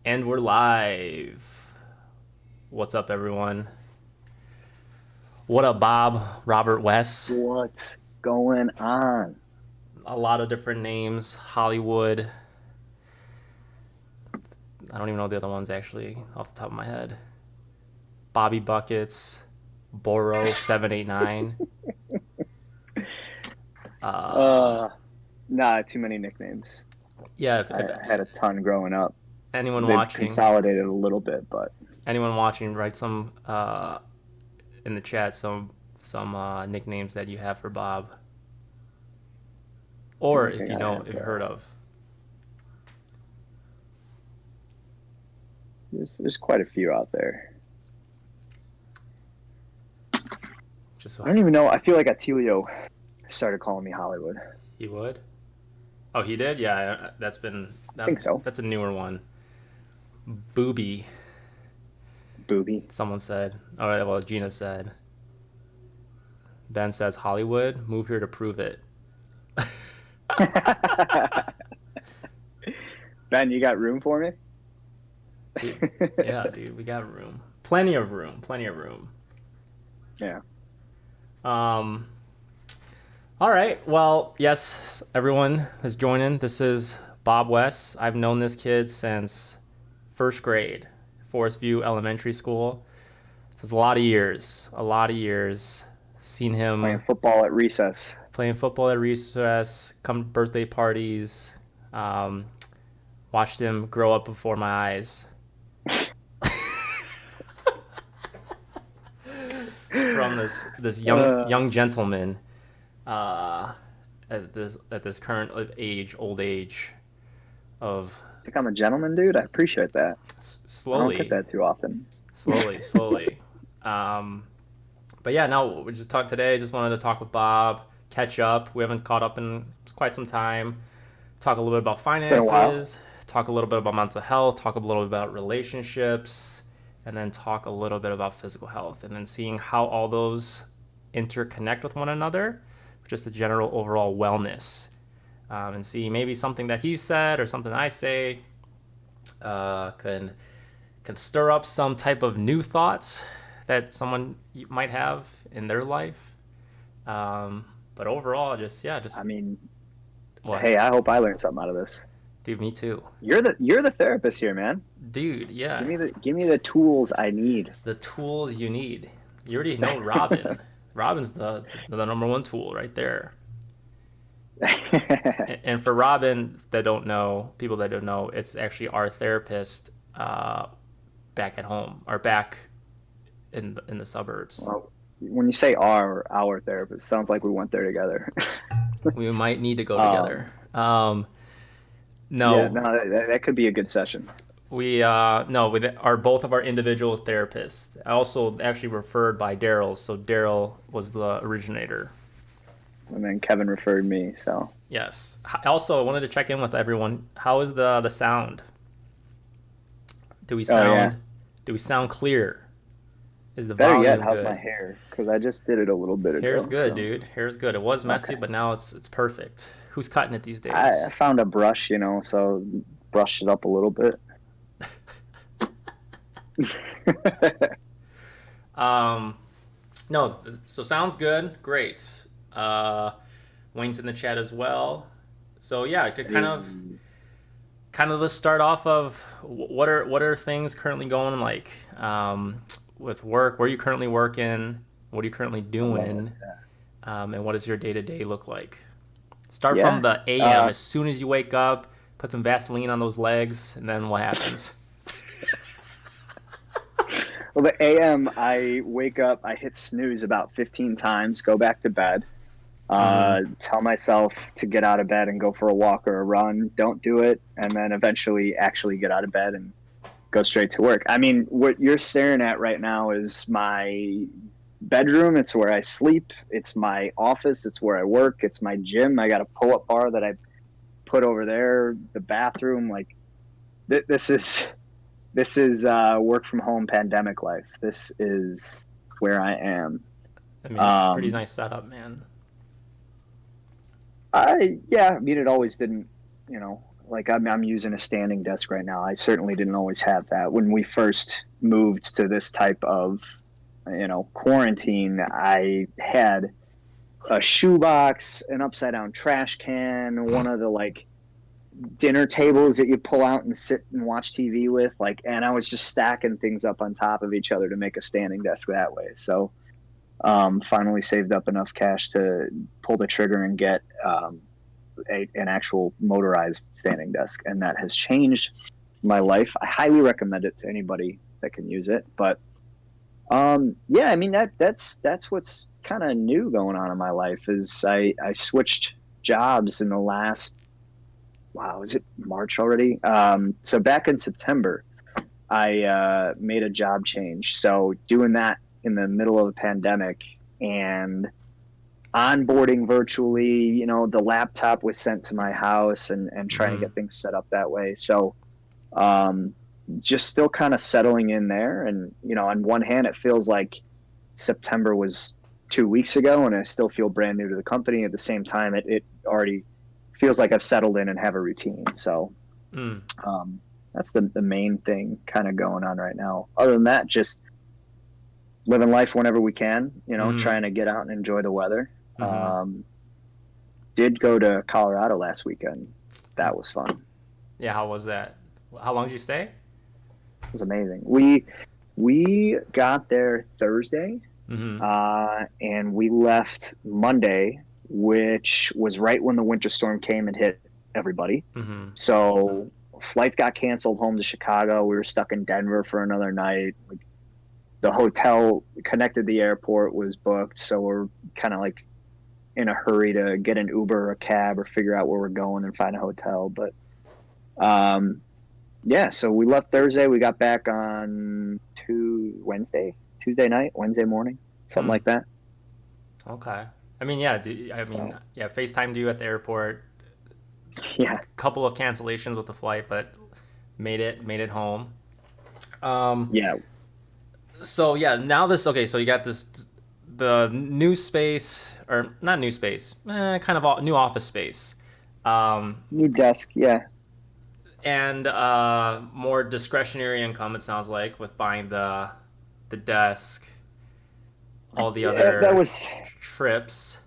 And we're live. What's up, everyone? What up, Bob? Robert West? What's going on? A lot of different names. Hollywood. I don't even know the other ones, actually, off the top of my head. Bobby Buckets. Boro789. Uh, nah, too many nicknames. Yeah, I had a ton growing up. anyone They've watching, consolidated a little bit, but write some in the chat some nicknames that you have for Bob, I or don't if think you I know, have. if you've heard of. There's quite a few out there. Just I so don't even know. I feel like Attilio started calling me Hollywood. he would. Oh, he did. Yeah, I think so. that's a newer one. Booby. Booby. Someone said. Oh, well, Gina said. Ben says Hollywood. Move here to prove it. Ben, you got room for me? Dude, yeah, dude, we got room. Plenty of room. Plenty of room. Yeah. Um. All right. Well, yes, everyone is joining. This is Bob West. I've known this kid since first grade, Forest View Elementary School. So it's a lot of years. A lot of years. Seen Playing him football at recess. playing football at recess, come to birthday parties. Um, Watched him grow up before my eyes. From this young gentleman, uh, at this current old age of I think I'm a gentleman, dude. I appreciate that. I don't get slowly, that too often. slowly. Um, but yeah, no, we just talked today. Just wanted to talk with Bob, catch up. We haven't caught up in quite some time. Talk a little bit about It's been a while. finances. Talk a little bit about mental health. Talk a little bit about relationships, and then talk a little bit about physical health, and then seeing how all those interconnect with one another, just the general overall wellness, and see maybe something that he said or something I say can stir up some type of new thoughts that someone might have in their life. But overall, just I mean, what, hey, I hope I learned something out of this. dude, me too, You're the therapist here, man. dude. Yeah, Give me the tools I need. the tools you need. You already know Robin. Robin's the number one tool right there. And for Robin, that don't know, people that don't know, it's actually our therapist back at home, or back in the suburbs. Well, when you say our therapist, sounds like we went there together. We might need to go Um, together. yeah, No, no, that could be a good session. we no, we are both of our individual therapists. I also actually referred by Daryl, so Daryl was the originator. And then Kevin referred me, so Yes. Also, I wanted to check in with everyone. How is the sound? Do we oh yeah. sound do we sound clear? Is the Better yet, volume how's my good? hair? Because I just did it a little bit Hair's ago. good, So dude. Hair's good. It was messy, okay, but now it's perfect. Who's cutting it these I days? found a brush, so brushed it up a little bit. Um, no, so sounds good. Great. Uh, Wayne's in the chat as well. So yeah, I could kind of let's start off of what are things currently going like with work. Where are you currently working? What are you currently I love it. doing? And what does your day to day look like? Start from Yeah. the AM. Uh, As soon as you wake up, put some Vaseline on those legs, and then what happens? well, the AM, I wake up, I hit snooze about 15 times, go back to bed. Mm-hmm. Tell myself to get out of bed and go for a walk or a run. Don't do it, and then eventually actually get out of bed and go straight to work. I mean, what you're staring at right now is my bedroom. It's where I sleep. It's my office. It's where I work. It's my gym. I got a pull-up bar that I put over there. The bathroom. Like this is work from home pandemic life. This is where I am. I mean, it's a pretty Um, nice setup, man. I yeah. I mean, it always didn't. like I'm using a standing desk right now. I certainly didn't always have that. When we first moved to this type of, quarantine, I had a shoebox, an upside down trash can, one of the like dinner tables that you pull out and sit and watch TV with, like, and I was just stacking things up on top of each other to make a standing desk that way. So finally saved up enough cash to pull the trigger and get an actual motorized standing desk, and that has changed my life. I highly recommend it to anybody that can use it. But yeah, I mean that's what's kind of new going on in my life is I switched jobs in the last, wow, is it March already? So back in September, I made a job change. So doing that in the middle of a pandemic and onboarding virtually, the laptop was sent to my house and trying to get things set up that way. So just still kind of settling in there. And, on one hand, it feels like September was 2 weeks ago and I still feel brand new to the company. At the same time, it already feels like I've settled in and have a routine. So that's the main thing kind of going on right now. Other than that, just living life whenever we can, trying to get out and enjoy the weather. Did go to Colorado last weekend. That was fun. Yeah, how was that? How long did you stay? It was amazing. We got there Thursday, and we left Monday, which was right when the winter storm came and hit everybody. So flights got canceled home to Chicago. We were stuck in Denver for another night. Like, the hotel connected to the airport was booked, so we're kind of like in a hurry to get an Uber or a cab or figure out where we're going and find a hotel. But yeah, so we left Thursday. We got back on Tuesday Wednesday morning, something like that. Okay. I mean, yeah. Yeah. FaceTimed you at the airport. Yeah. A couple of cancellations with the flight, but made it home. Yeah. So yeah, now okay. So you got the new space, or not new space, kind of new office space. New desk, yeah. And more discretionary income, it sounds like, with buying the desk, all the other that was trips.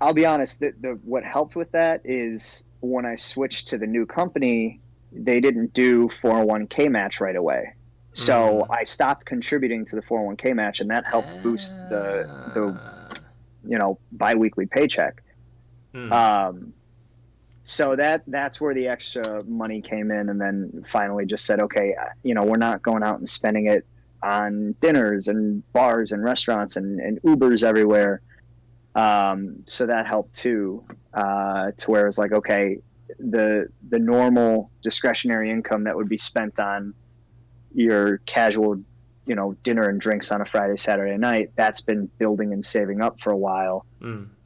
I'll be honest, what helped with that is when I switched to the new company, they didn't do 401k match right away. So I stopped contributing to the 401k match, and that helped boost the biweekly paycheck. So that's where the extra money came in, and then finally just said, okay, we're not going out and spending it on dinners and bars and restaurants and Ubers everywhere. So that helped too, to where it was like, okay, the normal discretionary income that would be spent on your casual, dinner and drinks on a Friday, Saturday night, that's been building and saving up for a while.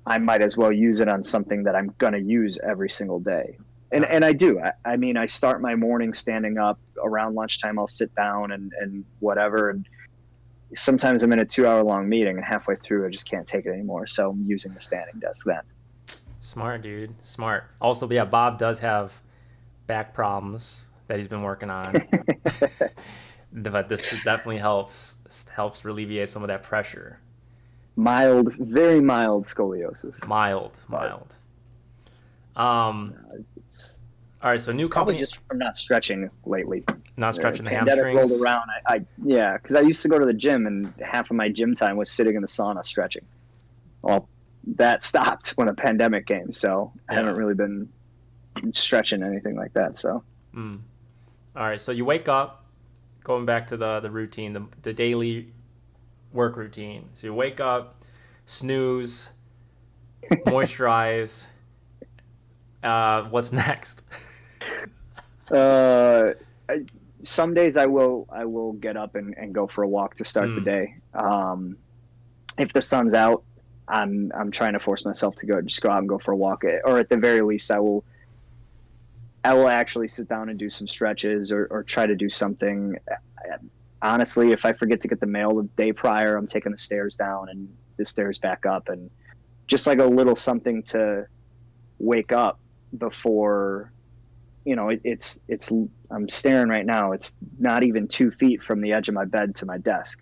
I might as well use it on something that I'm going to use every single day. And I do. I mean, I start my morning standing up. Around lunchtime, I'll sit down and whatever. And sometimes I'm in a 2-hour long meeting, and halfway through, I just can't take it anymore. So I'm using the standing desk then. Smart, dude. Smart. Also, yeah, Bob does have back problems that he's been working on. But this definitely helps alleviate some of that pressure. Very mild scoliosis. Mild. All right, so new company. Probably just from not stretching lately. Not stretching the pandemic hamstrings. rolled around. Because I used to go to the gym, and half of my gym time was sitting in the sauna stretching. Well, that stopped when the pandemic came, so I haven't really been stretching anything like that. So. All right, so you wake up, going back to the routine, the daily work routine. So you wake up, snooze, moisturize. What's next? Some days I will get up and go for a walk to start the day. If the sun's out, I'm trying to force myself to go out and go for a walk, or at the very least I will actually sit down and do some stretches or try to do something. Honestly, if I forget to get the mail the day prior, I'm taking the stairs down and the stairs back up, and just like a little something to wake up before it's I'm staring right now. It's not even 2 feet from the edge of my bed to my desk.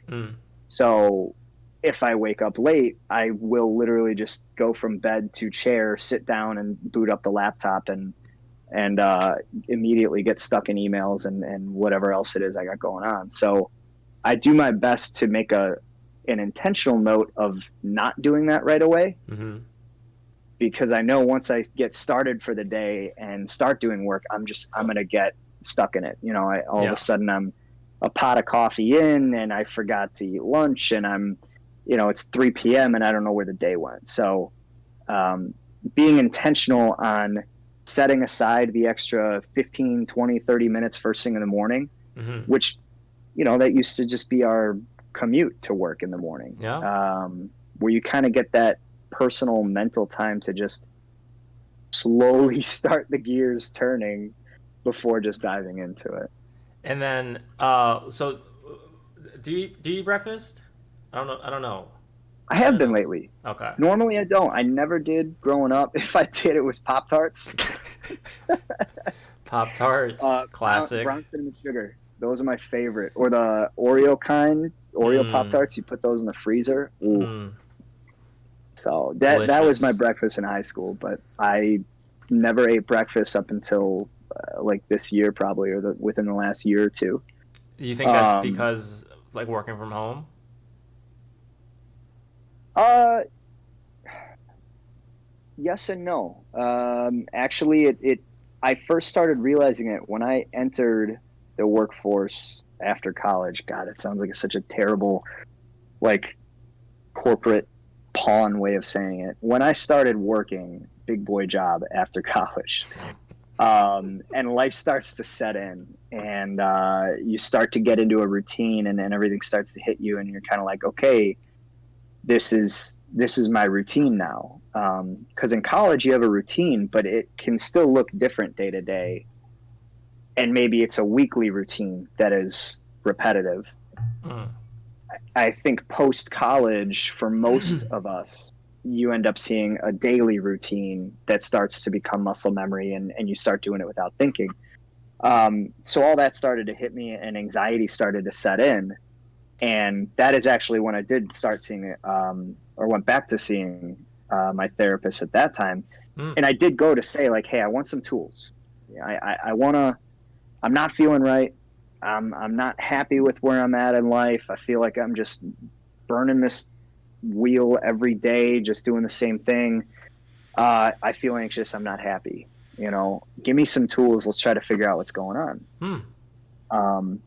So if I wake up late, I will literally just go from bed to chair, sit down, and boot up the laptop and immediately get stuck in emails and whatever else it is I got going on. So I do my best to make an intentional note of not doing that right away, because I know once I get started for the day and start doing work, I'm going to get stuck in it. All of a sudden I'm a pot of coffee in and I forgot to eat lunch, and it's 3 p.m. and I don't know where the day went. So being intentional on setting aside the extra 15, 20, 30 minutes first thing in the morning, which, that used to just be our commute to work in the morning, where you kind of get that personal mental time to just slowly start the gears turning before just diving into it. And then, so do you eat breakfast? I don't know. I have been lately. Okay. Normally I don't. I never did growing up. If I did, it was Pop-Tarts. Pop-Tarts, classic. Brown cinnamon sugar. Those are my favorite. Or the Oreo kind, Pop-Tarts. You put those in the freezer. Ooh. So that was my breakfast in high school, but I never ate breakfast up until like this year probably, or within the last year or two. Do you think that's because like working from home? Yes and no. Actually, I first started realizing it when I entered the workforce after college. God, it sounds like such a terrible, like, corporate pawn way of saying it. When I started working big boy job after college, and life starts to set in, and you start to get into a routine, and then everything starts to hit you, and you're kind of like, okay, this is my routine now. Because in college you have a routine, but it can still look different day to day, and maybe it's a weekly routine that is repetitive. I think post college, for most of us, you end up seeing a daily routine that starts to become muscle memory, and you start doing it without thinking. So all that started to hit me, and anxiety started to set in. And that is actually when I did start seeing it, or went back to seeing my therapist at that time. And I did go to say, like, hey, I want some tools. I'm not feeling right. I'm not happy with where I'm at in life. I feel like I'm just burning this wheel every day, just doing the same thing. I feel anxious. I'm not happy. Give me some tools. Let's try to figure out what's going on.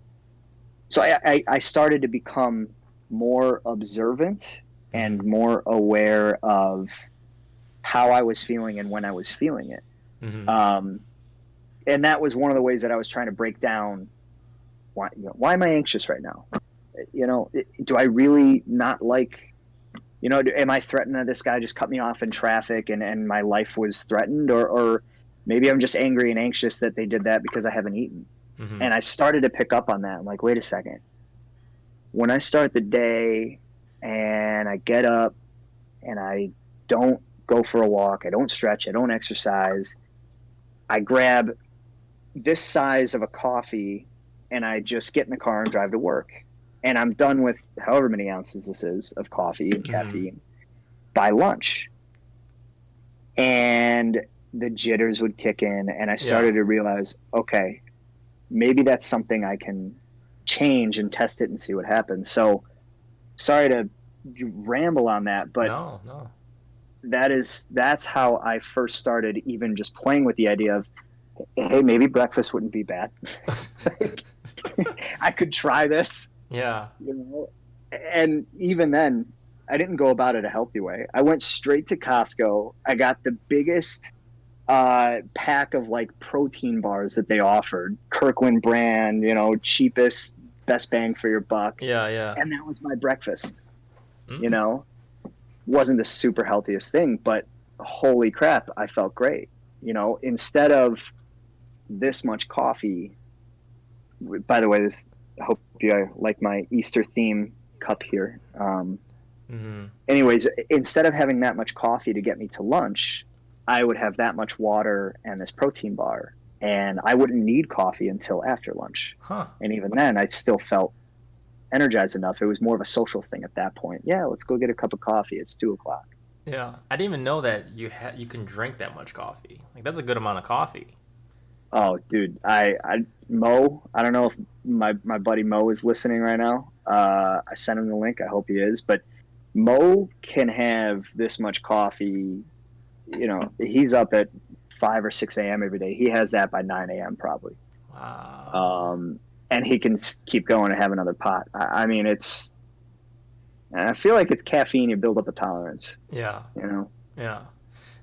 So I started to become more observant and more aware of how I was feeling and when I was feeling it. And that was one of the ways that I was trying to break down why am I anxious right now? Do I really not like, am I threatened that this guy just cut me off in traffic and my life was threatened? Or maybe I'm just angry and anxious that they did that because I haven't eaten. And I started to pick up on that. I'm like, wait a second. When I start the day and I get up and I don't go for a walk, I don't stretch, I don't exercise, I grab this size of a coffee and I just get in the car and drive to work. And I'm done with however many ounces this is of coffee and caffeine by lunch. And the jitters would kick in, and I started to realize, okay, maybe that's something I can change and test it and see what happens. So sorry to ramble on that, but no. That's how I first started even just playing with the idea of, hey, maybe breakfast wouldn't be bad. I could try this. Yeah. And even then, I didn't go about it a healthy way. I went straight to Costco. I got the biggest pack of like protein bars that they offered, Kirkland brand, cheapest, best bang for your buck. Yeah. And that was my breakfast. Wasn't the super healthiest thing, but holy crap, I felt great. Instead of this much coffee. By the way, I hope you like my Easter theme cup here. Anyways, instead of having that much coffee to get me to lunch, I would have that much water and this protein bar. and I wouldn't need coffee until after lunch. Huh. And even then, I still felt energized enough. It was more of a social thing at that point. Yeah, let's go get a cup of coffee. It's 2 o'clock. Yeah. I didn't even know that you can drink that much coffee. Like that's a good amount of coffee. Oh, dude, Mo, I don't know if my buddy Mo is listening right now. I sent him the link. I hope he is. But Mo can have this much coffee. You know, he's up at 5 or 6 a.m. every day. He has that by 9 a.m. probably. Wow. And he can keep going and have another pot. I mean, I feel like it's caffeine. You build up a tolerance. Yeah. You know. Yeah.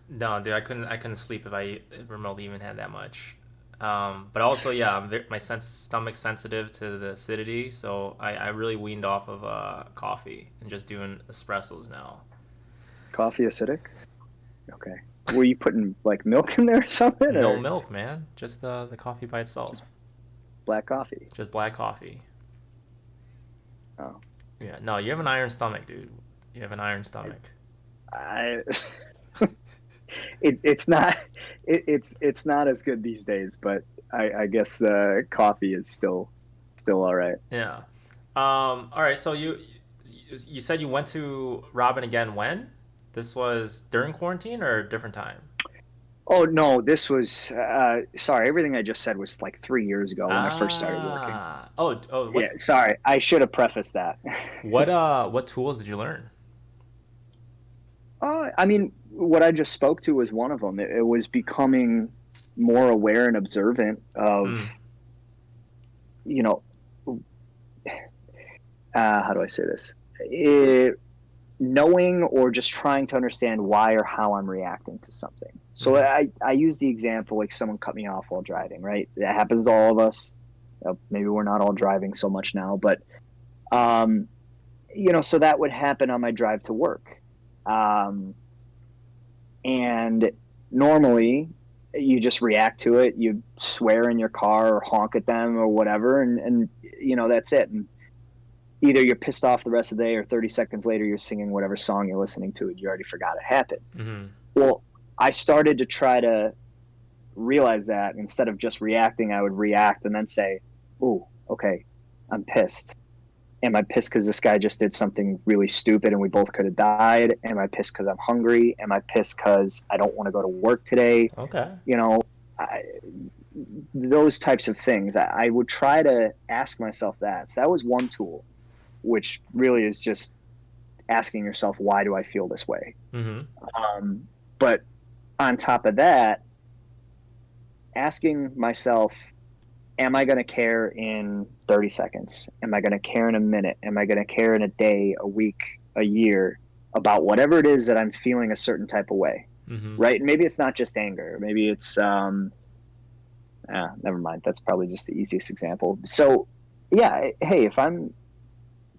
No, dude, I couldn't sleep if I remotely even had that much. But also, yeah, my stomach's sensitive to the acidity, so I really weaned off of coffee and just doing espressos now. Coffee acidic. Okay. Were you putting like milk in there or something? No Or milk, man. Just the coffee by itself. black coffee? Just black coffee. Oh. Yeah. No, you have an iron stomach, dude. You have an iron stomach. I it's not it's not as good these days, but I guess the coffee is still all right. Yeah. All right. So you said you went to Robin again when? This was during quarantine or a different time? Oh no, this was sorry. Everything I just said was like 3 years ago when I first started working. Ah. Oh. What Yeah, sorry. I should have prefaced that. what tools did you learn? I mean, what I just spoke to was one of them. It was becoming more aware and observant of, Mm. you know, how do I say this? Knowing or just trying to understand why or how I'm reacting to something. So I use the example like someone cut me off while driving, right? That happens to all of us. Maybe we're not all driving so much now, but so that would happen on my drive to work. And normally you just react to it. You swear in your car or honk at them or whatever. And that's it. And either you're pissed off the rest of the day or 30 seconds later, you're singing whatever song you're listening to and you already forgot it happened. Mm-hmm. Well, I started to try to realize that instead of just reacting, I would react and then say, "Ooh, okay, I'm pissed. Am I pissed because this guy just did something really stupid and we both could have died? Am I pissed because I'm hungry? Am I pissed because I don't want to go to work today?" Okay. Those types of things. I would try to ask myself that. So that was one tool, which really is just asking yourself, why do I feel this way? Mm-hmm. But on top of that, asking myself, am I going to care in 30 seconds? Am I going to care in a minute? Am I going to care in a day, a week, a year about whatever it is that I'm feeling a certain type of way? Mm-hmm. Right? And maybe it's not just anger. Maybe it's, never mind. That's probably just the easiest example. So yeah, hey, if I'm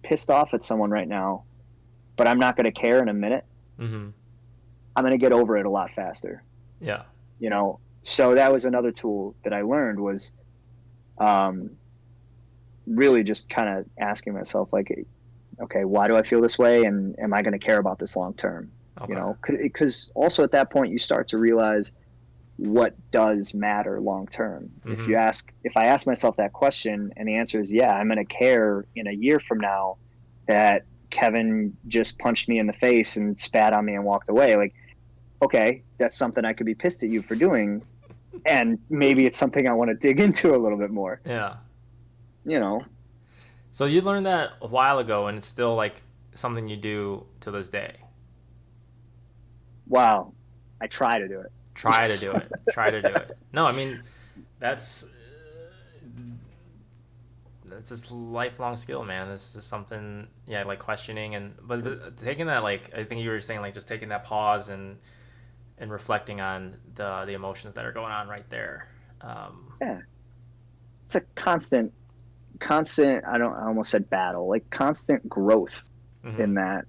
pissed off at someone right now, but I'm not going to care in a minute, Mm-hmm. I'm going to get over it a lot faster. Yeah. So that was another tool that I learned was really just kind of asking myself, like, okay, why do I feel this way? And am I going to care about this long term? Okay. Because also at that point you start to realize what does matter long term. Mm-hmm. If I ask myself that question and the answer is, yeah, I'm going to care in a year from now that Kevin just punched me in the face and spat on me and walked away. Like, okay, that's something I could be pissed at you for doing. And maybe it's something I want to dig into a little bit more. Yeah. So you learned that a while ago and it's still like something you do to this day. Wow. I try to do it. Try to do it. No, I mean, that's just lifelong skill, man. This is something, yeah, like questioning but taking that, like, I think you were saying, like, just taking that pause and reflecting on the emotions that are going on right there. Yeah. It's a constant, I almost said battle, like constant growth Mm-hmm. in that,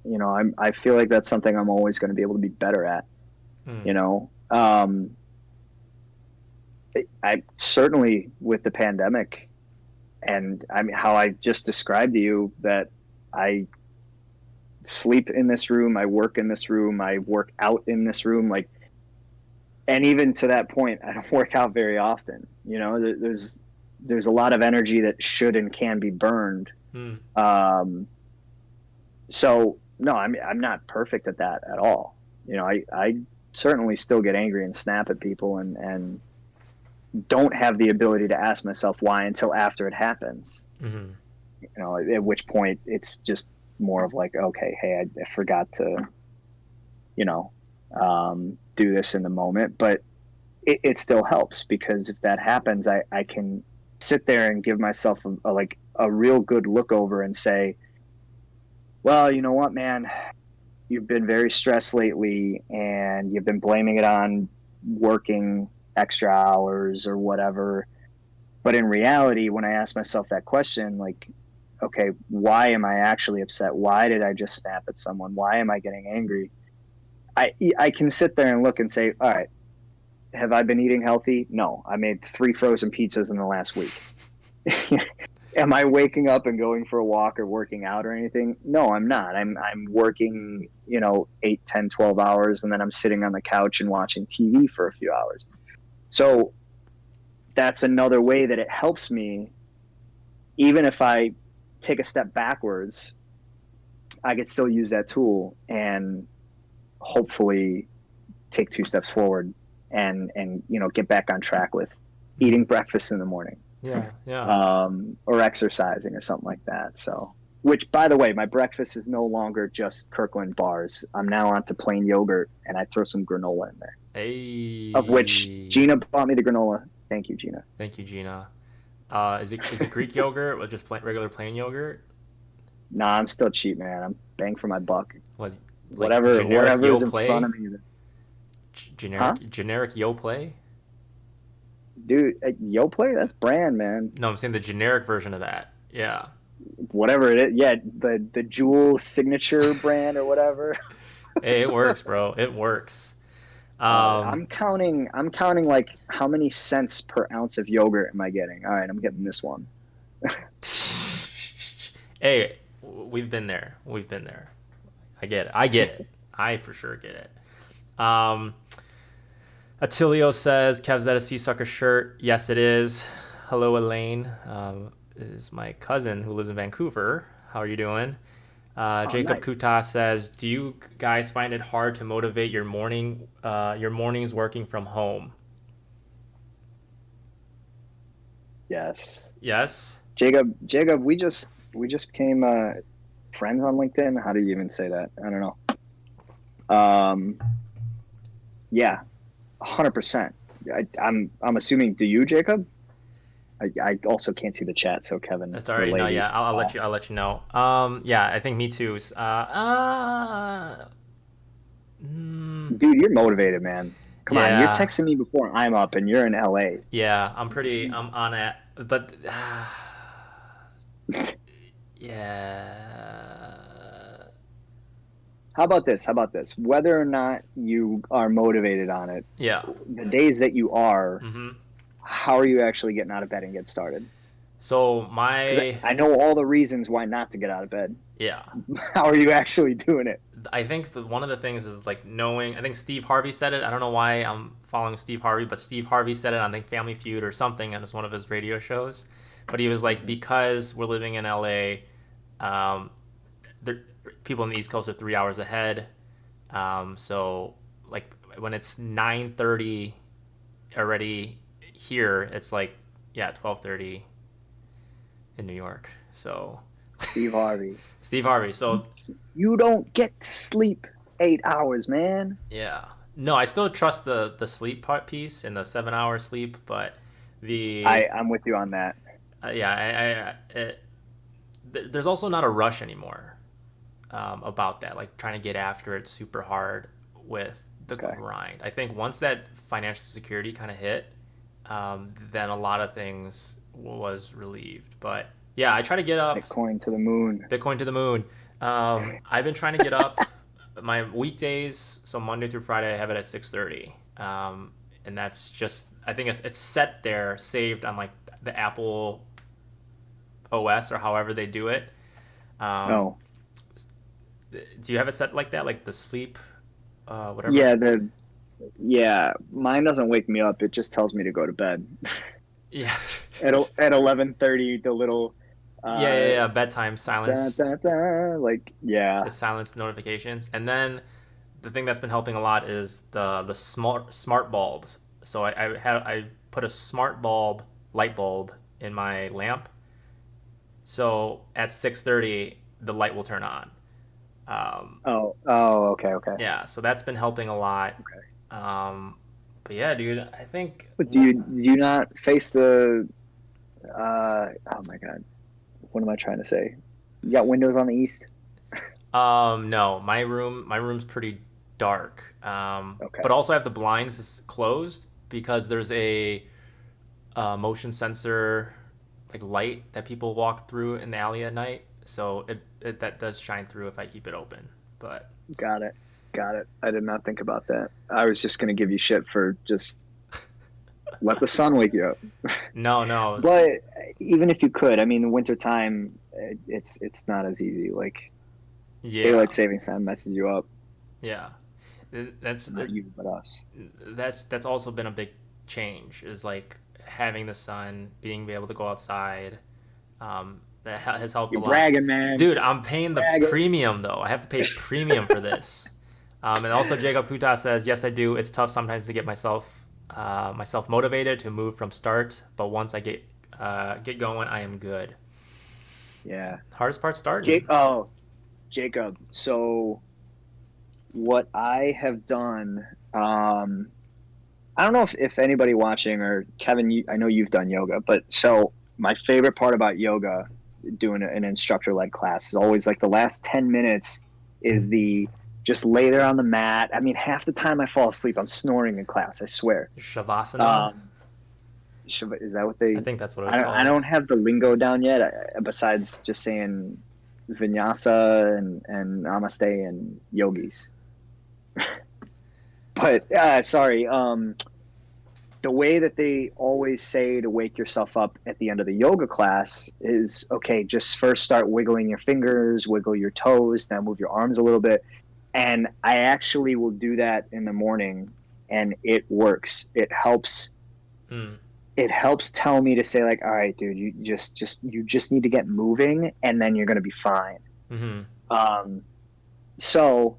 I feel like that's something I'm always going to be able to be better at, I certainly with the pandemic and I mean, how I just described to you that I sleep in this room, I work in this room, I work out in this room, like, and even to that point, I don't work out very often. You know, there's a lot of energy that should and can be burned. Hmm. So no, I'm not perfect at that at all. You know, I certainly still get angry and snap at people and don't have the ability to ask myself why until after it happens. Mm-hmm. You know, at which point it's just more of like, okay, hey, I forgot to, you know, do this in the moment, but it still helps, because if that happens, I can sit there and give myself a real good look over and say, well, you know what, man, you've been very stressed lately and you've been blaming it on working extra hours or whatever. But in reality, when I ask myself that question, like, okay, why am I actually upset? Why did I just snap at someone? Why am I getting angry? I can sit there and look and say, all right, have I been eating healthy? No, I made 3 frozen pizzas in the last week. Am I waking up and going for a walk or working out or anything? No, I'm not. I'm working, 8, 10, 12 hours, and then I'm sitting on the couch and watching TV for a few hours. So that's another way that it helps me. Even if I take a step backwards, I could still use that tool and hopefully take 2 steps forward and get back on track with eating breakfast in the morning. Yeah. Or exercising or something like that. So, which, by the way, my breakfast is no longer just Kirkland bars. I'm now onto plain yogurt, and I throw some granola in there. Hey. Of which Gina bought me the granola. Thank you, Gina. Thank you, Gina. Is it Greek yogurt or just regular plain yogurt? Nah, I'm still cheap, man. I'm bang for my buck. What, like whatever is in front of me. Generic Yoplait? Dude, Yoplait, that's brand, man. No, I'm saying the generic version of that. Yeah. Whatever it is, yeah, the Jewel signature brand or whatever. Hey, it works, bro. It works. I'm counting like how many cents per ounce of yogurt am I getting? All right, I'm getting this one. Hey, we've been there. I get it. I for sure get it. Attilio says, Kev's that a Sea Sucker shirt? Yes, it is. Hello, Elaine. Is my cousin who lives in Vancouver. How are you doing? Jacob nice. Kuta says, do you guys find it hard to motivate your mornings working from home? Yes. Yes? Jacob, we just became friends on LinkedIn. How do you even say that? I don't know. Yeah, 100%. I'm assuming. Do you, Jacob? I also can't see the chat, so Kevin. That's all right. No, yeah, I'll let you know. Yeah, I think me too. Dude, you're motivated, man. Come on, you're Yeah. texting me before I'm up, and you're in LA. Yeah, I'm on it, but yeah. How about this? Whether or not you are motivated on it, Yeah. the days that you are, Mm-hmm. how are you actually getting out of bed and get started? So 'Cause I know all the reasons why not to get out of bed. yeah. How are you actually doing it? I think one of the things is like knowing. I think Steve Harvey said it. I don't know why I'm following Steve Harvey, but Steve Harvey said it on, I think, Family Feud or something, and it was one of his radio shows. But he was like, because we're living in LA, people in the East Coast are 3 hours ahead. So like when it's 9:30 already here, it's like 12:30 in New York. So Steve Harvey. So You don't get to sleep 8 hours, man. yeah. No, I still trust the sleep part piece and the 7 hour sleep, but I'm with you on that. There's also not a rush anymore about that. Like trying to get after it super hard with the grind. I think once that financial security kind of hit, then a lot of things was relieved. But yeah, I try to get up. Bitcoin to the moon. I've been trying to get up my weekdays, so Monday through Friday I have it at 6:30, and that's just, I think it's set there, saved on like the Apple OS or however they do it. No. Do you have it set like that, like the sleep whatever? Yeah, mine doesn't wake me up. It just tells me to go to bed. Yeah. At 11:30, the little Yeah. Bedtime da, silence, da, da, like yeah. the silence notifications, and then the thing that's been helping a lot is the smart bulbs. So I put a smart bulb light bulb in my lamp. So at 6:30 the light will turn on. Okay, okay. Yeah, so that's been helping a lot. Um, but yeah, dude, I think. But do you not face the oh my god, what am I trying to say? You got windows on the east? No, my room's pretty dark. Okay. But also I have the blinds closed because there's motion sensor like light that people walk through in the alley at night. So it that does shine through if I keep it open. But Got it. Got it. I did not think about that. I was just gonna give you shit for just let the sun wake you up. no, But even if you could, I mean, wintertime, it's not as easy. Like yeah, daylight savings time messes you up. yeah. That's Not you, but us. that's also been a big change is like having the sun, being able to go outside. That has helped a You're lot. bragging, man. Dude, I'm paying the Bragging. premium though. I have to pay premium for this. And also Jacob Puta says, yes, I do. It's tough sometimes to get myself motivated to move from start, but once I get going, I am good. Yeah. Hardest part starting. Jacob. So what I have done, I don't know if anybody watching or Kevin, I know you've done yoga, but so my favorite part about yoga, doing an instructor-led class, is always like the last 10 minutes is the just lay there on the mat. I mean, half the time I fall asleep. I'm snoring in class, I swear. Shavasana. Is that what they? I think that's what it's I called. don't have the lingo down yet. Besides just saying vinyasa and namaste and yogis. But sorry. The way that they always say to wake yourself up at the end of the yoga class is, okay, just first start wiggling your fingers, wiggle your toes, now move your arms a little bit. And I actually will do that in the morning, and it works. It helps. Mm. It helps tell me to say, like, all right, dude, you just need to get moving, and then you're gonna be fine. Mm-hmm. So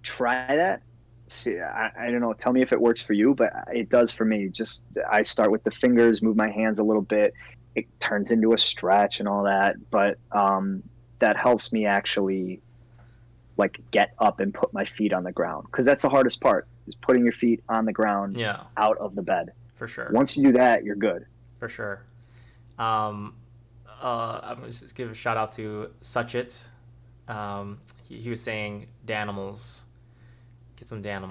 try that. See, I don't know. Tell me if it works for you, but it does for me. Just I start with the fingers, move my hands a little bit. It turns into a stretch and all that, but that helps me actually like get up and put my feet on the ground, because that's the hardest part, is putting your feet on the ground, Yeah, out of the bed. for sure. Once you do that, you're good. For sure. I'm going to just give a shout out to Suchit. He was saying Danimals. Get some Danimals.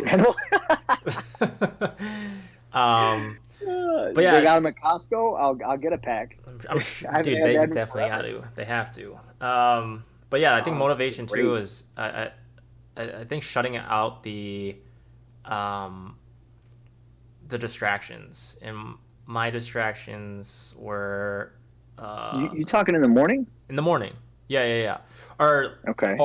But yeah, they got them at Costco. I'll get a pack. dude, they definitely got to. They have to. But yeah, I think motivation too is I think shutting out the distractions, and my distractions were you talking in the morning? in the morning. Yeah. Or Okay.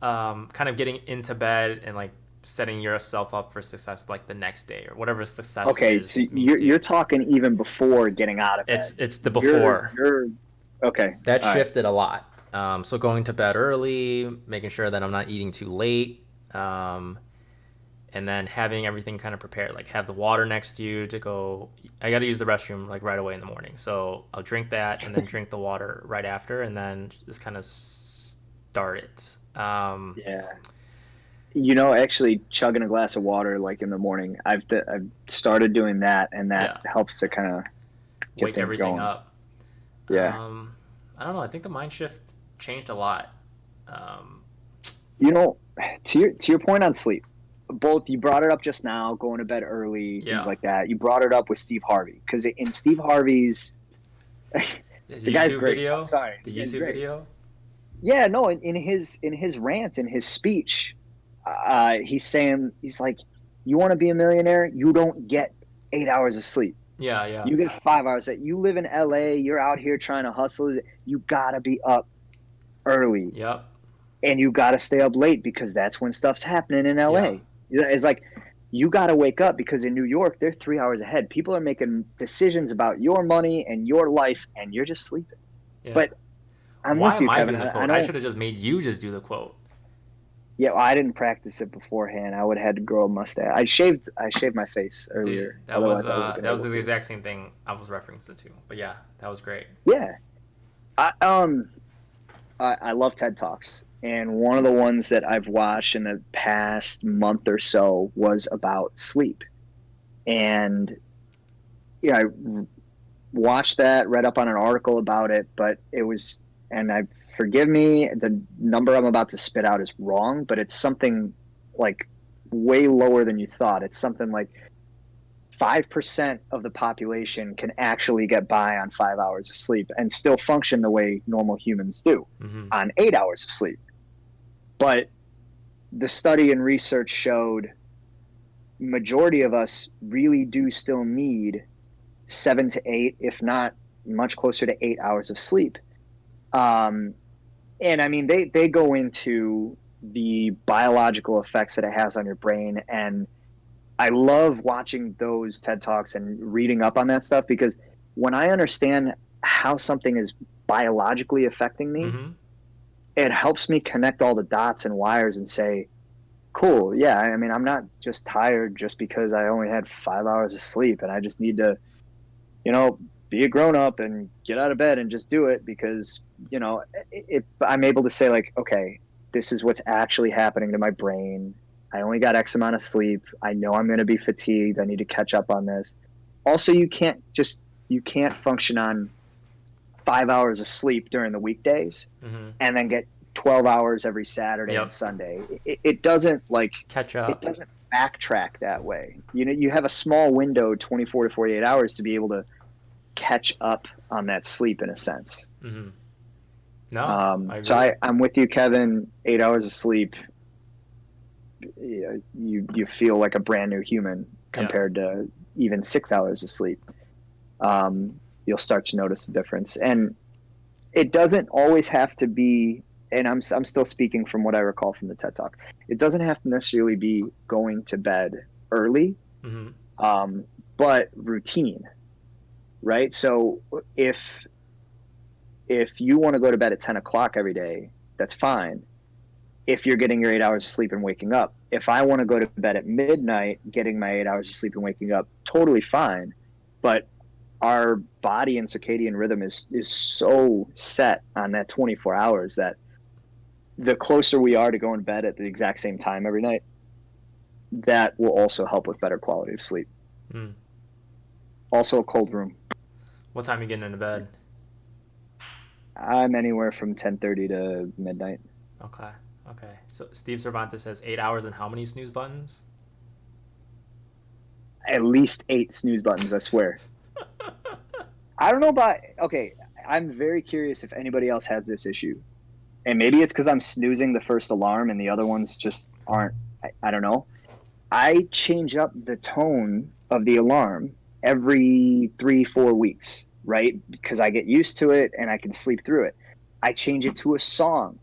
kind of getting into bed and like setting yourself up for success like the next day or whatever success Okay, is. so you're talking even before getting out of bed. It's the before. You're okay. That All shifted a lot. So going to bed early, making sure that I'm not eating too late, and then having everything kind of prepared, like have the water next to you to go. I got to use the restroom like right away in the morning, so I'll drink that and then drink the water right after, and then just kind of start it. Yeah. Actually chugging a glass of water like in the morning, I've started doing that, and that helps to kind of wake everything going up. Yeah. I don't know. I think the mind shift changed a lot. To your point on sleep, both you brought it up just now, going to bed early, things like that. You brought it up with Steve Harvey, because in Steve Harvey's the guy's great. Video? Sorry, the YouTube video. Yeah, no. In his rant, in his speech, he's like, you want to be a millionaire? You don't get 8 hours of sleep. Yeah. You get 5 hours. That you live in LA, you're out here trying to hustle. You gotta be up early. Yep. And you gotta stay up late, because that's when stuff's happening in LA. Yeah. It's like you got to wake up, because in New York, they're 3 hours ahead. People are making decisions about your money and your life, and you're just sleeping. Yeah. But I'm Why with you, am I Kevin. doing the I quote? I don't. should have just made you just do the quote. Yeah, well, I didn't practice it beforehand. I would have had to grow a mustache. I shaved my face earlier. Dude, that Otherwise, I would have been was able the to. exact same thing I was referencing to. But yeah, that was great. Yeah. I, I love TED Talks, and one of the ones that I've watched in the past month or so was about sleep. And yeah, I watched that, read up on an article about it, but it was, and I forgive me, the number I'm about to spit out is wrong, but it's something like way lower than you thought. It's something like 5% of the population can actually get by on 5 hours of sleep and still function the way normal humans do on 8 hours of sleep. But the study and research showed majority of us really do still need 7 to 8, if not much closer to 8 hours of sleep. And I mean, they go into the biological effects that it has on your brain. And I love watching those TED Talks and reading up on that stuff, because when I understand how something is biologically affecting me, it helps me connect all the dots and wires and say, cool, yeah, I mean, I'm not just tired just because I only had 5 hours of sleep and I just need to, be a grown up and get out of bed and just do it, because, I'm able to say, like, okay, this is what's actually happening to my brain. I only got X amount of sleep. I know I'm going to be fatigued. I need to catch up on this. Also, you can't function on 5 hours of sleep during the weekdays and then get 12 hours every Saturday and Sunday. It doesn't catch up. It doesn't backtrack that way. You have a small window, 24 to 48 hours, to be able to catch up on that sleep in a sense. No, I agree. So I'm with you, Kevin. 8 hours of sleep, you feel like a brand new human compared to even 6 hours of sleep. You'll start to notice the difference, and it doesn't always have to be. And I'm still speaking from what I recall from the TED Talk. It doesn't have to necessarily be going to bed early, but routine, right? So if you want to go to bed at 10 o'clock every day, that's fine. If you're getting your 8 hours of sleep and waking up. If I want to go to bed at midnight, getting my 8 hours of sleep and waking up, totally fine. But our body and circadian rhythm is so set on that 24 hours that the closer we are to going to bed at the exact same time every night, that will also help with better quality of sleep. Also, a cold room. What time are you getting into bed? I'm anywhere from 10:30 to midnight. Okay. So Steve Cervantes says 8 hours and how many snooze buttons? At least 8 snooze buttons, I swear. I don't know about... Okay, I'm very curious if anybody else has this issue. And maybe it's because I'm snoozing the first alarm and the other ones just aren't. I don't know. I change up the tone of the alarm every 3-4 weeks, right? Because I get used to it and I can sleep through it. I change it to a song.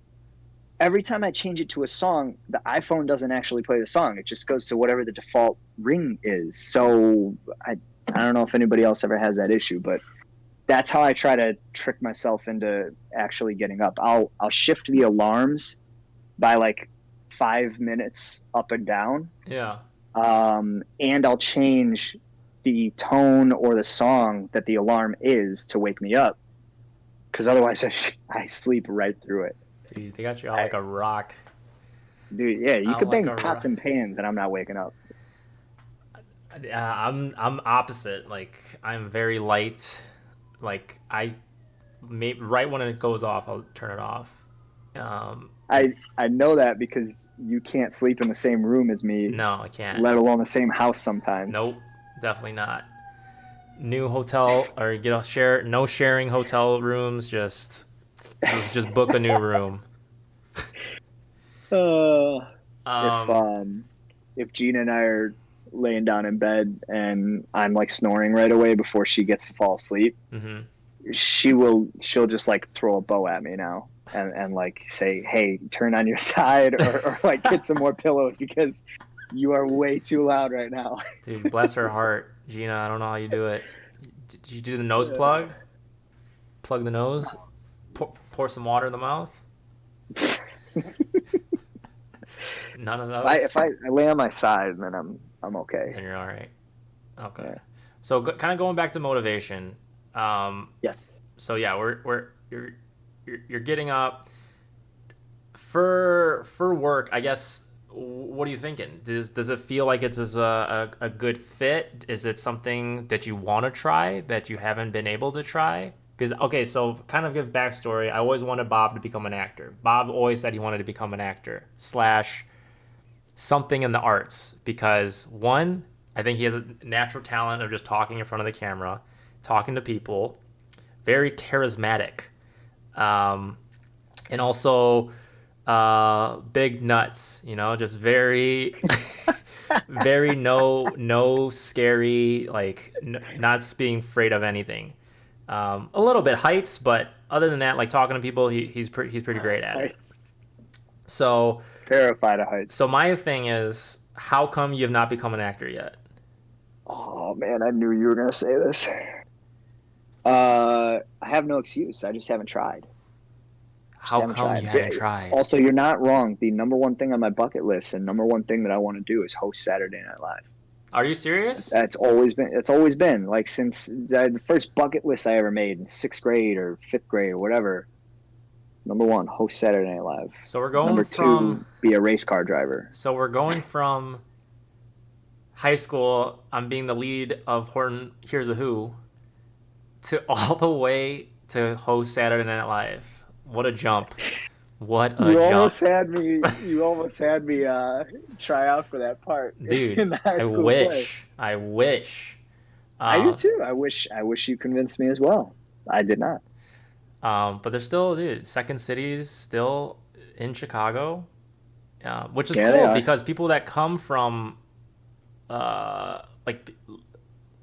Every time I change it to a song, the iPhone doesn't actually play the song. It just goes to whatever the default ring is. So I don't know if anybody else ever has that issue, but that's how I try to trick myself into actually getting up. I'll shift the alarms by like 5 minutes up and down. Yeah. And I'll change the tone or the song that the alarm is to wake me up, because otherwise I sleep right through it. Dude, they got you all like a rock. Dude, yeah, you could like bang pots and pans and I'm not waking up. I'm opposite. Like, I'm very light. Like, right when it goes off, I'll turn it off. I know that because you can't sleep in the same room as me. No, I can't. Let alone the same house sometimes. Nope, definitely not. New hotel, or no sharing hotel rooms. Just book a new room. If Gina and I are laying down in bed and I'm like snoring right away before she gets to fall asleep, she'll just like throw a bow at me now and like say, hey, turn on your side, or like get some more pillows, because You are way too loud right now. Dude, bless her heart. Gina, I don't know how you do it. Did you do the nose plug? Plug the nose? Pour some water in the mouth? None of those? If I lay on my side, then I'm okay. Then you're all right. Okay. Yeah. So kind of going back to motivation. Yes. So yeah, you're getting up for work. I guess. What are you thinking? Does it feel like it's a good fit? Is it something that you want to try that you haven't been able to try? Because okay, so kind of give backstory. I always wanted Bob to become an actor. Bob always said he wanted to become an actor / something in the arts because one, I think he has a natural talent of just talking in front of the camera, talking to people, very charismatic, and also big nuts, just very very no scary, like not being afraid of anything. A little bit heights, but other than that, like talking to people, he's pretty great at it. So terrified of heights. So my thing is, how come you have not become an actor yet? Oh man, I knew you were gonna say this. I have no excuse. I just haven't tried. How come you haven't tried? Also, you're not wrong. The number one thing on my bucket list and number one thing that I want to do is host Saturday Night Live. Are you serious? It's always been like since the first bucket list I ever made in 6th grade or 5th grade or whatever. Number one, host Saturday Night Live. So we're going number from 2, be a race car driver. So we're going from high school, I'm being the lead of Horton Hears a Who, to all the way to host Saturday Night Live. What a jump. What a jump. You almost had me try out for that part. Dude, in the high school play. I wish. I do too. I wish you convinced me as well. I did not. But there's still, dude, Second City's still in Chicago, which is cool because people that come from, like,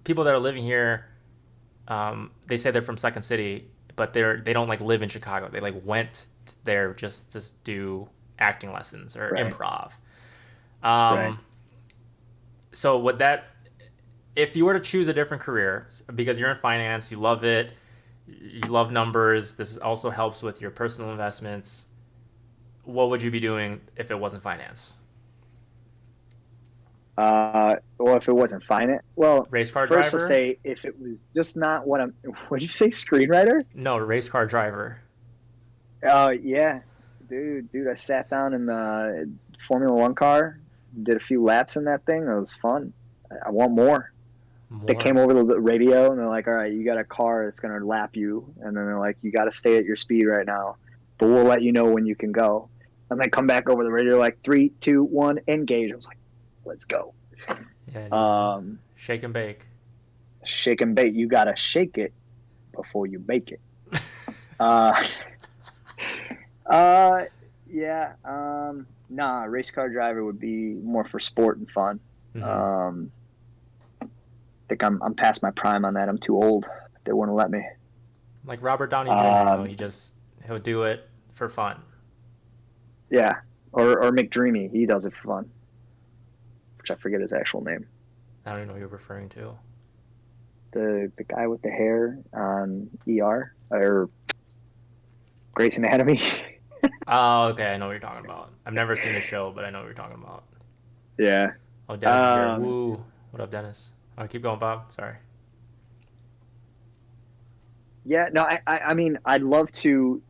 people that are living here, they say they're from Second City, but they don't like live in Chicago. They like went there just to do acting lessons or improv. Right. So would that, if you were to choose a different career, because you're in finance, you love it, you love numbers, this also helps with your personal investments, what would you be doing if it wasn't finance? Well, if it wasn't finance, race car first driver? I'll say if it was just not what'd you say, screenwriter? No, race car driver. Yeah, dude, I sat down in the Formula One car, did a few laps in that thing. It was fun. I want more. They came over the radio and they're like, all right, you got a car that's going to lap you. And then they're like, you got to stay at your speed right now, but we'll let you know when you can go. And they come back over the radio like 3, 2, 1, engage. I was like, let's go. Yeah, shake and bake. Shake and bake. You got to shake it before you bake it. Yeah. Nah, race car driver would be more for sport and fun. Mm-hmm. I think I'm past my prime on that. I'm too old. They wouldn't let me. Like Robert Downey Jr., he'll do it for fun. Yeah, or McDreamy, he does it for fun, which I forget his actual name. I don't even know who you're referring to. The guy with the hair on ER or Grey's Anatomy. Oh, okay, I know what you're talking about. I've never seen the show, but I know what you're talking about. Yeah. Oh, Dennis is here. Woo. What up, Dennis? Oh, keep going, Bob. Sorry. Yeah, no, I mean, I'd love to.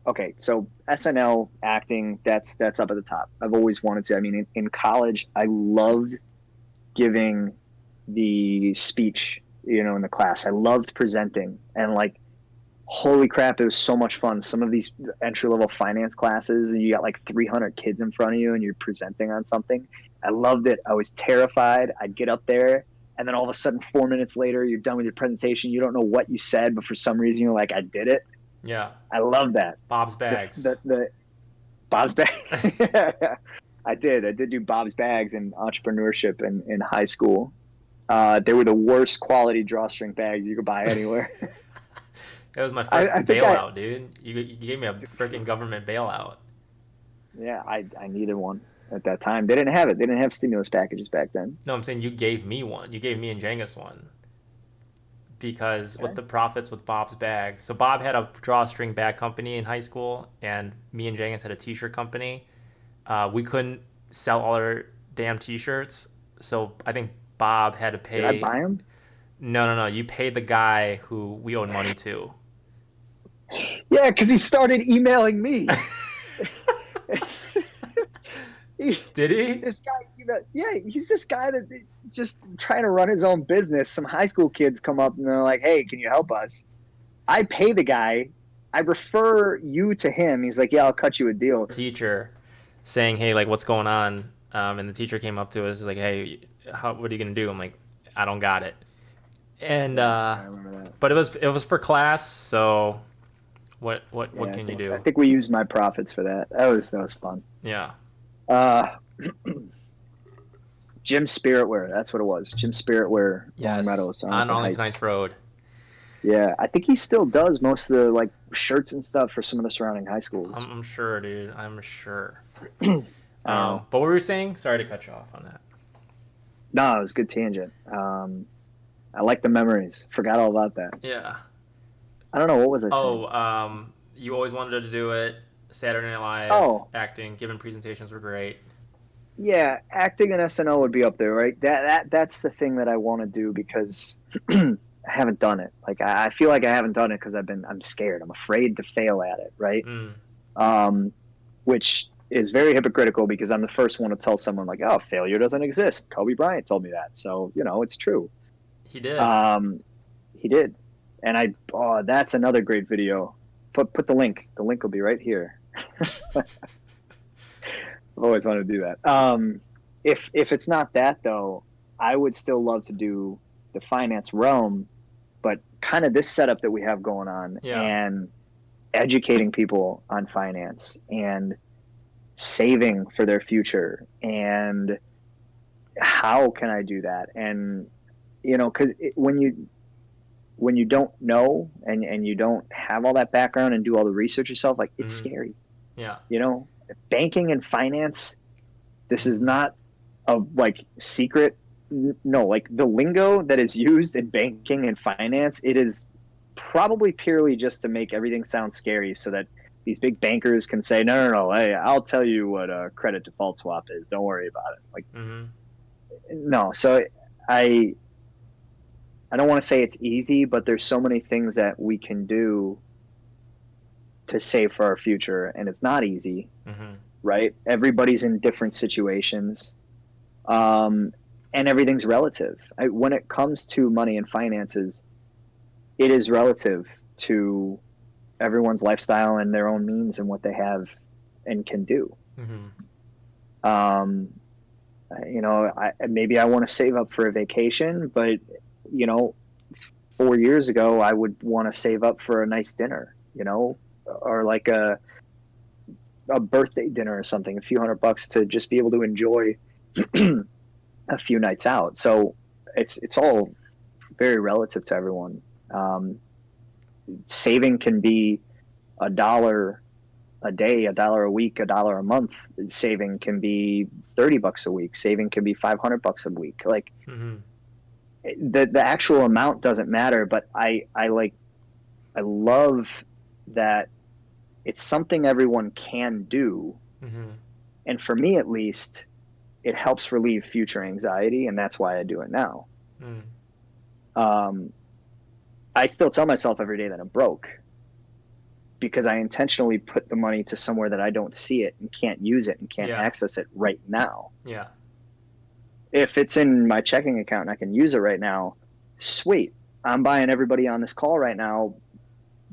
Okay, so SNL acting, that's up at the top. I've always wanted to. I mean, in college, I loved giving the speech, in the class. I loved presenting, and like, holy crap, it was so much fun. Some of these entry-level finance classes, and you got like 300 kids in front of you, and you're presenting on something. I loved it. I was terrified. I'd get up there, and then all of a sudden, 4 minutes later, you're done with your presentation. You don't know what you said, but for some reason, you're like, I did it. Yeah. I love that. Bob's Bags. The Bob's Bags. I did do Bob's Bags in entrepreneurship in high school. They were the worst quality drawstring bags you could buy anywhere. That was my first dude. You gave me a freaking government bailout. Yeah, I needed one. at that time. They didn't have it. They didn't have stimulus packages back then. No, I'm saying you gave me one. You gave me and Jengus one. Because with the profits with Bob's bags. So Bob had a drawstring bag company in high school, and me and Jengus had a t-shirt company. We couldn't sell all our damn t-shirts, so I think Bob had to pay. Did I buy them? No. You paid the guy who we owed money to. Yeah, because he started emailing me. Did he? This guy, yeah, he's this guy that just trying to run his own business. Some high school kids come up and they're like, "Hey, can you help us?" I pay the guy. I refer you to him. He's like, "Yeah, I'll cut you a deal." Teacher saying, "Hey, like, what's going on?" And the teacher came up to us, like, "Hey, what are you gonna do?" I'm like, "I don't got it." And I remember that. but it was for class, so what can you do? I think we used my profits for that. That was fun. Yeah. Jim Spiritwear, that's what it was. Jim Spiritwear, Yes. Long Meadows On Arlington Heights Road. Yeah, I think he still does most of the like shirts and stuff for some of the surrounding high schools. I'm sure, dude. I'm sure. But what were you saying? Sorry to cut you off on that. No, it was a good tangent. I like the memories. Forgot all about that. Yeah. I don't know, what was I saying? Oh, you always wanted to do it. Saturday Night Live. Oh. Acting, giving presentations were great. Yeah, acting and SNL would be up there, right? That's the thing that I want to do because I haven't done it. Like I feel like I haven't done it because I'm scared. I'm afraid to fail at it, right? Which is very hypocritical because I'm the first one to tell someone like, "Oh, failure doesn't exist." Kobe Bryant told me that, so it's true. He did. He did, and that's another great video. Put the link. The link will be right here. I've always wanted to do that. If it's not that though, I would still love to do the finance realm, but kind of this setup that we have going on and educating people on finance and saving for their future and how can I do that? And because when you don't know and you don't have all that background and do all the research yourself, like it's scary. Yeah. Banking and finance, this is not a like secret. No, like the lingo that is used in banking and finance, it is probably purely just to make everything sound scary so that these big bankers can say, no, hey, I'll tell you what a credit default swap is. Don't worry about it. Like, no. So I don't want to say it's easy, but there's so many things that we can do to save for our future, and it's not easy, right? Everybody's in different situations, and everything's relative. When it comes to money and finances, it is relative to everyone's lifestyle and their own means and what they have and can do. Maybe I want to save up for a vacation, but 4 years ago, I would want to save up for a nice dinner, or like a birthday dinner or something, a few $100 to just be able to enjoy a few nights out. So it's all very relative to everyone. Saving can be $1 a day, $1 a week, $1 a month. Saving can be $30 a week. Saving can be $500 a week. Like the actual amount doesn't matter, but I love that it's something everyone can do. And for me, at least, it helps relieve future anxiety. And that's why I do it now. I still tell myself every day that I'm broke because I intentionally put the money to somewhere that I don't see it and can't use it and can't access it right now. Yeah. If it's in my checking account and I can use it right now, sweet. I'm buying everybody on this call right now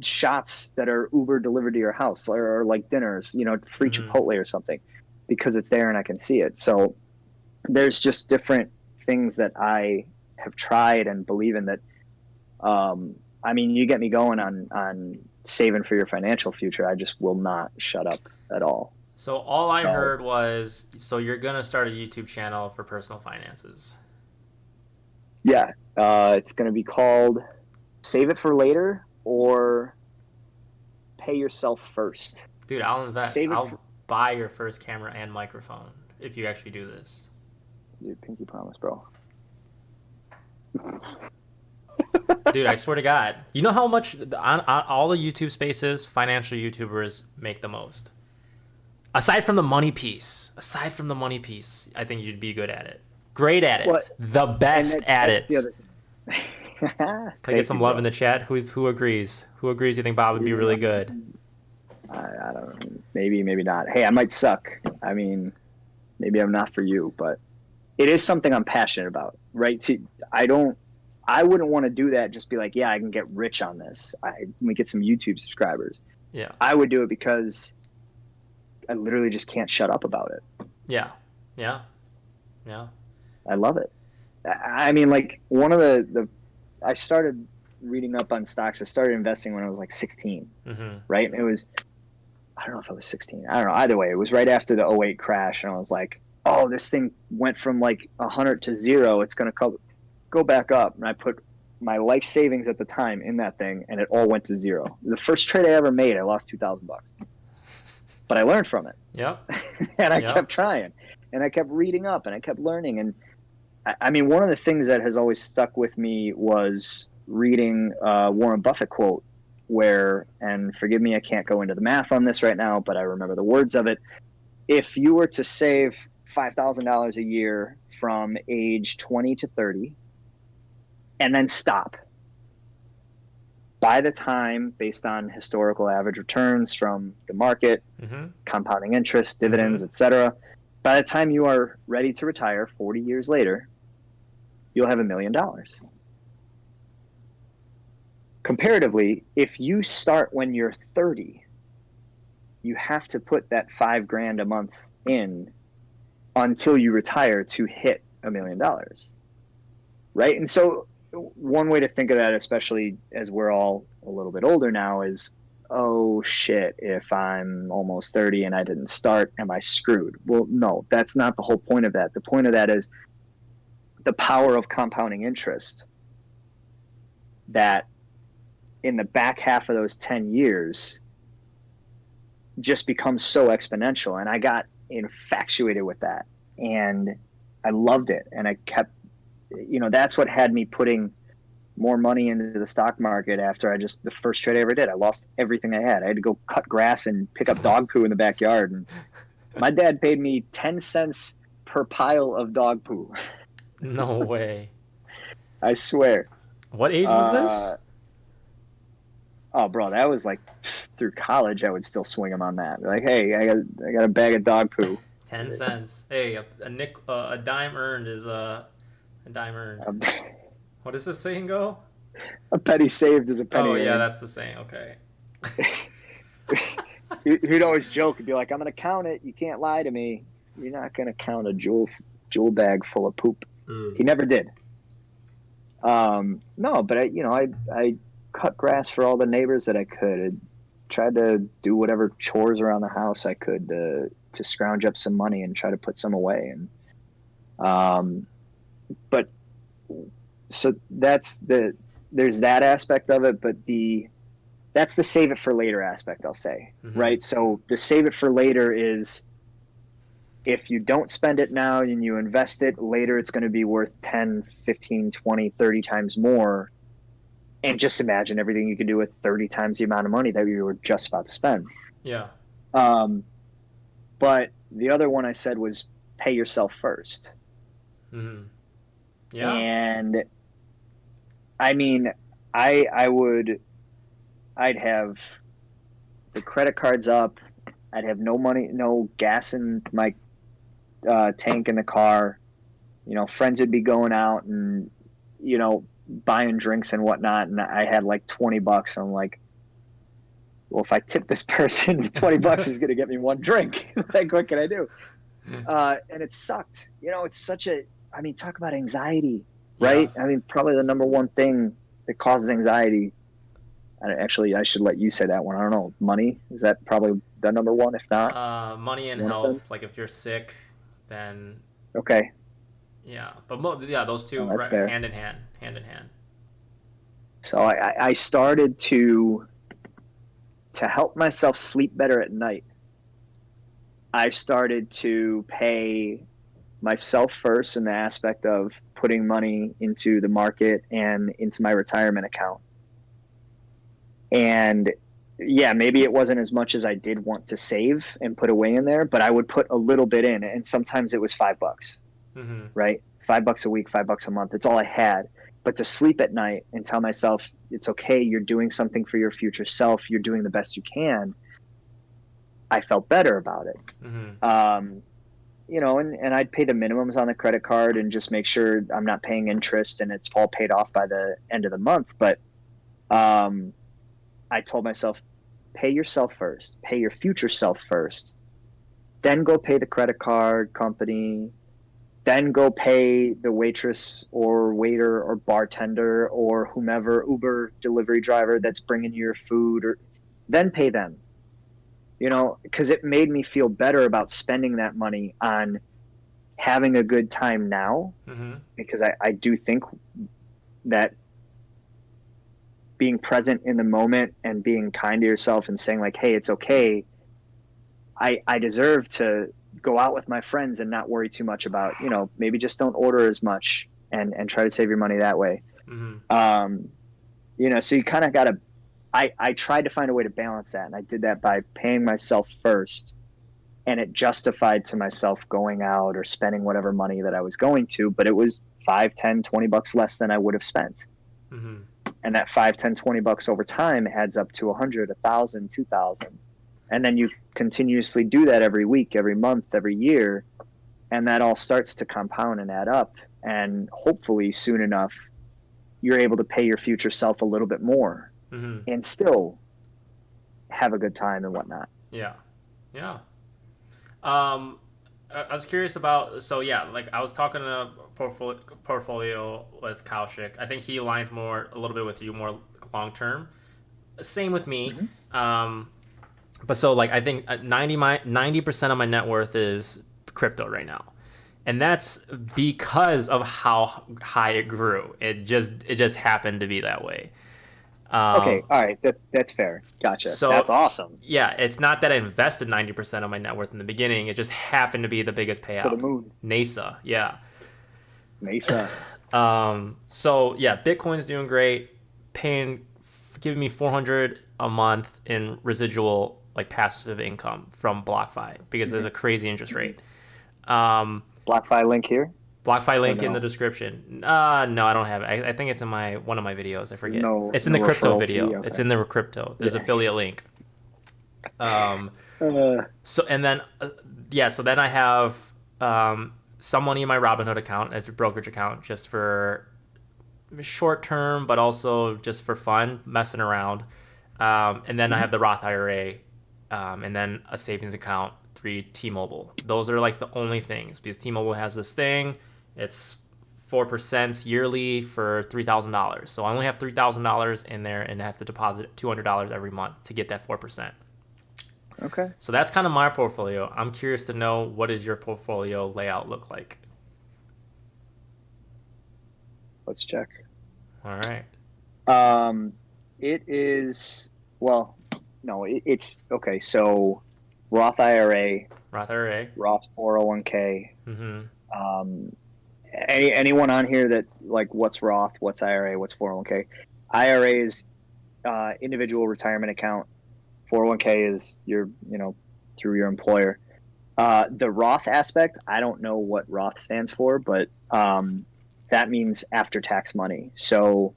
shots that are Uber delivered to your house or like dinners, free Chipotle or something because it's there and I can see it. So there's just different things that I have tried and believe in that. You get me going on saving for your financial future. I just will not shut up at all. So all I heard was, so you're going to start a YouTube channel for personal finances. Yeah. It's going to be called Save It for Later or Pay Yourself First. Dude, I'll invest. I'll buy your first camera and microphone. if you actually do this. Dude, pinky promise, bro. Dude, I swear to God. You know how much on all the YouTube spaces, financial YouTubers make the most? Aside from the money piece, I think you'd be good at it. Great at it. What? The best at that's it. the other thing. Can I get some love in the chat? Who agrees? Who agrees you think Bob would be really good? I don't know. Maybe not. Hey, I might suck. I mean, maybe I'm not for you, but it is something I'm passionate about, right? I wouldn't want to do that. Just be like, yeah, I can get rich on this. Let me get some YouTube subscribers. Yeah. I would do it because I literally just can't shut up about it. Yeah. I love it. I mean, like one of I started reading up on stocks. I started investing when I was like 16, right? And it was, I don't know if I was 16. I don't know. Either way, it was right after the '08 crash. And I was like, oh, this thing went from like 100 to 0. It's going to go back up. And I put my life savings at the time in that thing, and it all went to 0. The first trade I ever made, I lost $2,000. But I learned from it. Yep. And I kept trying. And I kept reading up, and I kept learning. And I mean, one of the things that has always stuck with me was reading Warren Buffett quote where, and forgive me, I can't go into the math on this right now, but I remember the words of it. If you were to save $5,000 a year from age 20 to 30 and then stop, by the time, based on historical average returns from the market, compounding interest, dividends, etc., by the time you are ready to retire 40 years later, you'll have $1 million. Comparatively, if you start when you're 30, you have to put that $5,000 a month in until you retire to hit $1 million. Right? And so one way to think of that, especially as we're all a little bit older now, is, oh shit, if I'm almost 30 and I didn't start, am I screwed? Well, no, that's not the whole point of that. The point of that is the power of compounding interest, that in the back half of those 10 years just becomes so exponential. And I got infatuated with that, and I loved it. And I kept, that's what had me putting more money into the stock market after the first trade I ever did. I lost everything I had. I had to go cut grass and pick up dog poo in the backyard. And my dad paid me 10 cents per pile of dog poo. No way. I swear. What age was this? Oh, bro, that was like through college. I would still swing them on that. Like, hey, I got a bag of dog poo. 10 cents. Hey, a dime earned is a dime earned. What does this saying go? A penny saved is a penny earned. Yeah, that's the saying. Okay. He'd always joke and be like, I'm going to count it. You can't lie to me. You're not going to count a jewel bag full of poop. He never did. No, but I cut grass for all the neighbors that I could. I tried to do whatever chores around the house I could to scrounge up some money and try to put some away. And but so there's that aspect of it, but that's the save it for later aspect, I'll say, right? So the save it for later is, if you don't spend it now and you invest it later, it's going to be worth 10, 15, 20, 30 times more. And just imagine everything you could do with 30 times the amount of money that you were just about to spend. Yeah. But the other one I said was pay yourself first. Yeah. And I mean, I'd have the credit cards up. I'd have no money, no gas in my tank in the car. Friends would be going out and, buying drinks and whatnot. And I had like $20. I'm like, well, if I tip this person, $20 is going to get me one drink. Like, what can I do? And it sucked. It's talk about anxiety, right? Yeah. I mean, probably the number one thing that causes anxiety. Actually, I should let you say that one. I don't know. Money, is that probably the number one, if not? Money and health. Like if you're sick, then. Okay. Yeah, but those two right, hand in hand. So I started to help myself sleep better at night. I started to pay myself first in the aspect of putting money into the market and into my retirement account. And yeah, maybe it wasn't as much as I did want to save and put away in there, but I would put a little bit in, and sometimes it was $5, Mm-hmm. right? $5 a week, $5 a month. It's all I had. But to sleep at night and tell myself it's okay, you're doing something for your future self, you're doing the best you can, I felt better about it. Mm-hmm. And I'd pay the minimums on the credit card and just make sure I'm not paying interest and it's all paid off by the end of the month. But I told myself, pay yourself first, pay your future self first, then go pay the credit card company, then go pay the waitress or waiter or bartender or whomever, Uber delivery driver that's bringing you your food, or then pay them. Because it made me feel better about spending that money on having a good time now, Mm-hmm. because I do think that being present in the moment and being kind to yourself and saying like, hey, it's okay. I deserve to go out with my friends and not worry too much about, maybe just don't order as much and try to save your money that way. Mm-hmm. So you kind of got to, I tried to find a way to balance that. And I did that by paying myself first, and it justified to myself going out or spending whatever money that I was going to, but it was 5, 10, $20 less than I would have spent. Mm-hmm. And that 5, 10, $20 over time adds up to 100, 1,000, 2,000. And then you continuously do that every week, every month, every year. And that all starts to compound and add up. And hopefully soon enough, you're able to pay your future self a little bit more, Mm-hmm. and still have a good time and whatnot. Yeah. Yeah. I was curious about, so yeah, like I was talking to portfolio with Kaushik. I think he aligns more a little bit with you, more long term. Same with me. Mm-hmm. But so like I think 90% of my net worth is crypto right now. And that's because of how high it grew. It just happened to be that way. Okay, all right, that's fair. Gotcha. So that's awesome. yeah, it's not that I invested 90% of my net worth in the beginning. It just happened to be the biggest payout. To the moon. NASA, yeah. Mesa. So yeah, Bitcoin's doing great, giving me 400 a month in residual like passive income from BlockFi because there's a crazy interest rate. BlockFi link here. BlockFi link no? in the description. No, I don't have it. I think it's in one of my videos. I forget. It's in the crypto video. Fee? Okay. It's in the crypto. There's affiliate link. So and then so then I have some money in my Robinhood account as a brokerage account just for short term, but also just for fun, messing around. And then I have the Roth IRA, and then a savings account through T-Mobile. Those are like the only things because T-Mobile has this thing. It's 4% yearly for $3,000. So I only have $3,000 in there and I have to deposit $200 every month to get that 4%. Okay. So that's kind of my portfolio. I'm curious to know, what does your portfolio layout look like? Let's check. All right. It is, well, no, it's okay. So Roth IRA, Roth IRA. Roth 401k. Mm-hmm. Anyone on here that like what's Roth, what's IRA, what's 401k? IRA is individual retirement account. 401k is your, through your employer. The Roth aspect, I don't know what Roth stands for, but that means after-tax money. So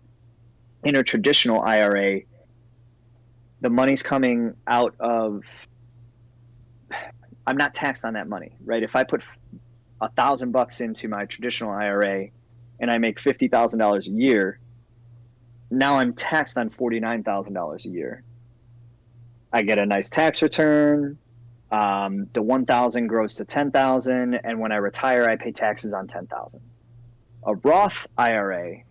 in a traditional IRA, the money's coming out of, I'm not taxed on that money, right? If I put $1,000 into my traditional IRA and I make $50,000 a year, now I'm taxed on $49,000 a year. I get a nice tax return. The 1,000 grows to 10,000, and when I retire, I pay taxes on 10,000. A Roth IRA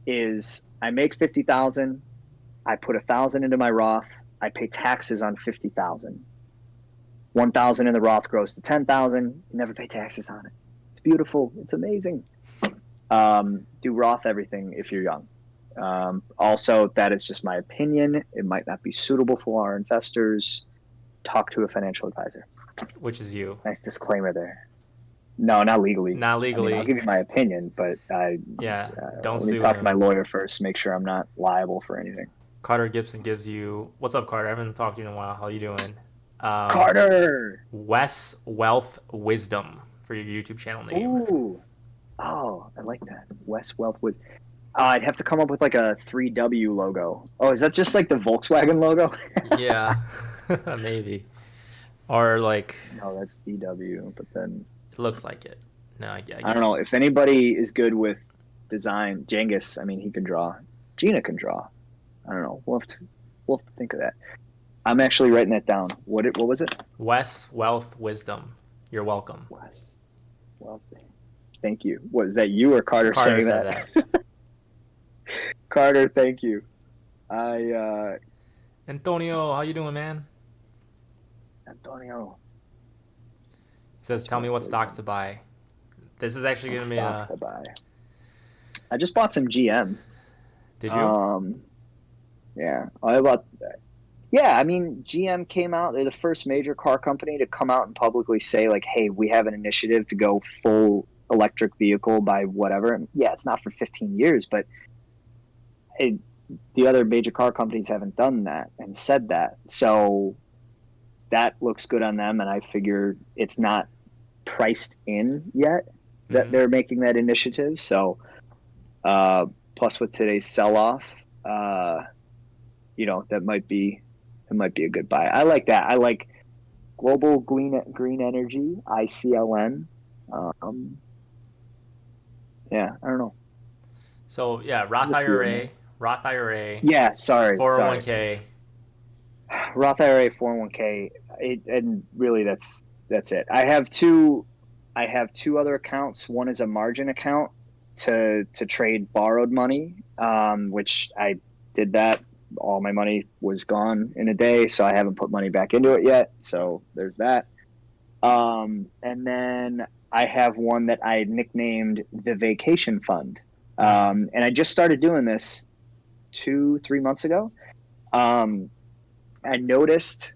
is I make 50,000, I put 1,000 into my Roth, I pay taxes on 50,000. 1,000 in the Roth grows to 10,000. Never pay taxes on it. It's beautiful. It's amazing. Do Roth everything if you're young. Also, that is just my opinion. It might not be suitable for our investors. Talk to a financial advisor. which is you. Nice disclaimer there. No, not legally. Not legally. I'll give you my opinion, but don't let me sue talk to him. my lawyer first, make sure I'm not liable for anything. Carter Gibson gives you. What's up, Carter? I haven't talked to you in a while. How you doing? Carter. Wes Wealth Wisdom for your YouTube channel name. Ooh. Oh, I like that. Wes Wealth Wisdom. I'd have to come up with like a 3W logo. Oh, is that just like the Volkswagen logo? Yeah, maybe. Or like. No, that's VW. But then it looks like it. No, I don't know. If anybody is good with design, Jengus, he can draw. Gina can draw. I don't know. We'll have to think of that. I'm actually writing that down. What was it? Wes Wealth Wisdom. You're welcome. Wes Wealth. Thank you. What is that? You or Carter saying that? Carter, thank you. Antonio, how you doing, man? Antonio. He says, "Tell me what stocks to buy." This is actually going to be stocks to buy. I just bought some GM. Did you? Yeah. I bought. Yeah, GM came out. They're the first major car company to come out and publicly say, like, "Hey, we have an initiative to go full electric vehicle by whatever." And yeah, it's not for 15 years, but the other major car companies haven't done that and said that. So that looks good on them, and I figure it's not priced in yet that they're making that initiative. So plus with today's sell-off, that might be a good buy. I like that. I like Global Green Energy, ICLN. Yeah, I don't know. So yeah, Roth IRA. Yeah, sorry. 401k. Roth IRA, 401k, and really that's it. I have two other accounts. One is a margin account to trade borrowed money, which I did that. All my money was gone in a day, so I haven't put money back into it yet. So there's that. And then I have one that I nicknamed the Vacation Fund. And I just started doing this 2-3 months ago. I noticed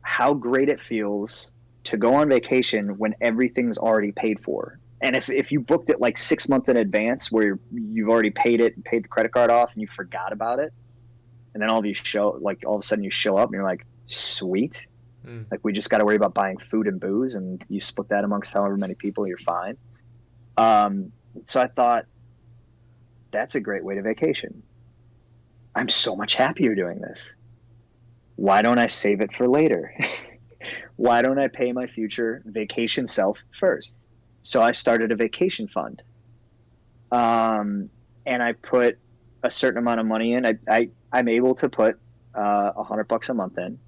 how great it feels to go on vacation when everything's already paid for. And if you booked it like 6 months in advance where you've already paid it and paid the credit card off and you forgot about it, and then all of a sudden you show up and you're like, sweet. Like, we just got to worry about buying food and booze, and you split that amongst however many people, you're fine. So I thought, that's a great way to vacation. I'm so much happier doing this. Why don't I save it for later? Why don't I pay my future vacation self first? So I started a vacation fund. And I put a certain amount of money in. I'm able to put $100 a month in.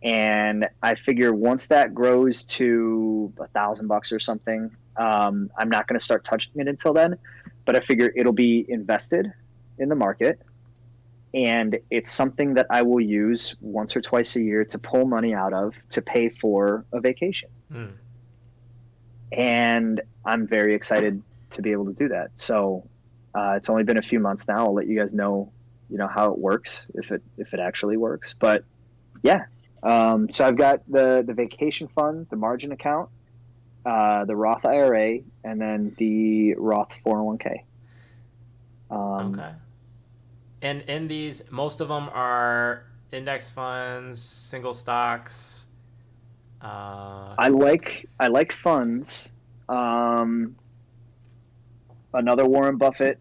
And I figure once that grows to $1,000 or something, I'm not going to start touching it until then. But I figure it'll be invested in the market, and it's something that I will use once or twice a year to pull money out of to pay for a vacation. And I'm very excited to be able to do that. So it's only been a few months now. I'll let you guys know, how it works, if it actually works. But yeah. So I've got the vacation fund, the margin account, the Roth IRA, and then the Roth 401k. Okay. And in these, most of them are index funds, single stocks. I like funds. Another Warren Buffett.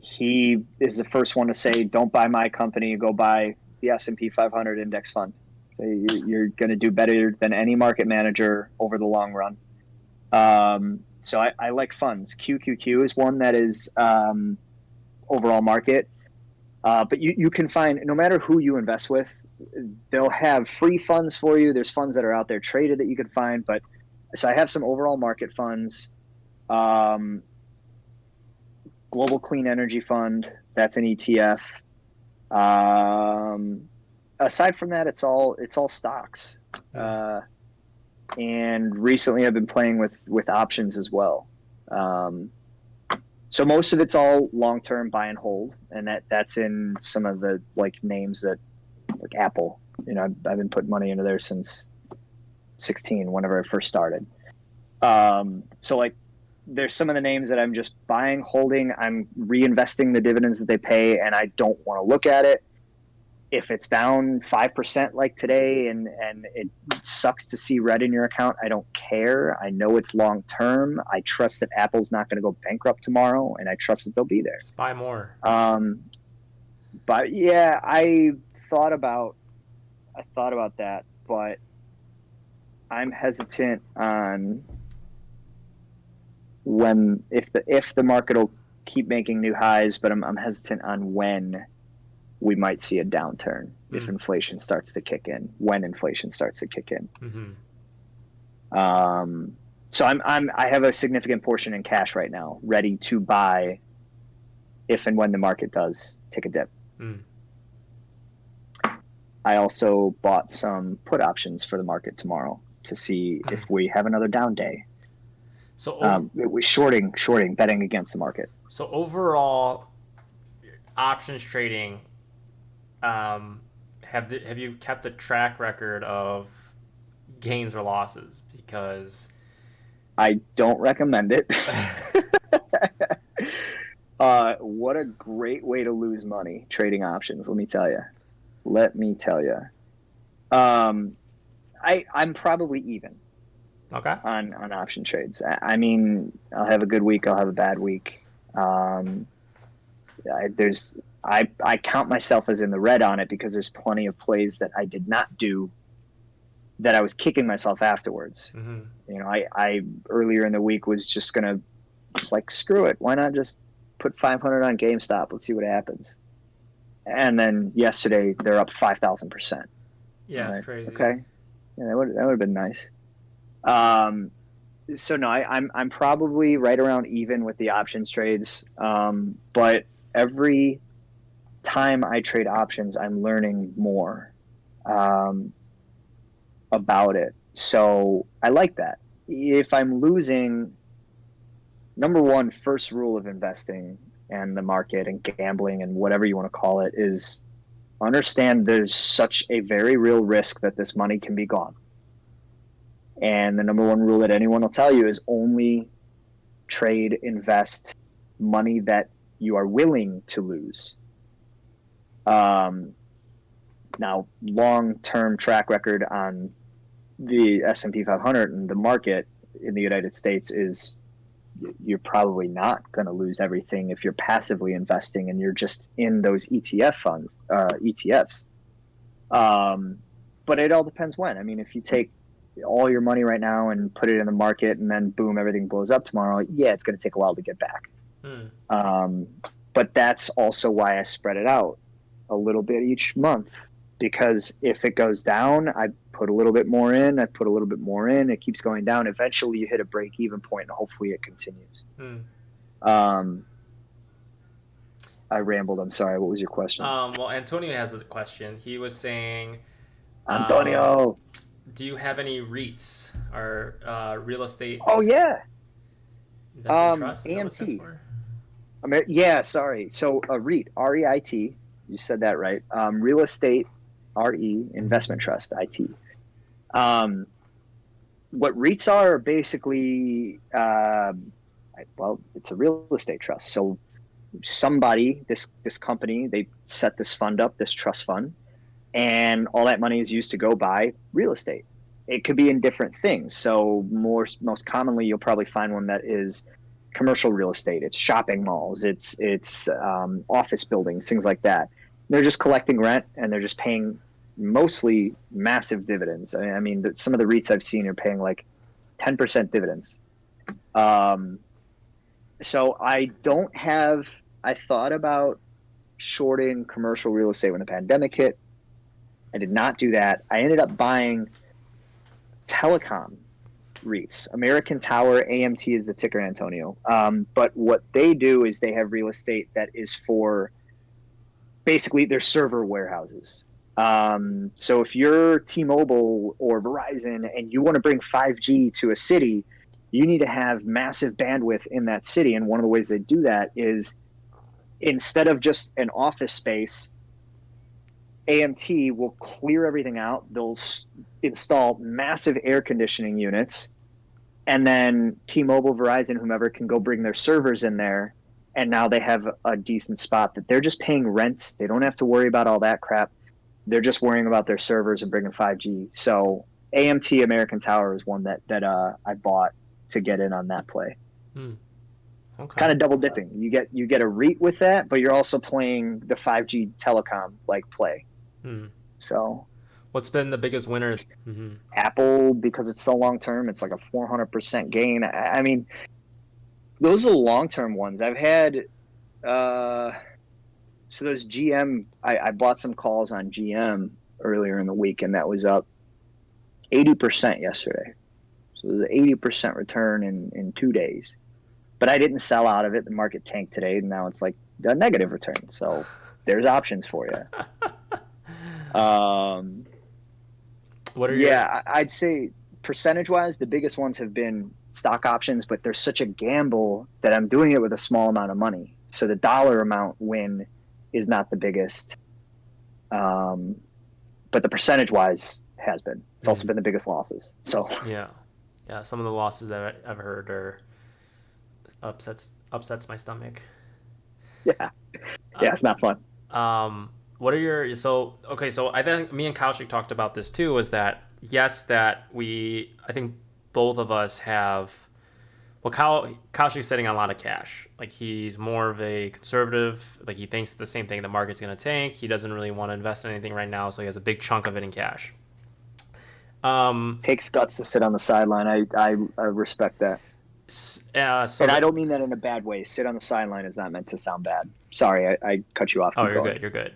He is the first one to say, "Don't buy my company. Go buy the S&P 500 index fund. So you're going to do better than any market manager over the long run." So I like funds. QQQ is one that is overall market. But you can find, no matter who you invest with, they'll have free funds for you. There's funds that are out there traded that you can find. But so I have some overall market funds. Global Clean Energy Fund, that's an ETF. Aside from that, it's all stocks. And recently I've been playing with options as well. So most of it's all long-term buy and hold, and that's in some of the names that, like Apple. I've been putting money into there since 16, whenever I first started. So like, there's some of the names that I'm just buying, holding. I'm reinvesting the dividends that they pay, and I don't want to look at it. If it's down 5% like today, and it sucks to see red in your account, I don't care. I know it's long term. I trust that Apple's not going to go bankrupt tomorrow, and I trust that they'll be there. Just buy more. But yeah, I thought about that, but I'm hesitant on if the market will keep making new highs, but I'm hesitant on when we might see a downturn if inflation starts to kick in. When inflation starts to kick in. So I have a significant portion in cash right now, ready to buy if and when the market does take a dip. I also bought some put options for the market tomorrow to see if we have another down day. So it was shorting, betting against the market. So overall, options trading, have you kept a track record of gains or losses? Because I don't recommend it. What a great way to lose money trading options. Let me tell you. I'm probably even. Okay. On option trades. I mean, I'll have a good week. I'll have a bad week. I count myself as in the red on it because there's plenty of plays that I did not do that I was kicking myself afterwards. I earlier in the week was just gonna screw it. Why not just put 500 on GameStop? Let's see what happens. And then yesterday they're up 5,000%. Yeah, it's crazy. Okay, yeah, that would have been nice. So no, I'm probably right around even with the options trades. But every time I trade options, I'm learning more about it. So I like that. If I'm losing, number one, first rule of investing and the market and gambling and whatever you want to call it is understand there's such a very real risk that this money can be gone. And the number one rule that anyone will tell you is only trade, invest money that you are willing to lose. Now, long-term track record on the S&P 500 and the market in the United States is you're probably not going to lose everything if you're passively investing and you're just in those ETFs. But it all depends when. I mean, if you take all your money right now and put it in the market and then boom, everything blows up tomorrow, yeah, it's going to take a while to get back. But that's also why I spread it out a little bit each month, because if it goes down, I put a little bit more in, it keeps going down. Eventually you hit a break-even point and hopefully it continues. I rambled. I'm sorry. What was your question? Well, Antonio has a question. He was saying, Antonio, do you have any REITs or real estate? Oh yeah. Investment trust? AMT. Yeah, sorry. So a REIT, REIT. You said that right. Real estate, RE, investment trust, IT. What REITs are basically, it's a real estate trust. So somebody, this company, they set this fund up, this trust fund, and all that money is used to go buy real estate. It could be in different things. So most commonly, you'll probably find one that is commercial real estate. It's shopping malls. It's office buildings, things like that. They're just collecting rent and they're just paying mostly massive dividends. I mean, some of the REITs I've seen are paying like 10% dividends. So I thought about shorting commercial real estate when the pandemic hit. I did not do that. I ended up buying telecom REITs. American Tower, AMT is the ticker, Antonio. But what they do is they have real estate that is for basically their server warehouses. So if you're T-Mobile or Verizon and you want to bring 5G to a city, you need to have massive bandwidth in that city. And one of the ways they do that is instead of just an office space, AMT will clear everything out. They'll install massive air conditioning units, and then T-Mobile, Verizon, whomever can go bring their servers in there, and now they have a decent spot that they're just paying rent. They don't have to worry about all that crap. They're just worrying about their servers and bringing 5G. So AMT American Tower is one that I bought to get in on that play. Okay. It's kind of double dipping. You get a REIT with that, but you're also playing the 5G telecom like play. So what's been the biggest winner? Apple, because it's so long term, it's like a 400% gain. I mean, those are long term ones. I've had so those GM, I bought some calls on GM earlier in the week, and that was up 80% yesterday. So there's an 80% return in 2 days. But I didn't sell out of it. The market tanked today, and now it's like a negative return. So there's options for you. What are your... Yeah, I'd say percentage-wise, the biggest ones have been stock options, but there's such a gamble that I'm doing it with a small amount of money. So the dollar amount win is not the biggest. But the percentage-wise has been. It's also been the biggest losses. So yeah, some of the losses that I've heard are upsets my stomach. Yeah, it's not fun. What are your... So I think me and Kaushik talked about this too, is that yes, that I think both of us have... Well, Kaushik's sitting on a lot of cash. Like, he's more of a conservative. Like, he thinks the same thing, the market's going to tank. He doesn't really want to invest in anything right now, so he has a big chunk of it in cash. Takes guts to sit on the sideline. I respect that. And I don't mean that in a bad way. Sit on the sideline is not meant to sound bad. Sorry, I cut you off. Oh, you're good. You're good.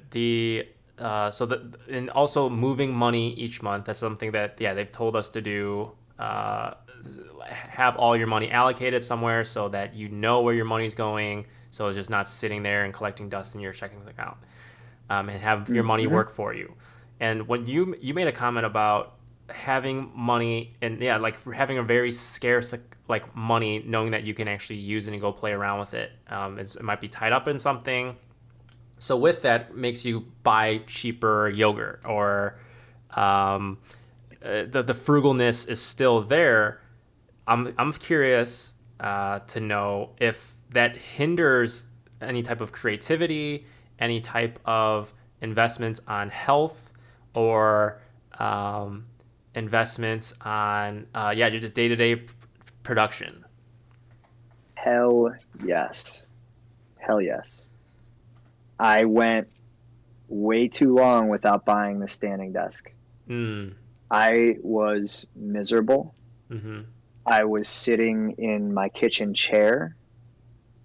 And also moving money each month. That's something that they've told us to do. Have all your money allocated somewhere so that you know where your money's going. So it's just not sitting there and collecting dust in your checking account. And have your money work for you. And when you made a comment about having money and like having a very scarce like money, knowing that you can actually use it and go play around with it. It might be tied up in something. So with that, makes you buy cheaper yogurt, or the frugalness is still there. I'm curious to know if that hinders any type of creativity, any type of investments on health, or investments on just day-to-day production. Hell yes. I went way too long without buying the standing desk. I was miserable. I was sitting in my kitchen chair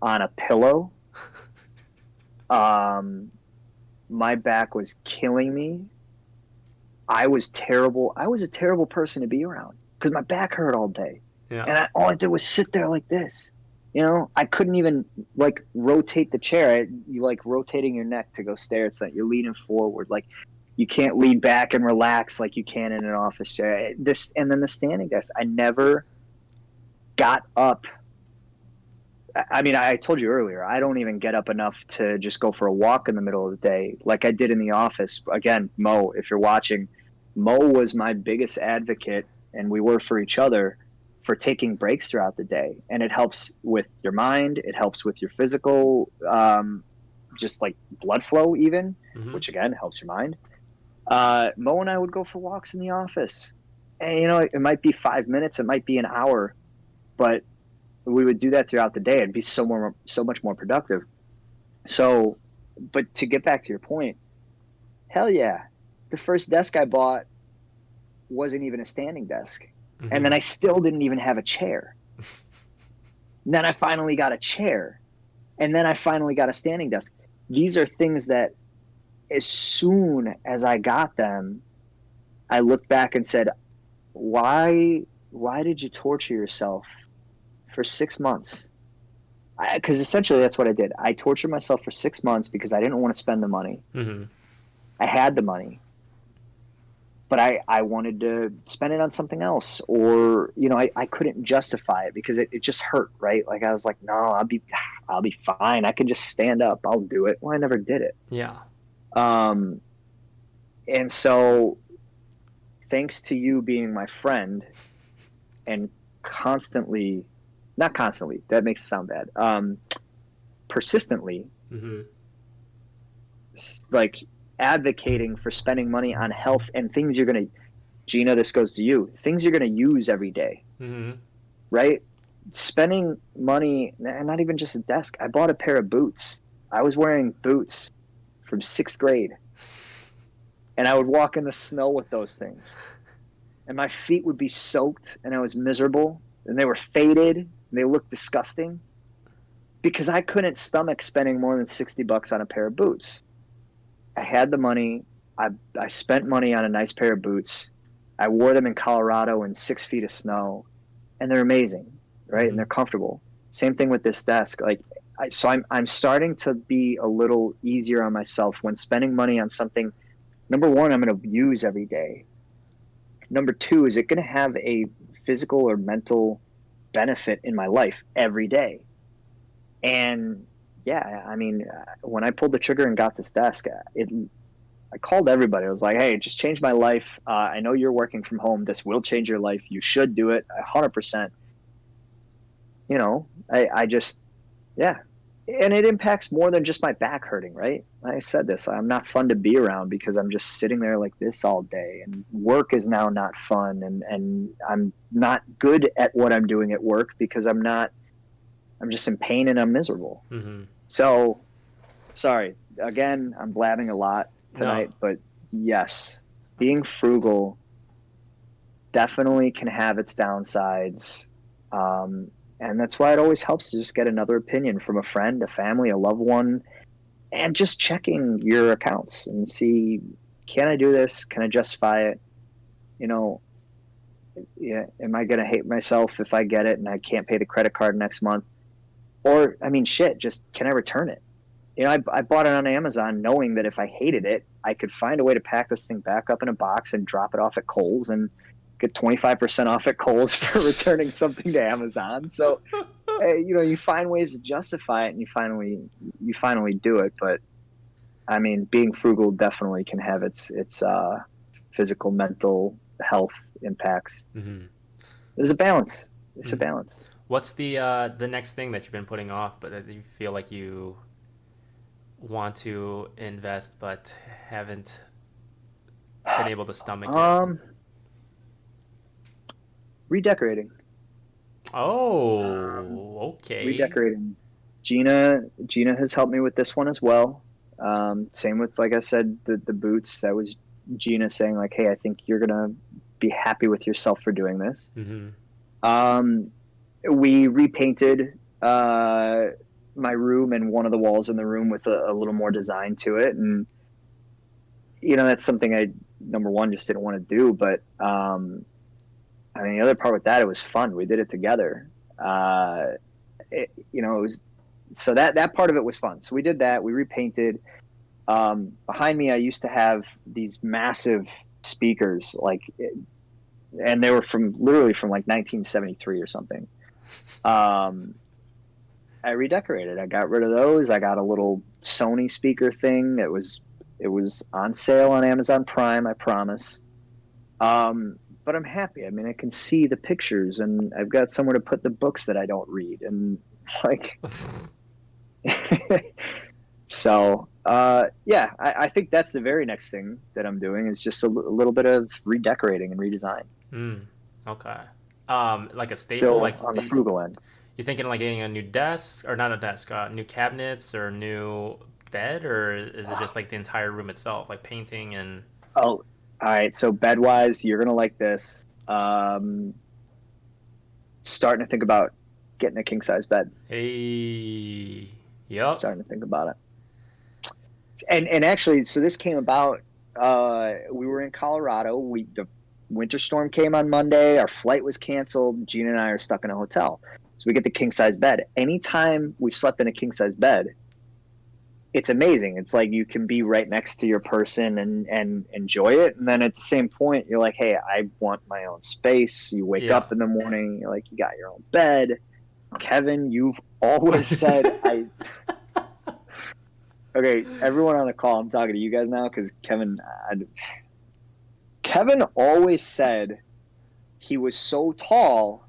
on a pillow. My back was killing me. I was terrible. I was a terrible person to be around because my back hurt all day. Yeah. And all I did was sit there like this. I couldn't even like rotate the chair. You like rotating your neck to go stare at something. You're leaning forward. Like, you can't lean back and relax like you can in an office chair. And then the standing desk, I never got up. I mean, I told you earlier, I don't even get up enough to just go for a walk in the middle of the day like I did in the office. Again, Mo, if you're watching, Mo was my biggest advocate, and we were for each other, for taking breaks throughout the day. And it helps with your mind. It helps with your physical, just like blood flow even, which again helps your mind. Mo and I would go for walks in the office. And, it might be 5 minutes, it might be an hour, but we would do that throughout the day and be so much more productive. So, but to get back to your point, hell yeah, the first desk I bought wasn't even a standing desk. And then I still didn't even have a chair. And then I finally got a chair. And then I finally got a standing desk. These are things that as soon as I got them, I looked back and said, why did you torture yourself for 6 months? Because essentially that's what I did. I tortured myself for 6 months because I didn't want to spend the money. I had the money, but I wanted to spend it on something else, or I couldn't justify it because it just hurt, right? Like, I was like, no, I'll be fine. I can just stand up. I'll do it. Well, I never did it. Yeah. And so thanks to you being my friend and constantly, not constantly, that makes it sound bad, persistently, Mm-hmm. like advocating for spending money on health and things you're going to, Gina, this goes to you, things you're going to use every day, Mm-hmm. right? Spending money, and not even just a desk. I bought a pair of boots. I was wearing boots from 6th grade, and I would walk in the snow with those things, and my feet would be soaked, and I was miserable, and they were faded, and they looked disgusting because I couldn't stomach spending more than $60 on a pair of boots. I had the money. I spent money on a nice pair of boots. I wore them in Colorado in 6 feet of snow, and they're amazing, right? Mm-hmm. And they're comfortable. Same thing with this desk. Like, so I'm starting to be a little easier on myself when spending money on something. Number one, I'm going to use every day. Number two, is it going to have a physical or mental benefit in my life every day? And yeah, I mean, when I pulled the trigger and got this desk, I called everybody. I was like, hey, just changed my life. I know you're working from home. This will change your life. You should do it 100%. You know, I just, yeah. And it impacts more than just my back hurting, right? I said this, I'm not fun to be around because I'm just sitting there like this all day, and work is now not fun. And I'm not good at what I'm doing at work because I'm just in pain and I'm miserable. Mm-hmm. So sorry, again, I'm blabbing a lot tonight, No. but yes, being frugal definitely can have its downsides. And that's why it always helps to just get another opinion from a friend, a family, a loved one, and just checking your accounts and see, can I do this? Can I justify it? You know, yeah, am I going to hate myself if I get it and I can't pay the credit card next month? Or, I mean, shit, just can I return it? You know, I bought it on Amazon knowing that if I hated it, I could find a way to pack this thing back up in a box and drop it off at Kohl's and get 25% off at Kohl's for returning something to Amazon. So, you know, you find ways to justify it and you finally do it. But I mean, being frugal definitely can have its physical, mental health impacts. Mm-hmm. There's a balance. It's a Mm-hmm. balance. What's the next thing that you've been putting off, but that you feel like you want to invest but haven't been able to stomach it? Redecorating. Oh, okay. Redecorating. Gina has helped me with this one as well. Same with, like I said, the boots. That was Gina saying like, hey, I think you're gonna be happy with yourself for doing this. Mm-hmm. We repainted my room and one of the walls in the room with a little more design to it, and you know, that's something I, number one, just didn't want to do, but I mean, the other part with that, it was fun. We did it together. You know, it was, so that part of it was fun. So we did that. We repainted. Behind me, I used to have these massive speakers, like, and they were literally from like 1973 or something. I redecorated. I got rid of those. I got a little Sony speaker thing. It was on sale on Amazon Prime, I promise. But I'm happy. I mean, I can see the pictures, and I've got somewhere to put the books that I don't read, and like, so yeah, I think that's the very next thing that I'm doing is just a little bit of redecorating and redesign. Okay. Like a staple, Still like on the frugal end. you're thinking like getting a new desk, or not a desk, new cabinets or new bed, or is it just like the entire room itself, like painting and? Oh, all right. So bed wise, you're gonna like this. Starting to think about getting a king size bed. Hey, yep. Starting to think about it. And actually, so this came about. We were in Colorado. The winter storm came on Monday. Our flight was canceled. Gina and I are stuck in a hotel. So we get the king size bed. Anytime we've slept in a king size bed, it's amazing. It's like you can be right next to your person and enjoy it. And then at the same point, you're like, hey, I want my own space. You wake Yeah. up in the morning, you're like, you got your own bed. Kevin, you've always said Okay, everyone on the call, I'm talking to you guys now because Kevin always said he was so tall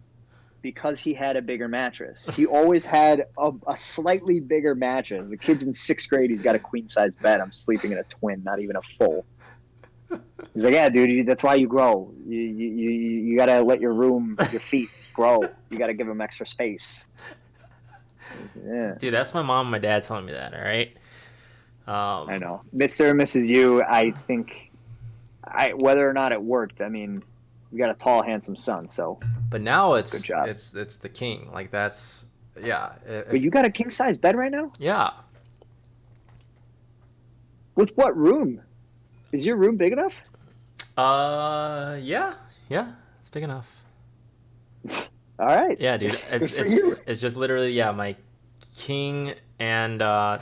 because he had a bigger mattress. He always had a slightly bigger mattress. The kid's in 6th grade. He's got a queen size bed. I'm sleeping in a twin, not even a full. He's like, yeah, dude, that's why you grow. You got to let your feet grow. You got to give them extra space. Yeah. Dude, that's my mom and my dad telling me that, all right? I know. Mr. and Mrs. U, I think, whether or not it worked, I mean, we got a tall, handsome son, so. But now Good job. it's the king. Like, that's, yeah. But you got a king-size bed right now? Yeah. With what room? Is your room big enough? Yeah, it's big enough. All right. Yeah, dude, it's just literally, yeah, my king and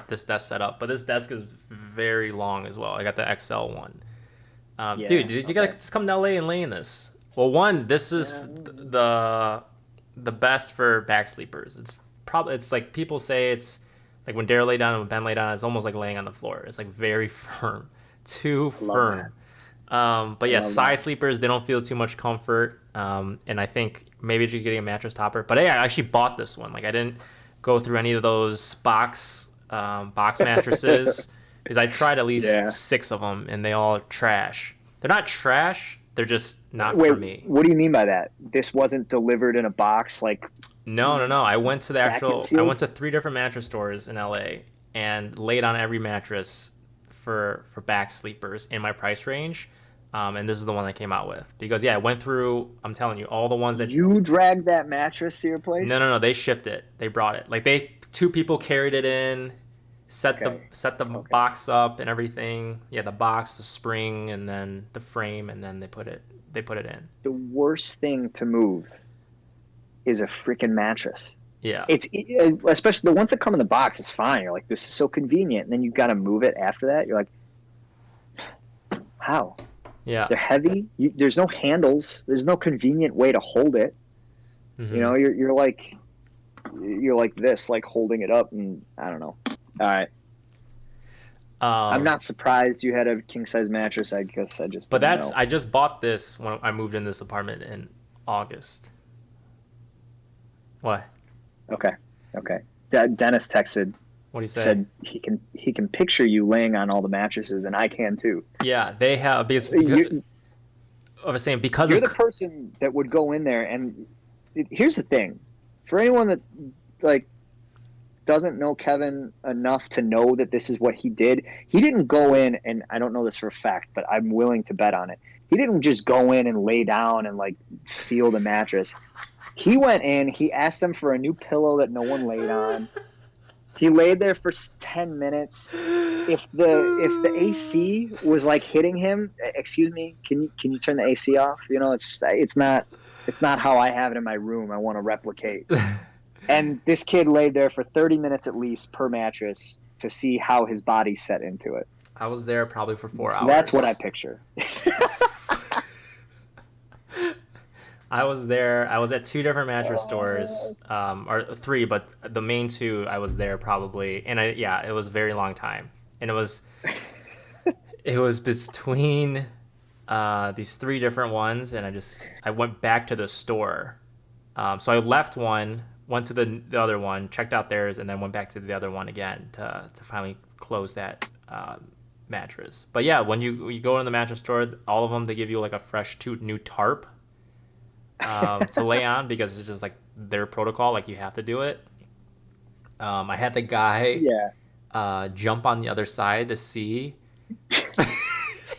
this desk setup. But this desk is very long as well. I got the XL one. Dude, you gotta just come to LA and lay in this. Well, one, this is the best for back sleepers. It's like people say it's like when Dare lay down and when Ben lay down, it's almost like laying on the floor. It's like very firm, too firm. But yeah, side sleepers, they don't feel too much comfort. And I think maybe you're getting a mattress topper. But hey, I actually bought this one. Like I didn't go through any of those box mattresses because I tried at least 6 of them and they all trash. They're not trash. They're just not for me. What do you mean by that? This wasn't delivered in a box, like? No. I went to I went to 3 different mattress stores in LA and laid on every mattress for back sleepers in my price range. And this is the one I came out with because I went through. I'm telling you, all the ones that you dragged that mattress to your place. No. They shipped it. They brought it. Like 2 people carried it in, set the box up and everything. Yeah, the box, the spring, and then the frame, and then they put it in. The worst thing to move is a freaking mattress. Yeah, it's especially the ones that come in the box. It's fine. You're like, this is so convenient, and then you got to move it after that. You're like, how? Yeah, they're heavy. There's no handles. There's no convenient way to hold it. Mm-hmm. You know, you're like this, like holding it up, and I don't know. All right. I'm not surprised you had a king size mattress. I guess I just. But I just bought this when I moved in this apartment in August. What? Okay. Dennis texted. What do you say? Said he can picture you laying on all the mattresses, and I can too. Yeah, they have because I was saying because you're the person that would go in there, and here's the thing, for anyone that like doesn't know Kevin enough to know that this is what he did. He didn't go in, and I don't know this for a fact, but I'm willing to bet on it. He didn't just go in and lay down and like feel the mattress. He went in, he asked them for a new pillow that no one laid on. He laid there for 10 minutes. If the AC was like hitting him, excuse me, can you turn the AC off? You know, it's not how I have it in my room. I want to replicate. And this kid laid there for 30 minutes at least per mattress to see how his body set into it. I was there probably for 4 hours. That's what I picture. I was there. I was at 2 different mattress stores, or 3, but the main 2 I was there probably, and it was a very long time, and it was between these 3 different ones, and I went back to the store, so I left one, went to the other one, checked out theirs, and then went back to the other one again to finally close that mattress. But yeah, when you go in the mattress store, all of them they give you like a fresh new tarp. To lay on because it's just like their protocol, like you have to do it. I had the guy jump on the other side to see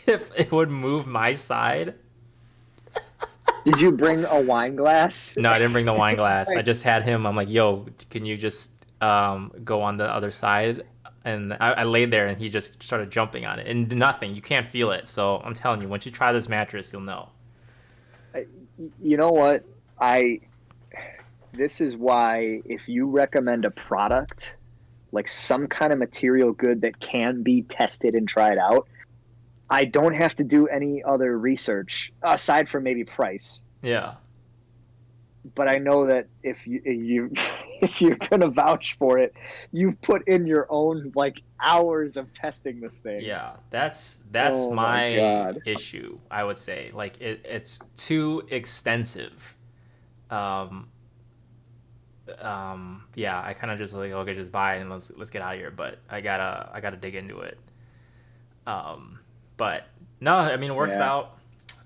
if it would move my side. Did you bring a wine glass? No, I didn't bring the wine glass. I just had him. I'm like, yo, can you just go on the other side? And I laid there and he just started jumping on it and nothing. You can't feel it. So I'm telling you, once you try this mattress, you'll know. You know what? This is why if you recommend a product, like some kind of material good that can be tested and tried out, I don't have to do any other research aside from maybe price. Yeah. But I know that if you if you're gonna vouch for it, you've put in your own like hours of testing this thing. Yeah, that's Oh my my God. issue, I would say. Like it's too extensive. Um, yeah, I kind of just like, okay, just buy it and let's get out of here. But I gotta dig into it. Um, but no, I mean it works Yeah. out.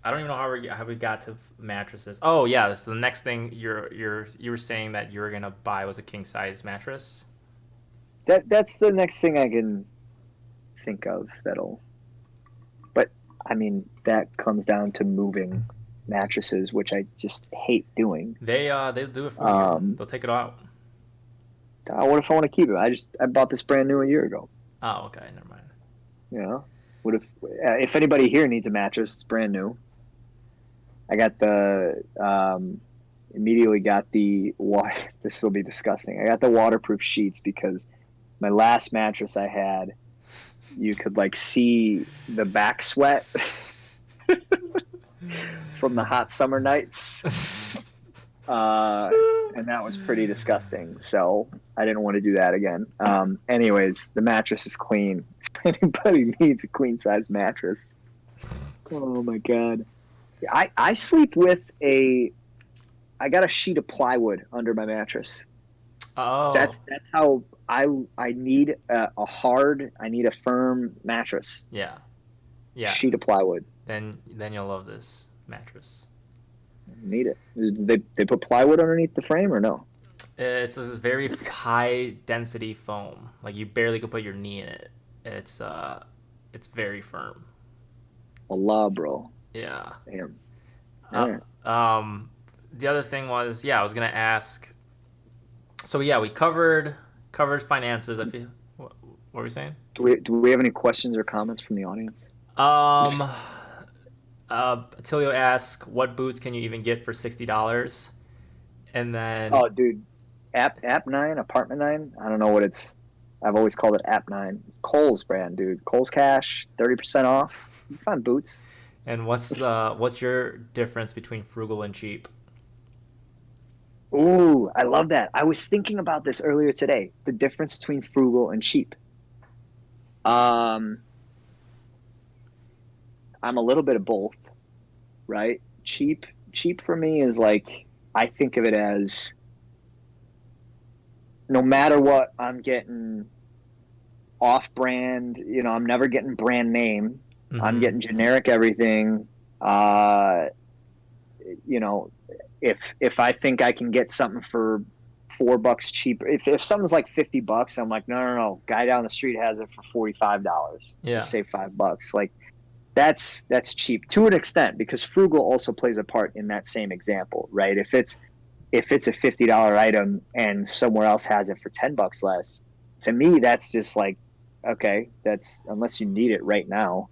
I don't even know how we got to mattresses. Oh yeah, that's the next thing you were saying that you were gonna buy was a king size mattress. That's the next thing I can think of that'll. But I mean, that comes down to moving mattresses, which I just hate doing. They'll do it for you. Um, They'll take it out. what if I want to keep it? I bought this brand new a year ago. Oh, okay, never mind. You know, what if anybody here needs a mattress? It's brand new. I got the immediately got the water. This will be disgusting. I got the waterproof sheets because my last mattress I had, you could like see the back sweat from the hot summer nights, and that was pretty disgusting. So I didn't want to do that again. Anyways, the mattress is clean. If anybody needs a queen size mattress, oh my God. I sleep with I got a sheet of plywood under my mattress. Oh, That's how I need I need a firm mattress. yeah, yeah. Sheet of plywood. Then you'll love this mattress. Need it. They put plywood underneath the frame or no? It's this very high density foam. Like you barely could put your knee in it. It's very firm. Allah, bro. Yeah. Damn. All Uh, right. the other thing was, yeah, I was gonna ask. So yeah, we covered finances. I feel. What were we saying? Do we have any questions or comments from the audience? Um, Attilio asked, "What boots can you even get for $60?" And then, Oh, dude, App 9, Apartment 9. I don't know what it's. I've always called it App 9. Kohl's brand, dude. Kohl's Cash, 30% off. You can find boots. and what's your difference between frugal and cheap? Ooh, I love that. I was thinking about this earlier today. The difference between frugal and cheap. Um, I'm a little bit of both, right? Cheap for me is like I think of it as no matter what, I'm getting off-brand. I'm never getting brand name. I'm Mm-hmm. getting generic everything. Uh, you know, if I think I can get something for $4 cheaper, if something's like $50, I'm like, no. Guy down the street has it for $45. Yeah. Just save $5. Like that's cheap to an extent because frugal also plays a part in that same example, right? If it's a $50 item and somewhere else has it for $10 less, to me that's just like, okay, that's unless you need it right now,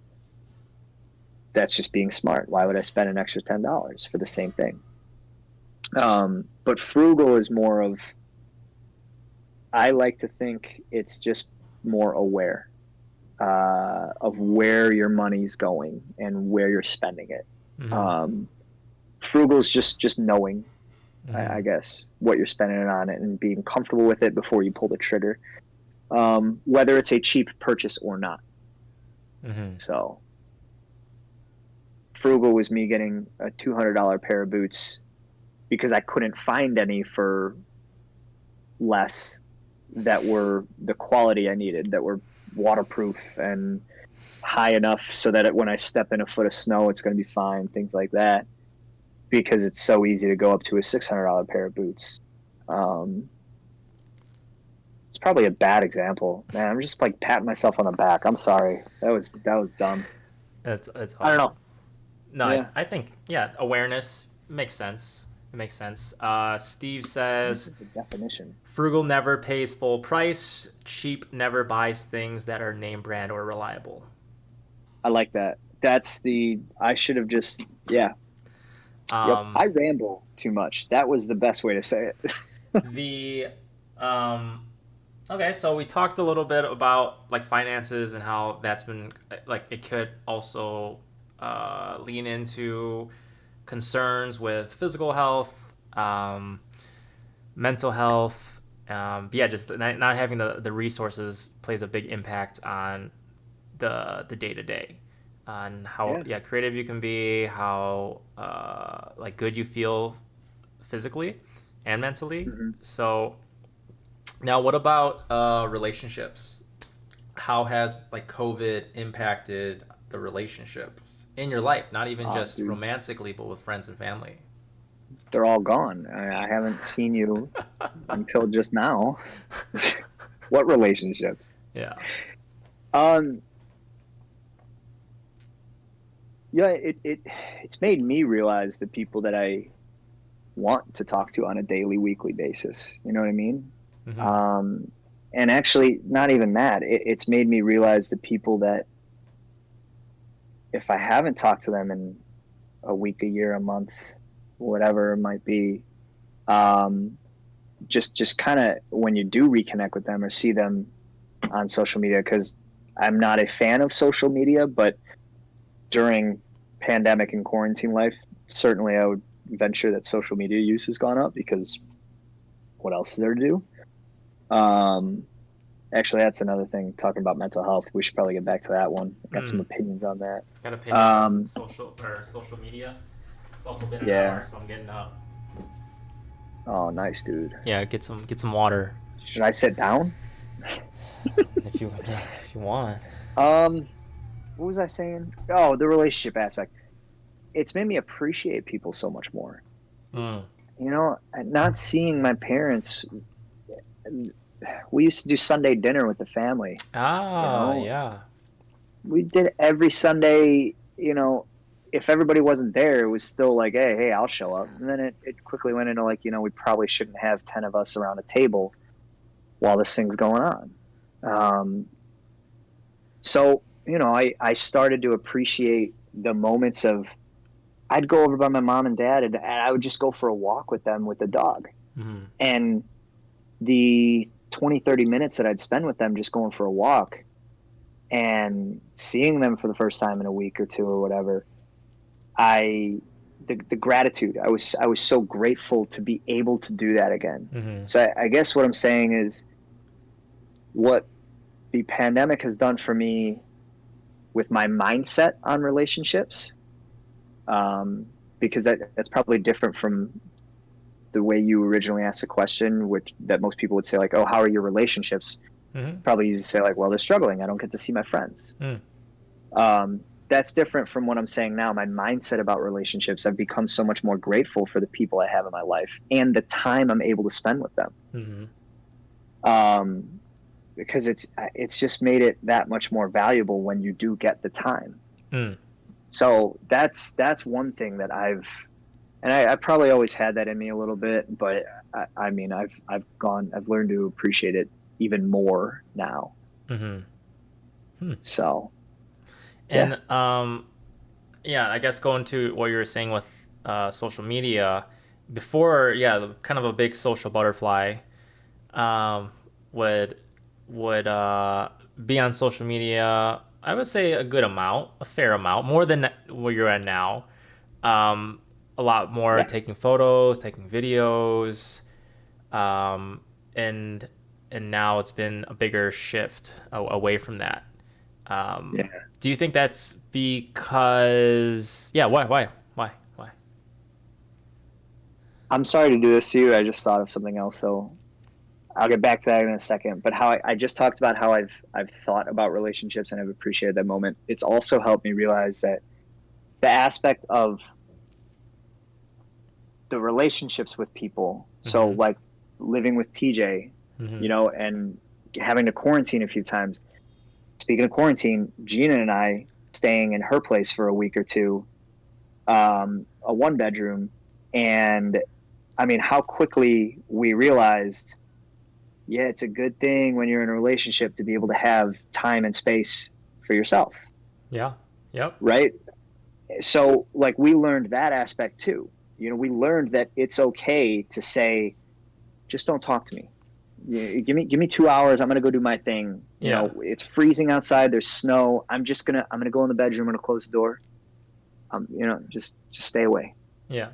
that's just being smart. Why would I spend an extra $10 for the same thing? But frugal is more of, I like to think it's just more aware of where your money's going and where you're spending it. Mm-hmm. Frugal is just knowing, Mm-hmm. I guess, what you're spending it on it and being comfortable with it before you pull the trigger, whether it's a cheap purchase or not. Mm-hmm. So frugal was me getting a $200 pair of boots because I couldn't find any for less that were the quality I needed, that were waterproof and high enough so that when I step in a foot of snow, it's going to be fine, things like that, because it's so easy to go up to a $600 pair of boots. It's probably a bad example, man. I'm just like patting myself on the back. I'm sorry. That was dumb. It's I don't hard. know. No, Yeah. I think yeah, awareness makes sense. It makes sense. Steve This says is the definition. frugal never pays full price. Cheap never buys things that are name brand or reliable. I like that. I should have just, yeah. Yep. Um, I ramble too much. That was the best way to say it. the okay, so we talked a little bit about like finances and how that's been like it could also lean into concerns with physical health, mental health, But yeah, just not having the resources plays a big impact on the day to day, on how creative you can be, how like good you feel physically and mentally. Mm-hmm. So now, what about relationships? How has like COVID impacted the relationships in your life? Not even just Dude, romantically, but with friends and family. they're all gone. I haven't seen you until just now. What relationships? Yeah. Um, yeah, it's made me realize the people that I want to talk to on a daily, weekly basis. You know what I mean? Mm-hmm. And actually, not even that. It's made me realize the people that if I haven't talked to them in a week, a year, a month, whatever it might be, just kind of when you do reconnect with them or see them on social media, because I'm not a fan of social media, but during pandemic and quarantine life, certainly I would venture that social media use has gone up because what else is there to do? Actually, that's another thing. Talking about mental health, we should probably get back to that one. I've got some opinions on that. Got opinions on social media. It's also been an hour, so I'm getting up. Oh, nice, dude. Yeah, get some water. Should I sit down? if you want. What was I saying? Oh, the relationship aspect. It's made me appreciate people so much more. You know, not seeing my parents. We used to do Sunday dinner with the family. Yeah. We did every Sunday. You know, if everybody wasn't there, it was still like, hey, I'll show up. And then it quickly went into like, we probably shouldn't have 10 of us around a table while this thing's going on. So, I started to appreciate the moments of, I'd go over by my mom and dad and I would just go for a walk with them with the dog. Mm-hmm. And the 20, 30 minutes that I'd spend with them just going for a walk and seeing them for the first time in a week or two or whatever, the gratitude, I was so grateful to be able to do that again. Mm-hmm. So I guess what I'm saying is what the pandemic has done for me with my mindset on relationships, because that's probably different from the way you originally asked the question, which that most people would say like, oh, how are your relationships? Mm-hmm. Probably easy to say like, well, they're struggling. I don't get to see my friends. That's different from what I'm saying now. My mindset about relationships, I've become so much more grateful for the people I have in my life and the time I'm able to spend with them. Mm-hmm. Because it's just made it that much more valuable when you do get the time. So that's one thing that I've probably always had that in me a little bit, but I've learned to appreciate it even more now. So, and I guess going to what you were saying with social media before, kind of a big social butterfly would be on social media. I would say a fair amount, more than where you're at now. A lot more taking photos, taking videos, and now it's been a bigger shift away from that. Do you think that's because why? I'm sorry to do this to you. I just thought of something else, so I'll get back to that in a second. But how I just talked about how I've thought about relationships and I've appreciated that moment. It's also helped me realize that the aspect of the relationships with people. So like living with TJ, and having to quarantine a few times. Speaking of quarantine, Gina and I staying in her place for a week or two, a 1-bedroom. And I mean, how quickly we realized, it's a good thing when you're in a relationship to be able to have time and space for yourself. Yeah. Yep. Right. So like we learned that aspect too. We learned that it's okay to say, just don't talk to me. Give me 2 hours. I'm going to go do my thing. It's freezing outside. There's snow. I'm going to go in the bedroom. I'm going to close the door. Just stay away. Yeah.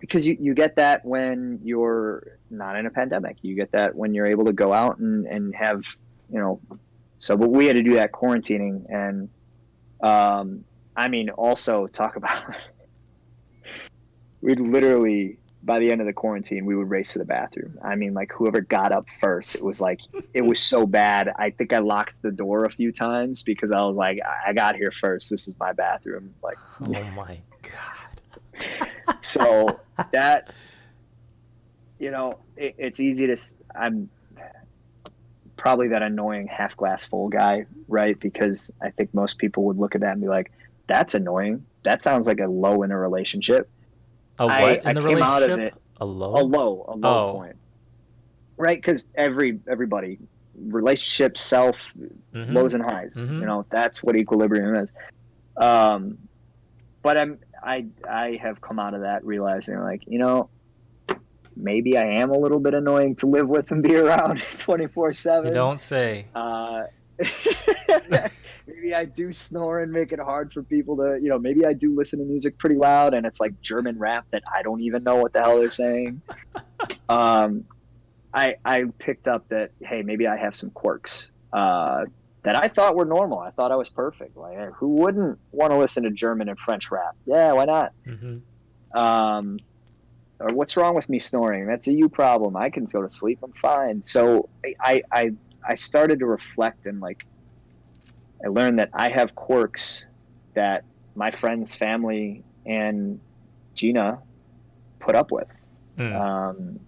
Because you get that when you're not in a pandemic. You get that when you're able to go out and have, so, but we had to do that quarantining. And, I mean, also talk about, we'd literally, by the end of the quarantine, we would race to the bathroom. I mean, like whoever got up first, it was like, it was so bad. I think I locked the door a few times because I was like, I got here first. This is my bathroom. Like, Oh my God. so that, it's easy to, I'm probably that annoying half glass full guy, right? Because I think most people would look at that and be like, that's annoying. That sounds like a low in a relationship. A what in I the came out of relationship? it A low? a low Oh. point, right? Because everybody, relationship, self, Mm-hmm. lows and highs, Mm-hmm. that's what equilibrium is. Um, but I have come out of that realizing like, maybe I am a little bit annoying to live with and be around You 24/7. don't say. Uh, maybe I do snore and make it hard for people to, maybe I do listen to music pretty loud and it's like German rap that I don't even know what the hell they're saying. Um, I picked up that, hey, maybe I have some quirks that I thought were normal. I thought I was perfect. Like, hey, who wouldn't want to listen to German and French rap? Yeah, why not? Mm-hmm. Or what's wrong with me snoring? That's a you problem. I can go to sleep. I'm fine. So I started to reflect and like I learned that I have quirks that my friends, family, and Gina put up with, Mm.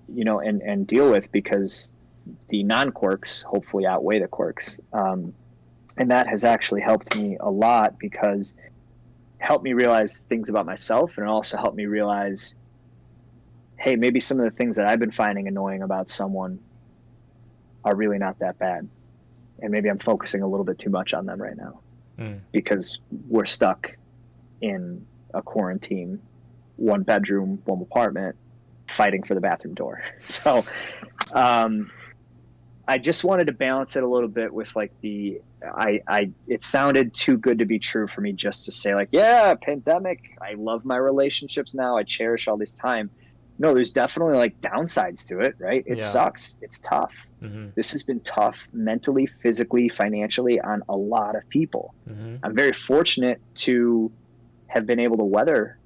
and deal with because the non quirks hopefully outweigh the quirks. And that has actually helped me a lot because it helped me realize things about myself and it also helped me realize, hey, maybe some of the things that I've been finding annoying about someone are really not that bad. And maybe I'm focusing a little bit too much on them right now Mm. because we're stuck in a quarantine, one bedroom, one apartment, fighting for the bathroom door. So, I just wanted to balance it a little bit with like it sounded too good to be true for me just to say like, yeah, pandemic. I love my relationships now. I cherish all this time. No, there's definitely like downsides to it, right? It Yeah. sucks. It's tough. Mm-hmm. This has been tough mentally, physically, financially on a lot of people. Mm-hmm. I'm very fortunate to have been able to weather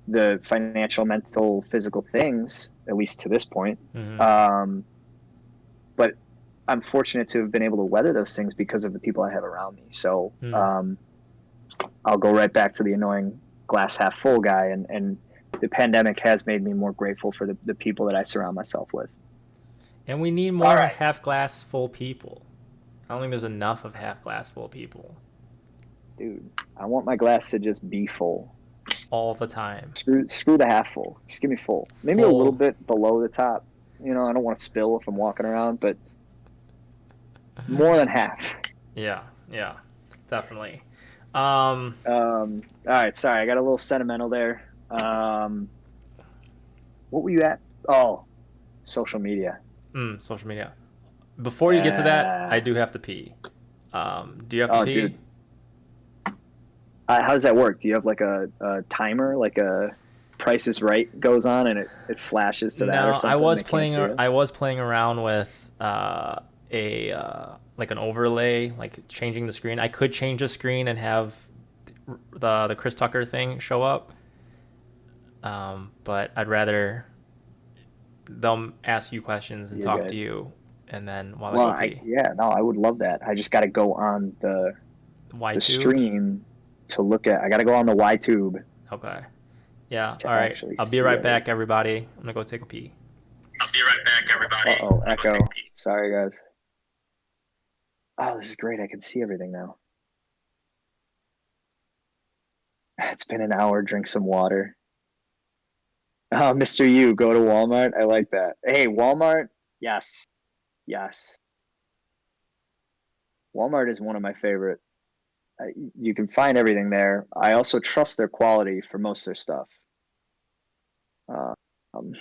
the financial, mental, physical things, at least to this point. Mm-hmm. But I'm fortunate to have been able to weather those things because of the people I have around me. So Mm. I'll go right back to the annoying glass half full guy. And the pandemic has made me more grateful for the people that I surround myself with. And we need All more right, half glass full people. I don't think there's enough of half glass full people dude, I want my glass to just be full. all the time. Screw the half full. Just give me full. Maybe a little Full. bit below the top. I don't want to spill if I'm walking around, but more than half. Yeah. Yeah. Definitely. All right, sorry, I got a little sentimental there. What were you at? Oh, social media. Social media. Before you get to that, I Uh, do have to pee. Do you have to oh, pee? dude, how does that work? Do you have like a timer, like a Price is Right goes on and it flashes to that or No, I something? was They can't playing. see I us. was playing around with a like an overlay, like changing the screen. I could change the screen and have the Chris Tucker thing show up, but I'd rather them ask you questions and You're talk to good. you, and then while I Well, go pee. yeah, no, I would love that. I just got to go on the YTube. stream to look at. I got to go on the YTube Okay. Yeah. All to right. actually I'll be see right everything. back, everybody. I'm gonna go take a pee. I'll be right back, everybody. Uh-oh, I'm gonna go echo. take a pee. Sorry, guys. Oh, this is great. I can see everything now. It's been an hour. Drink some water. Oh, Mr. You, go to Walmart. I like that. Hey, Walmart. Yes. Yes. Walmart is one of my favorite. You can find everything there. I also trust their quality for most of their stuff. Uh, um,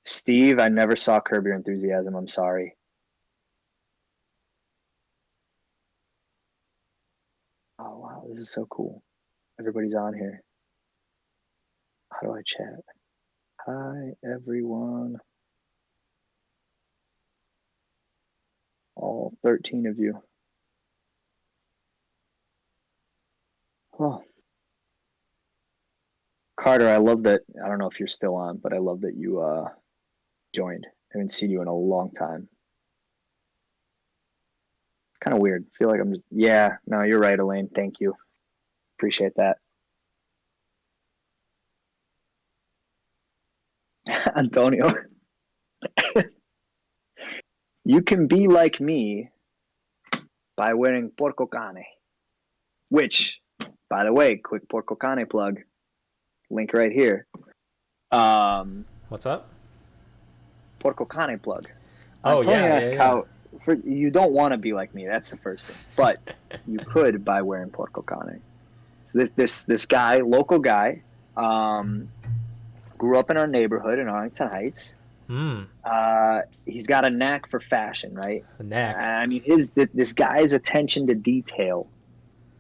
Steve, I never saw Curb Your Enthusiasm. I'm sorry. Oh, wow. This is so cool. Everybody's on here. How do I chat? Hi, everyone. All 13 of you. Oh. Carter, I love that. I don't know if you're still on, but I love that you joined. I haven't seen you in a long time. It's kind of weird. I feel like I'm just, yeah, no, you're right, Elaine. Thank you. Appreciate that. Antonio, you can be like me by wearing porco cane, which, by the way, quick porco cane plug, link right here. What's up? Porco cane plug. Oh, Antonio yeah, asked how you don't want to be like me. That's the first thing, but you could by wearing porco cane. So this guy, local guy, grew up in our neighborhood in Arlington Heights. He's got a knack for fashion, right? A knack. I mean, this guy's attention to detail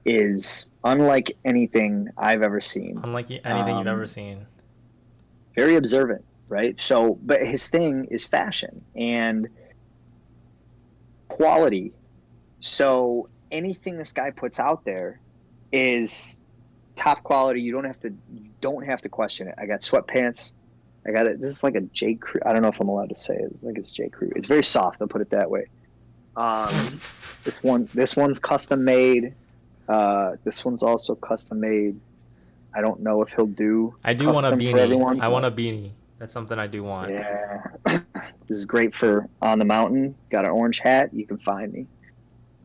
is unlike anything I've ever seen. Unlike anything you've ever seen. Very observant, right? So, but his thing is fashion and quality. So anything this guy puts out there is top quality. You don't have to question it. I got sweatpants. I got it. This is like a J. Crew. I don't know if I'm allowed to say it. I think it's J. Crew. It's very soft. I'll put it that way. This one's custom made. This one's also custom made. I don't know if he'll do. I do want a custom for everyone, beanie. I want a beanie. That's something I do want. Yeah. This is great for on the mountain. Got an orange hat. You can find me.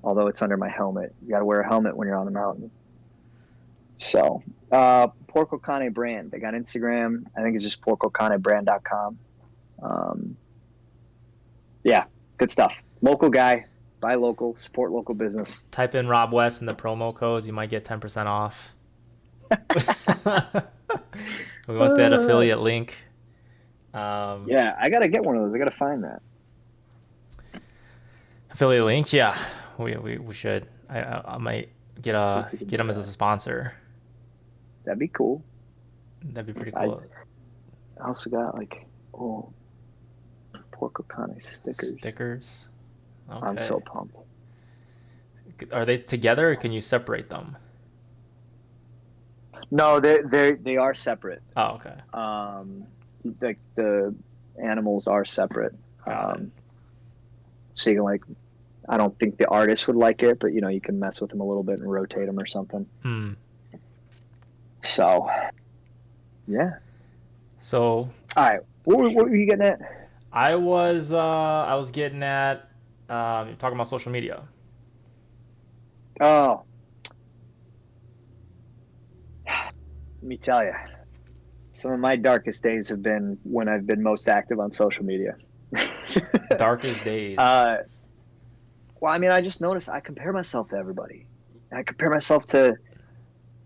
Although it's under my helmet. You got to wear a helmet when you're on the mountain. So, Porco Cane brand. They got Instagram. I think it's just porcocanebrand.com. Yeah, good stuff. Local guy. Buy local. Support local business. Type in Rob West in the promo codes. You might get 10% off. We want that affiliate link. Yeah, I got to get one of those. I got to find that. Affiliate link? Yeah, we should. I might get them as a sponsor. That'd be cool. That'd be pretty cool. I also got Porco Cane stickers. Stickers? Okay. I'm so pumped. Are they together or can you separate them? No, they are separate. Oh, okay. The animals are separate. So you can I don't think the artist would like it, but you can mess with them a little bit and rotate them or something. So, yeah. So, all right. What were you getting at? I was getting at talking about social media. Oh, let me tell you, some of my darkest days have been when I've been most active on social media. Darkest days. Well, I mean, I just noticed I compare myself to everybody. I compare myself to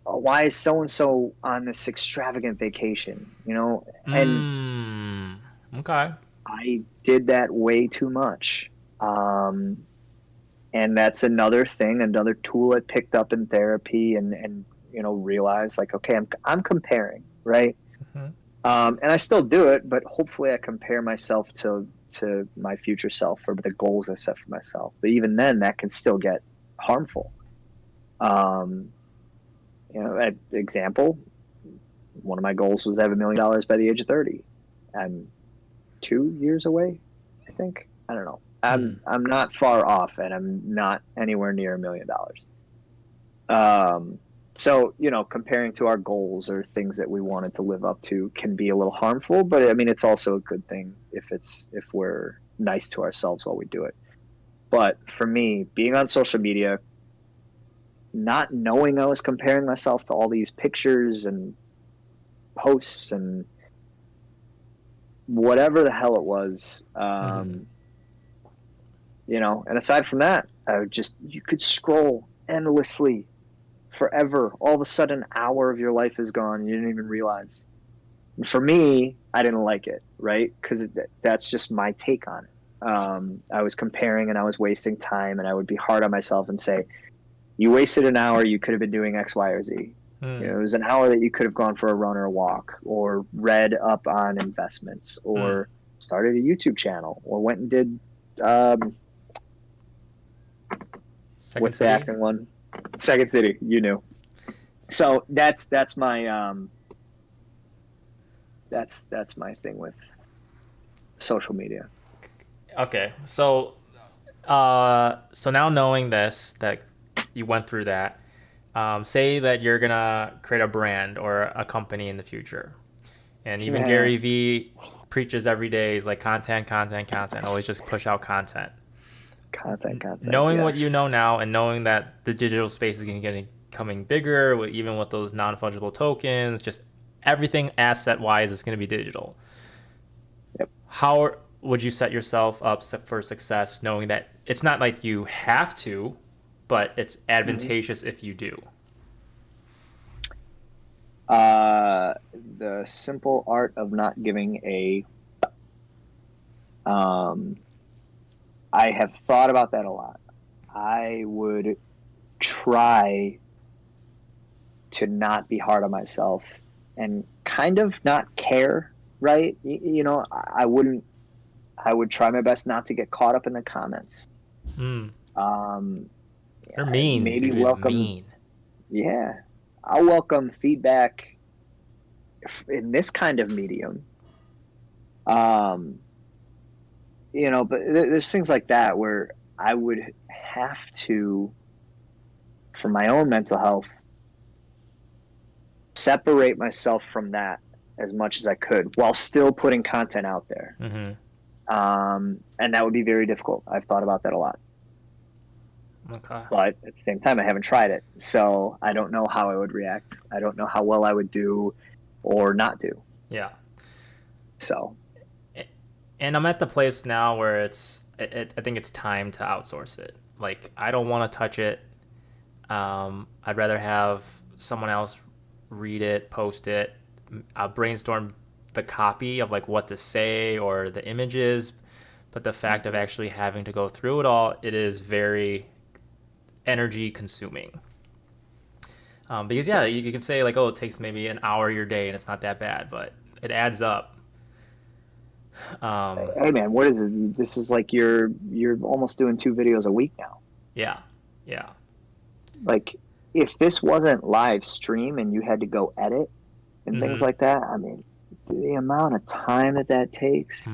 why is so-and-so on this extravagant vacation, And okay. I did that way too much. And that's another thing, another tool I picked up in therapy and realized okay, I'm comparing, right? And I still do it, but hopefully I compare myself to my future self or the goals I set for myself. But even then, that can still get harmful. Example, one of my goals was to have $1 million by the age of 30. I'm 2 years away, I think. I don't know. I'm not far off, and I'm not anywhere near $1 million. So, comparing to our goals or things that we wanted to live up to can be a little harmful, but I mean, it's also a good thing if we're nice to ourselves while we do it. But for me, being on social media, not knowing I was comparing myself to all these pictures and posts and whatever the hell it was, and aside from that, you could scroll endlessly forever. All of a sudden, an hour of your life is gone and you didn't even realize. And for me, I didn't like it, right? Because that's just my take on it. I was comparing and I was wasting time, and I would be hard on myself and say, you wasted an hour, you could have been doing X, Y, or Z. You know, it was an hour that you could have gone for a run or a walk, or read up on investments, or started a YouTube channel, or went and did what's the acting one? Second City. You knew. So that's my that's my thing with social media. Okay, so now knowing this, that you went through that, say that you're gonna create a brand or a company in the future, and even Gary Vee preaches every day. He's like content, always just push out content. Knowing what you know now, and knowing that the digital space is becoming bigger, even with those non-fungible tokens, just everything asset-wise is going to be digital. Yep. How would you set yourself up for success, knowing that it's not like you have to, but it's advantageous if you do? The simple art of not giving a I have thought about that a lot. I would try to not be hard on myself and kind of not care, right? You know, I would try my best not to get caught up in the comments. They're mean. Maybe dude, welcome. Mean. Yeah. I'll welcome feedback in this kind of medium. You know, but there's things like that where I would have to, for my own mental health, separate myself from that as much as I could while still putting content out there. And that would be very difficult. I've thought about that a lot. Okay. But at the same time, I haven't tried it. So I don't know how I would react. I don't know how well I would do or not do. Yeah. So. And I'm at the place now where I think it's time to outsource it. Like, I don't want to touch it. I'd rather have someone else read it, post it. I'll brainstorm the copy of like what to say or the images. But the fact of actually having to go through it all, it is very energy consuming. Because yeah, you can say like, oh, it takes maybe an hour of your day and it's not that bad, but it adds up. Hey man, what is this? This is like you're almost doing 2 videos a week now. Yeah. Like, if this wasn't live stream and you had to go edit and things like that, I mean, the amount of time that takes.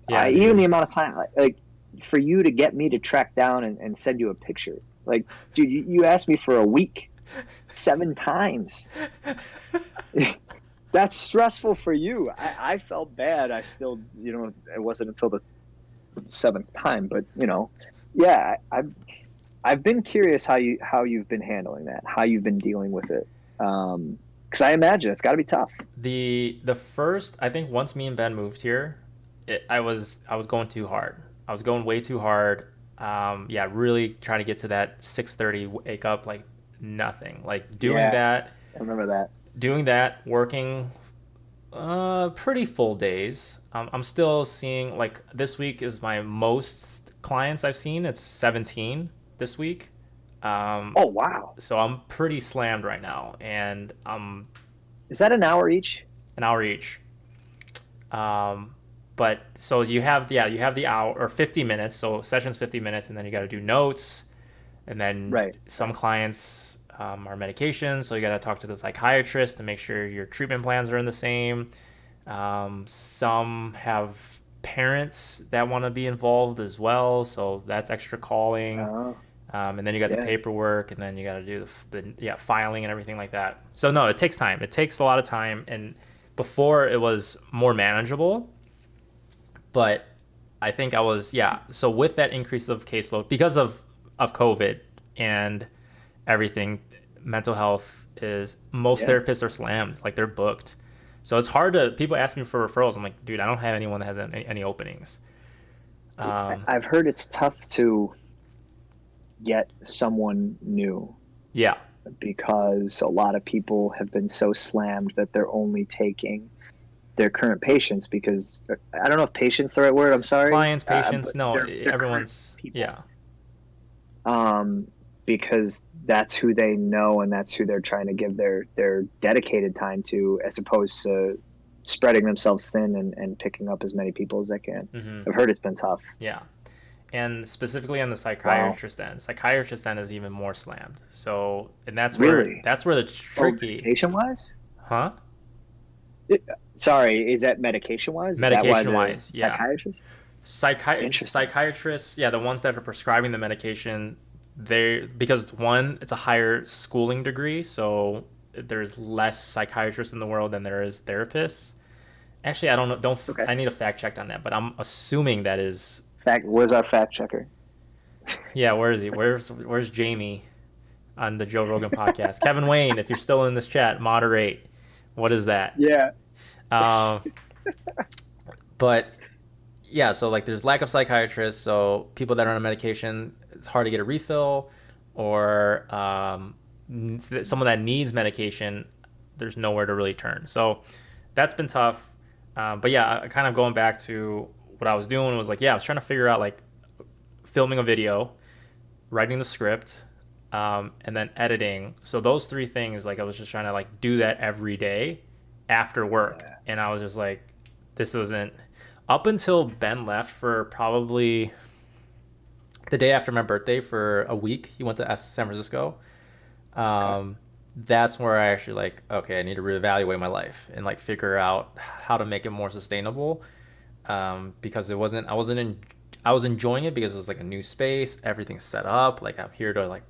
Yeah, even the amount of time, like for you to get me to track down and send you a picture. Like, dude, you asked me for a week 7 times. That's stressful for you. I felt bad. I still, you know, it wasn't until the 7th time, but you know, yeah, I've been curious how you've been handling that, how you've been dealing with it, because I imagine it's got to be tough. The first, I think once me and Ben moved here, I was going too hard. I was going way too hard. Really trying to get to that 6:30 wake up like nothing. Like doing that. I remember that. Doing that, working pretty full days. I'm still seeing, like, this week is my most clients I've seen. It's 17 this week. Oh, wow. So I'm pretty slammed right now. And is that an hour each? An hour each. But so you have the hour or 50 minutes. So session's 50 minutes, and then you got to do notes. And then some clients are medications, so you got to talk to the psychiatrist to make sure your treatment plans are in the same. Some have parents that want to be involved as well, so that's extra calling. And then you got the paperwork, and then you got to do the filing and everything like that. So no, it takes time. It takes a lot of time, and before it was more manageable, but I think I was so with that increase of caseload because of COVID and everything, mental health is most therapists are slammed, like they're booked. So it's hard to, people ask me for referrals. I'm like, dude, I don't have anyone that has any openings. I've heard it's tough to get someone new. Yeah. Because a lot of people have been so slammed that they're only taking their current patients, because I don't know if patient's the right word. I'm sorry. Clients, patients. No, everyone's, because that's who they know and that's who they're trying to give their dedicated time to, as opposed to spreading themselves thin and picking up as many people as they can. I've heard it's been tough. Yeah. And specifically on the psychiatrist end, is even more slammed. So, and that's where the tricky. Medication wise? Huh? Sorry, is that medication wise? Medication wise, yeah. Psychiatrist? Psychiatrists, yeah, the ones that are prescribing the medication, because one, it's a higher schooling degree, so there's less psychiatrists in the world than there is therapists. Actually, I don't know. Okay. I need a fact check on that, but I'm assuming that is. Where's our fact checker? Yeah, where is he? Where's Jamie on the Joe Rogan podcast? Kevin Wayne, if you're still in this chat, moderate. What is that? Yeah. But yeah, so like there's lack of psychiatrists, so people that are on a medication, it's hard to get a refill, or someone that needs medication, there's nowhere to really turn. So that's been tough. But yeah, kind of going back to what I was doing was like, yeah, I was trying to figure out like filming a video, writing the script, and then editing. So those three things, like I was just trying to like do that every day after work. Yeah. And I was just like, this wasn't, up until Ben left for probably the day after my birthday for a week. He went to San Francisco. That's where I actually like, okay, I need to reevaluate my life and like figure out how to make it more sustainable. Because I was enjoying it because it was like a new space, everything's set up. Like I'm here to like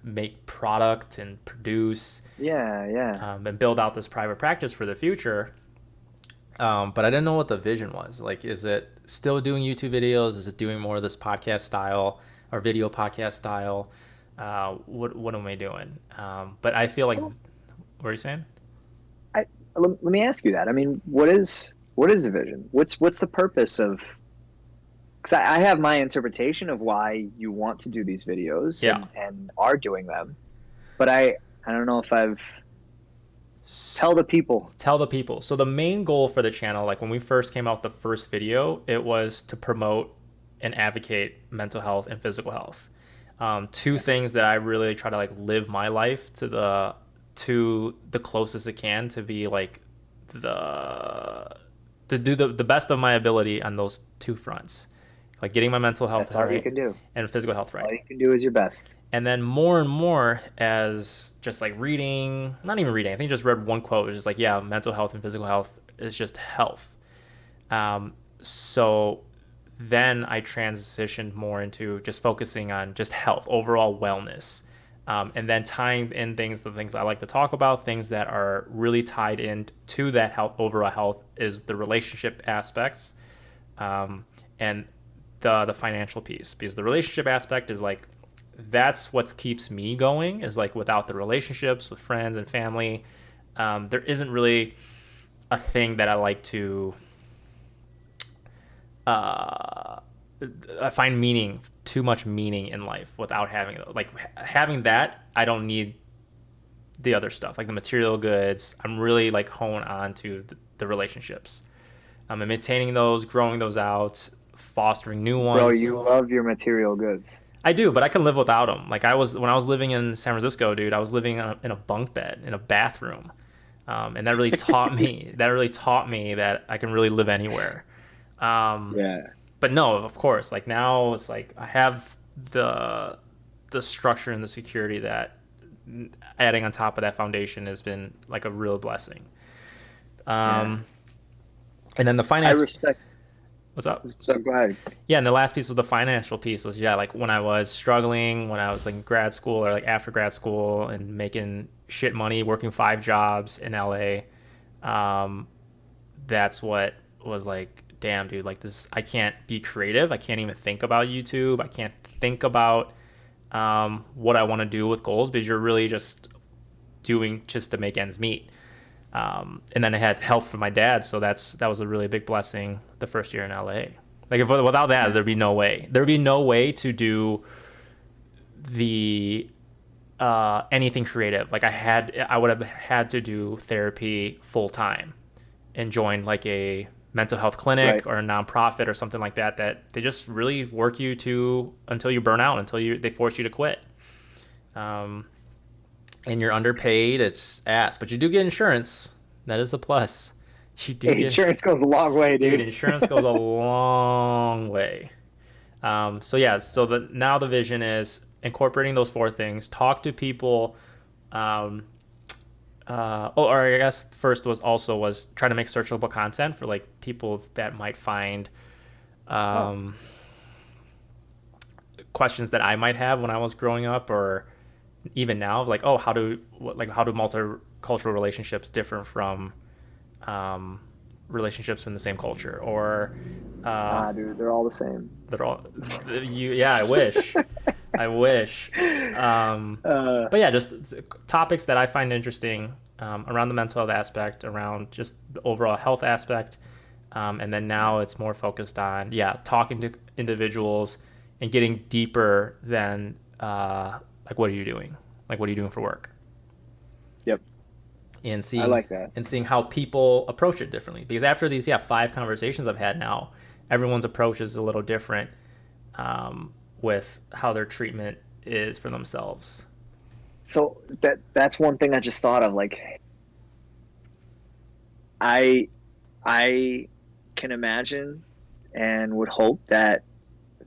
make product and produce. And build out this private practice for the future. But I didn't know what the vision was. Like, is it still doing YouTube videos? Is it doing more of this podcast style or video podcast style? What am I doing? But I feel like, what are you saying? Let me ask you that. I mean, what is the vision? What's the purpose of? Because I have my interpretation of why you want to do these videos and are doing them, but I don't know if I've. Tell the people. So the main goal for the channel, like when we first came out with the first video, it was to promote and advocate mental health and physical health. Two things that I really try to like live my life to the closest it can to be like to do the best of my ability on those two fronts, like getting my mental health That's all you can do, and physical health right. All you can do is your best. And then more and more as just like reading, not even reading, I think I just read one quote, it was just like, yeah, mental health and physical health is just health. So then I transitioned more into just focusing on just health, overall wellness. And then tying in the things I like to talk about, things that are really tied in to that health, overall health, is the relationship aspects, and the financial piece. Because the relationship aspect is like, that's what keeps me going, is like without the relationships with friends and family, there isn't really a thing that I like to I find too much meaning in life without having that. I don't need the other stuff, like the material goods. I'm really like honed on to the relationships. I'm maintaining those, growing those out, fostering new ones. Bro, you love your material goods. I do, but I can live without them. Like when I was living in San Francisco, dude, I was living in a bunk bed in a bathroom, and that really taught me. That I can really live anywhere. But no, of course, like now it's like I have the structure and the security that adding on top of that foundation has been like a real blessing. And then the finance. I respect. What's up? So go ahead. Yeah, and the last piece was the financial piece. Was like when I was struggling, when I was like in grad school or like after grad school and making shit money, working 5 jobs in LA. That's what was like, damn, dude, like this, I can't be creative. I can't even think about YouTube. I can't think about what I want to do with goals, because you're really just doing just to make ends meet. And then I had help from my dad, so that was a really big blessing the first year in LA. Like without that, there'd be no way to do the anything creative. Like I would have had to do therapy full time and join like a mental health clinic or a nonprofit or something like that they just really work you until you burn out, until they force you to quit. and you're underpaid, it's ass. But you do get insurance. That is a plus. You do get insurance goes a long way, dude. Insurance goes a long way. So yeah, now the vision is incorporating those four things. Talk to people. Or I guess first was trying to make searchable content for like people that might find questions that I might have when I was growing up, or even now, like, oh, how do multicultural relationships differ from relationships in the same culture, or dude, they're all the same. They're all yeah, I wish. I wish. But yeah, just topics that I find interesting around the mental health aspect, around just the overall health aspect. And then now it's more focused on, talking to individuals and getting deeper than, like, what are you doing? Like, what are you doing for work? Yep. And seeing, I like that. And seeing how people approach it differently. Because after these, 5 conversations I've had now, everyone's approach is a little different with how their treatment is for themselves. So that's one thing I just thought of. Like, I can imagine and would hope that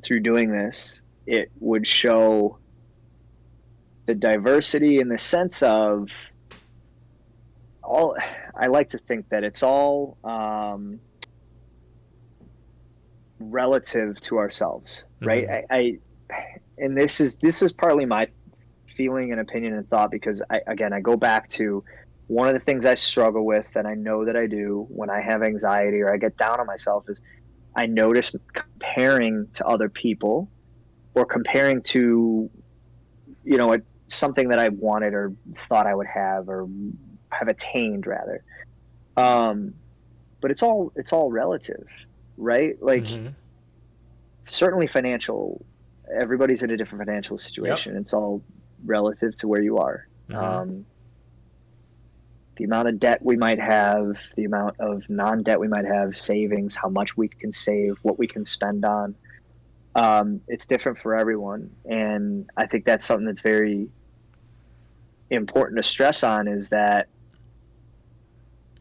through doing this, it would show the diversity in the sense of all. I like to think that it's all relative to ourselves, right? Mm-hmm. And this is partly my feeling and opinion and thought, because I go back to one of the things I struggle with, and I know that I do when I have anxiety or I get down on myself, is I notice comparing to other people, or comparing to, something that I wanted or thought I would have, or have attained rather. But it's all relative, right? Like, mm-hmm. Certainly financial, everybody's in a different financial situation. Yep. It's all relative to where you are. Mm-hmm. The amount of debt we might have, the amount of non-debt we might have, savings, how much we can save, what we can spend on. It's different for everyone. And I think that's something that's very important to stress on, is that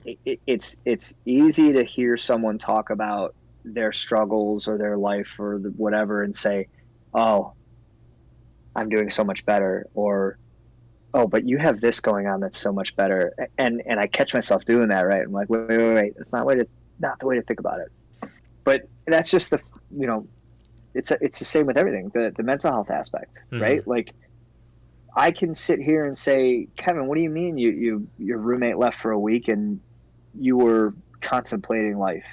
it's easy to hear someone talk about their struggles or their life or whatever and say, oh, I'm doing so much better, or, oh, but you have this going on that's so much better. And I catch myself doing that, right? I'm like, wait, that's not the way to think about it. But that's just it's the same with everything, the mental health aspect, mm-hmm. right? Like, I can sit here and say, Kevin, what do you mean your roommate left for a week and you were contemplating life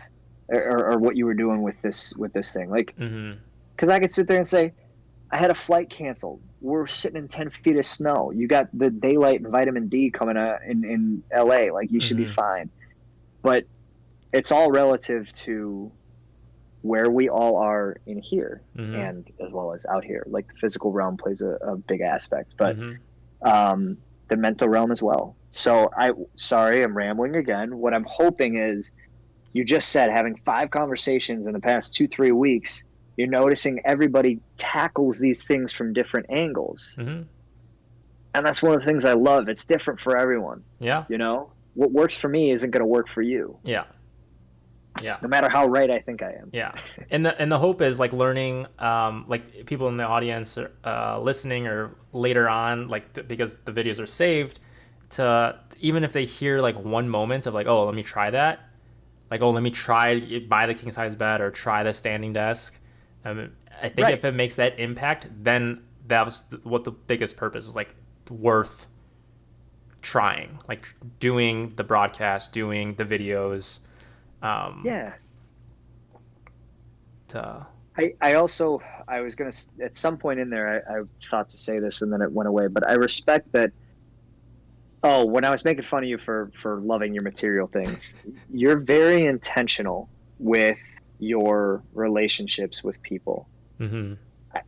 or what you were doing with this thing? Like, because I could sit there and say, I had a flight canceled. We're sitting in 10 feet of snow. You got the daylight and vitamin D coming out in LA. Like, you should be fine. But it's all relative to where we all are in here, and as well as out here. Like, the physical realm plays a big aspect, but the mental realm as well. So I'm rambling again. What I'm hoping is, you just said, having 5 conversations in the past 2-3 weeks, you're noticing everybody tackles these things from different angles. Mm-hmm. And that's one of the things I love. It's different for everyone. Yeah. What works for me isn't going to work for you. Yeah. Yeah. No matter how right I think I am. Yeah. And the hope is, like, learning, like, people in the audience listening, or later on, like, because the videos are saved, to even if they hear, like, one moment of, like, oh, let me try that. Like, oh, let me buy the king size bed, or try the standing desk. I think if it makes that impact, then that was what the biggest purpose was, like, worth trying, like, doing the broadcast, doing the videos. I was going to, at some point in there, I thought to say this and then it went away, but I respect that. Oh, when I was making fun of you for loving your material things, you're very intentional with your relationships with people. Mm-hmm.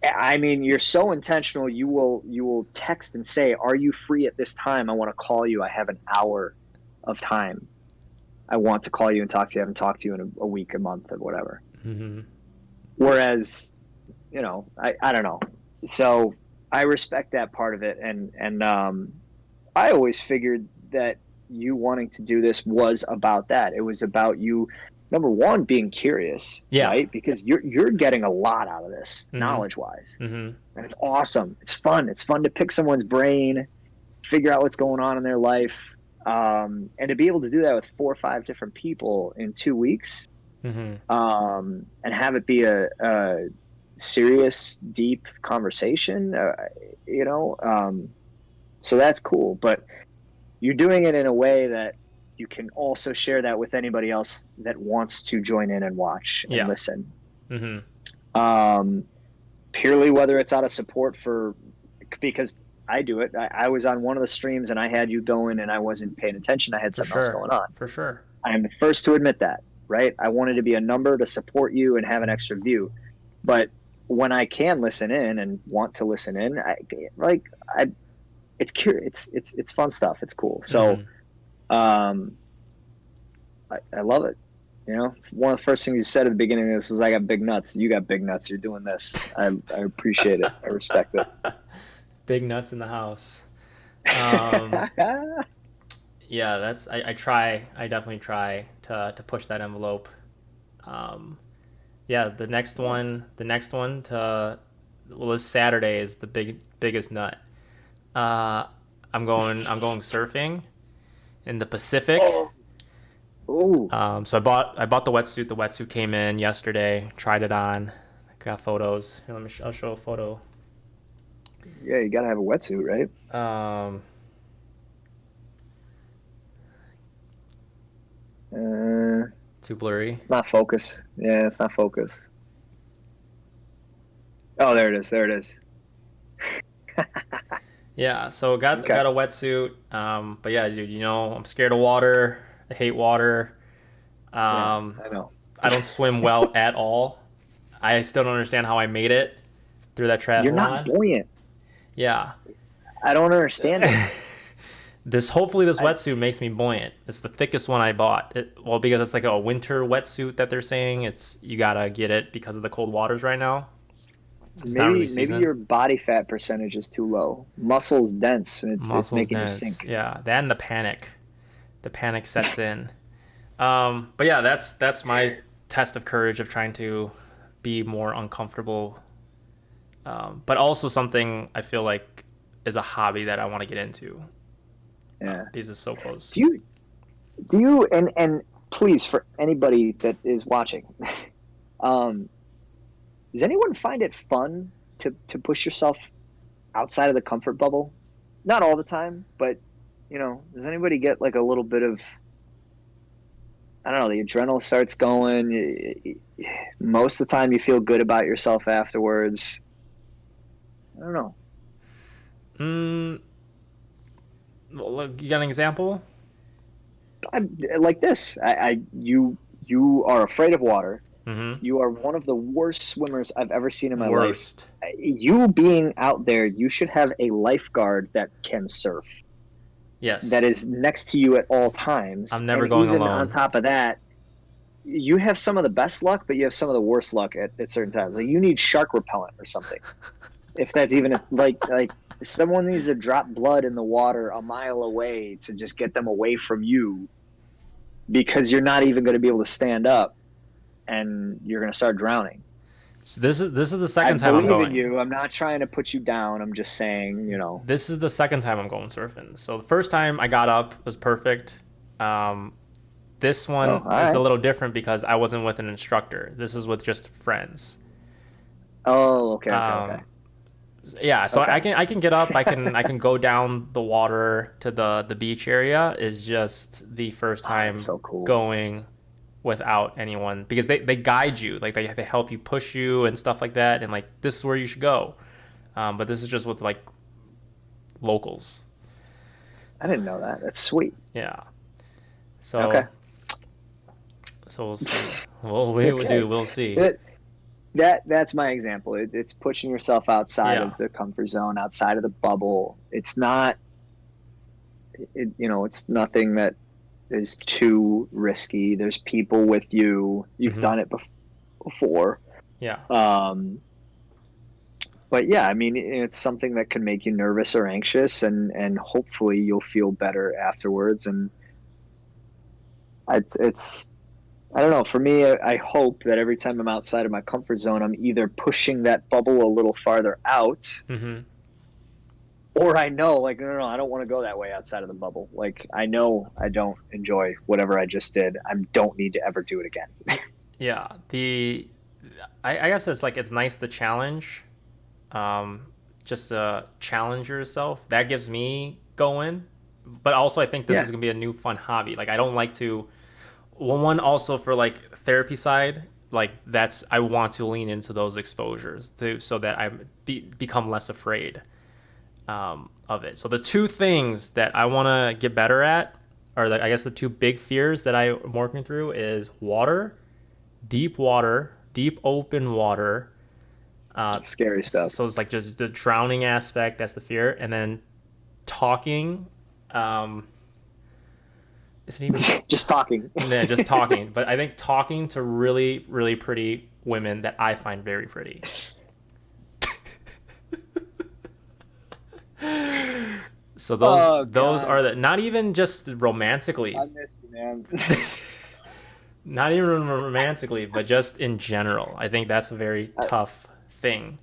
I mean, you're so intentional. You will text and say, "Are you free at this time? I want to call you. I have an hour of time. I want to call you and talk to you. I haven't talked to you in a week, a month, or whatever." Mm-hmm. Whereas, I don't know. So I respect that part of it, and I always figured that you wanting to do this was about that. It was about you, number one, being curious, Yeah. right? Because you're getting a lot out of this, Mhm. knowledge-wise, Mm-hmm. and it's awesome. It's fun. It's fun to pick someone's brain, figure out what's going on in their life, and to be able to do that with 4 or 5 different people in 2 weeks, Mm-hmm. and have it be a serious, deep conversation, so that's cool. But you're doing it in a way that you can also share that with anybody else that wants to join in and watch and Yeah. listen. Mm-hmm. Purely whether it's out of support because I do it. I was on one of the streams and I had you going and I wasn't paying attention. I had For something else sure. going on. For sure. I am the first to admit that, right? I wanted to be a number to support you and have an extra view. But when I can listen in and want to listen in, it's curious. It's fun stuff. It's cool. So, Mm-hmm. I love it. One of the first things you said at the beginning of this is, I got big nuts. You got big nuts. You're doing this. I appreciate it. I respect it. Big nuts in the house. Yeah, I definitely try to push that envelope. Yeah, the next one this Saturday is the biggest nut. I'm going surfing in the Pacific. Ooh. So I bought the wetsuit. The wetsuit came in yesterday. Tried it on. Got photos. Here, I'll show a photo. Yeah, you gotta have a wetsuit, right? Too blurry. It's not focus. Yeah, it's not focus. Oh, there it is. There it is. Yeah, so got a wetsuit. But yeah, dude, I'm scared of water. I hate water. I know. I don't swim well at all. I still don't understand how I made it through that triathlon. You're not buoyant. Yeah. I don't understand it. Hopefully this wetsuit makes me buoyant. It's the thickest one I bought. Because it's like a winter wetsuit that they're saying. You gotta get it because of the cold waters right now. Maybe your body fat percentage is too low. Muscle's dense, and it's making you sink. Yeah, that and the panic. The panic sets in. But yeah, that's my test of courage of trying to be more uncomfortable. But also something I feel like is a hobby that I want to get into. Yeah. Because it's so close. Do you and please, for anybody that is watching, does anyone find it fun to push yourself outside of the comfort bubble? Not all the time, but does anybody get like a little bit of, I don't know, the adrenaline starts going. Most of the time you feel good about yourself afterwards. I don't know. You got an example? Like this. You are afraid of water. Mm-hmm. You are one of the worst swimmers I've ever seen in my life. You being out there, you should have a lifeguard that can surf. Yes. That is next to you at all times. I'm never going even alone. On top of that, you have some of the best luck, but you have some of the worst luck at certain times. Like, you need shark repellent or something. If that's even like someone needs to drop blood in the water a mile away to just get them away from you, because you're not even going to be able to stand up and you're going to start drowning. So this is the second time I'm going. I believe in you. I'm not trying to put you down. I'm just saying, This is the second time I'm going surfing. So the first time I got up was perfect. This one is a little different because I wasn't with an instructor. This is with just friends. Oh, okay. Yeah, so I can get up. I can go down the water to the beach area. Is just the first time so cool. Going without anyone, because they guide you, like they help you, push you and stuff like that, and like, this is where you should go. But this is just with like locals. I didn't know that. That's sweet. Yeah. So so we'll see. We'll see. That's my example. It's pushing yourself outside of the comfort zone, outside of the bubble. It's not it's nothing that is too risky. There's people with you. You've done it before. Yeah. But yeah, I mean, it's something that can make you nervous or anxious, and hopefully you'll feel better afterwards. And it's I don't know. For me, I hope that every time I'm outside of my comfort zone, I'm either pushing that bubble a little farther out, Mm-hmm. or I know, like, no, I don't want to go that way outside of the bubble. Like, I know I don't enjoy whatever I just did. I don't need to ever do it again. Yeah. I guess it's like it's nice to challenge. Just challenge yourself. That gives me going. But also, I think this Yeah. is gonna be a new fun hobby. Like I don't like to. One also for like therapy side. Like that's I want to lean into those exposures to so that I become less afraid of it. So the two things that I want to get better at, or I guess the two big fears that I'm working through is water, deep open water. Scary stuff. So it's like just the drowning aspect, that's the fear, and then talking. Isn't even Just talking. yeah, just talking. But I think talking to really, really pretty women that I find very pretty. So those are the not even just romantically, I miss you, man. not even romantically, but just in general. I think that's a very tough thing.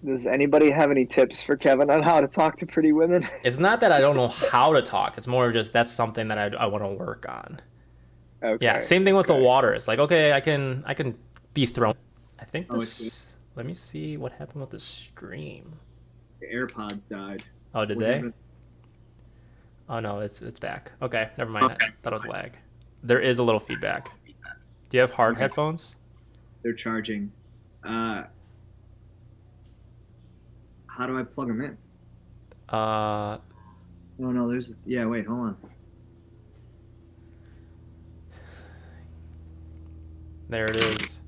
Does anybody have any tips for Kevin on how to talk to pretty women? It's not that I don't know how to talk. It's more of just that's something that I want to work on. Okay. Yeah, same thing with the water. It's like, okay, I can be thrown. I think this. Let me see what happened with the stream. The AirPods died. Oh, did they? Oh no, it's back. Okay, never mind. Okay. I thought it was lag. There is a little feedback. Do you have hard headphones? They're charging. How do I plug them in? Uh, Oh no, there's wait, hold on. there it is.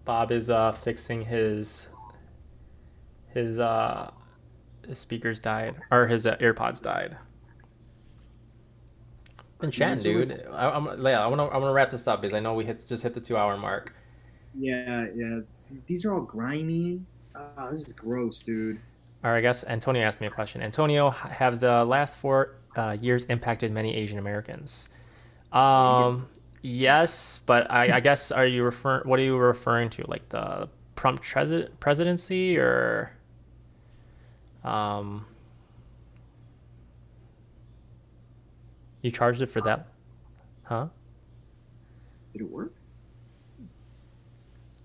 Bob is fixing his speakers died, or his AirPods died. Been chatting, dude. I want to wrap this up because I know we just hit the 2-hour mark. Yeah. These are all grimy. This is gross, dude. Or I guess Antonio asked me a question. Antonio, have the last 4 years impacted many Asian Americans? Yes, but I guess what are you referring to? Like the Trump presidency or you charged it for that? Huh? Did it work?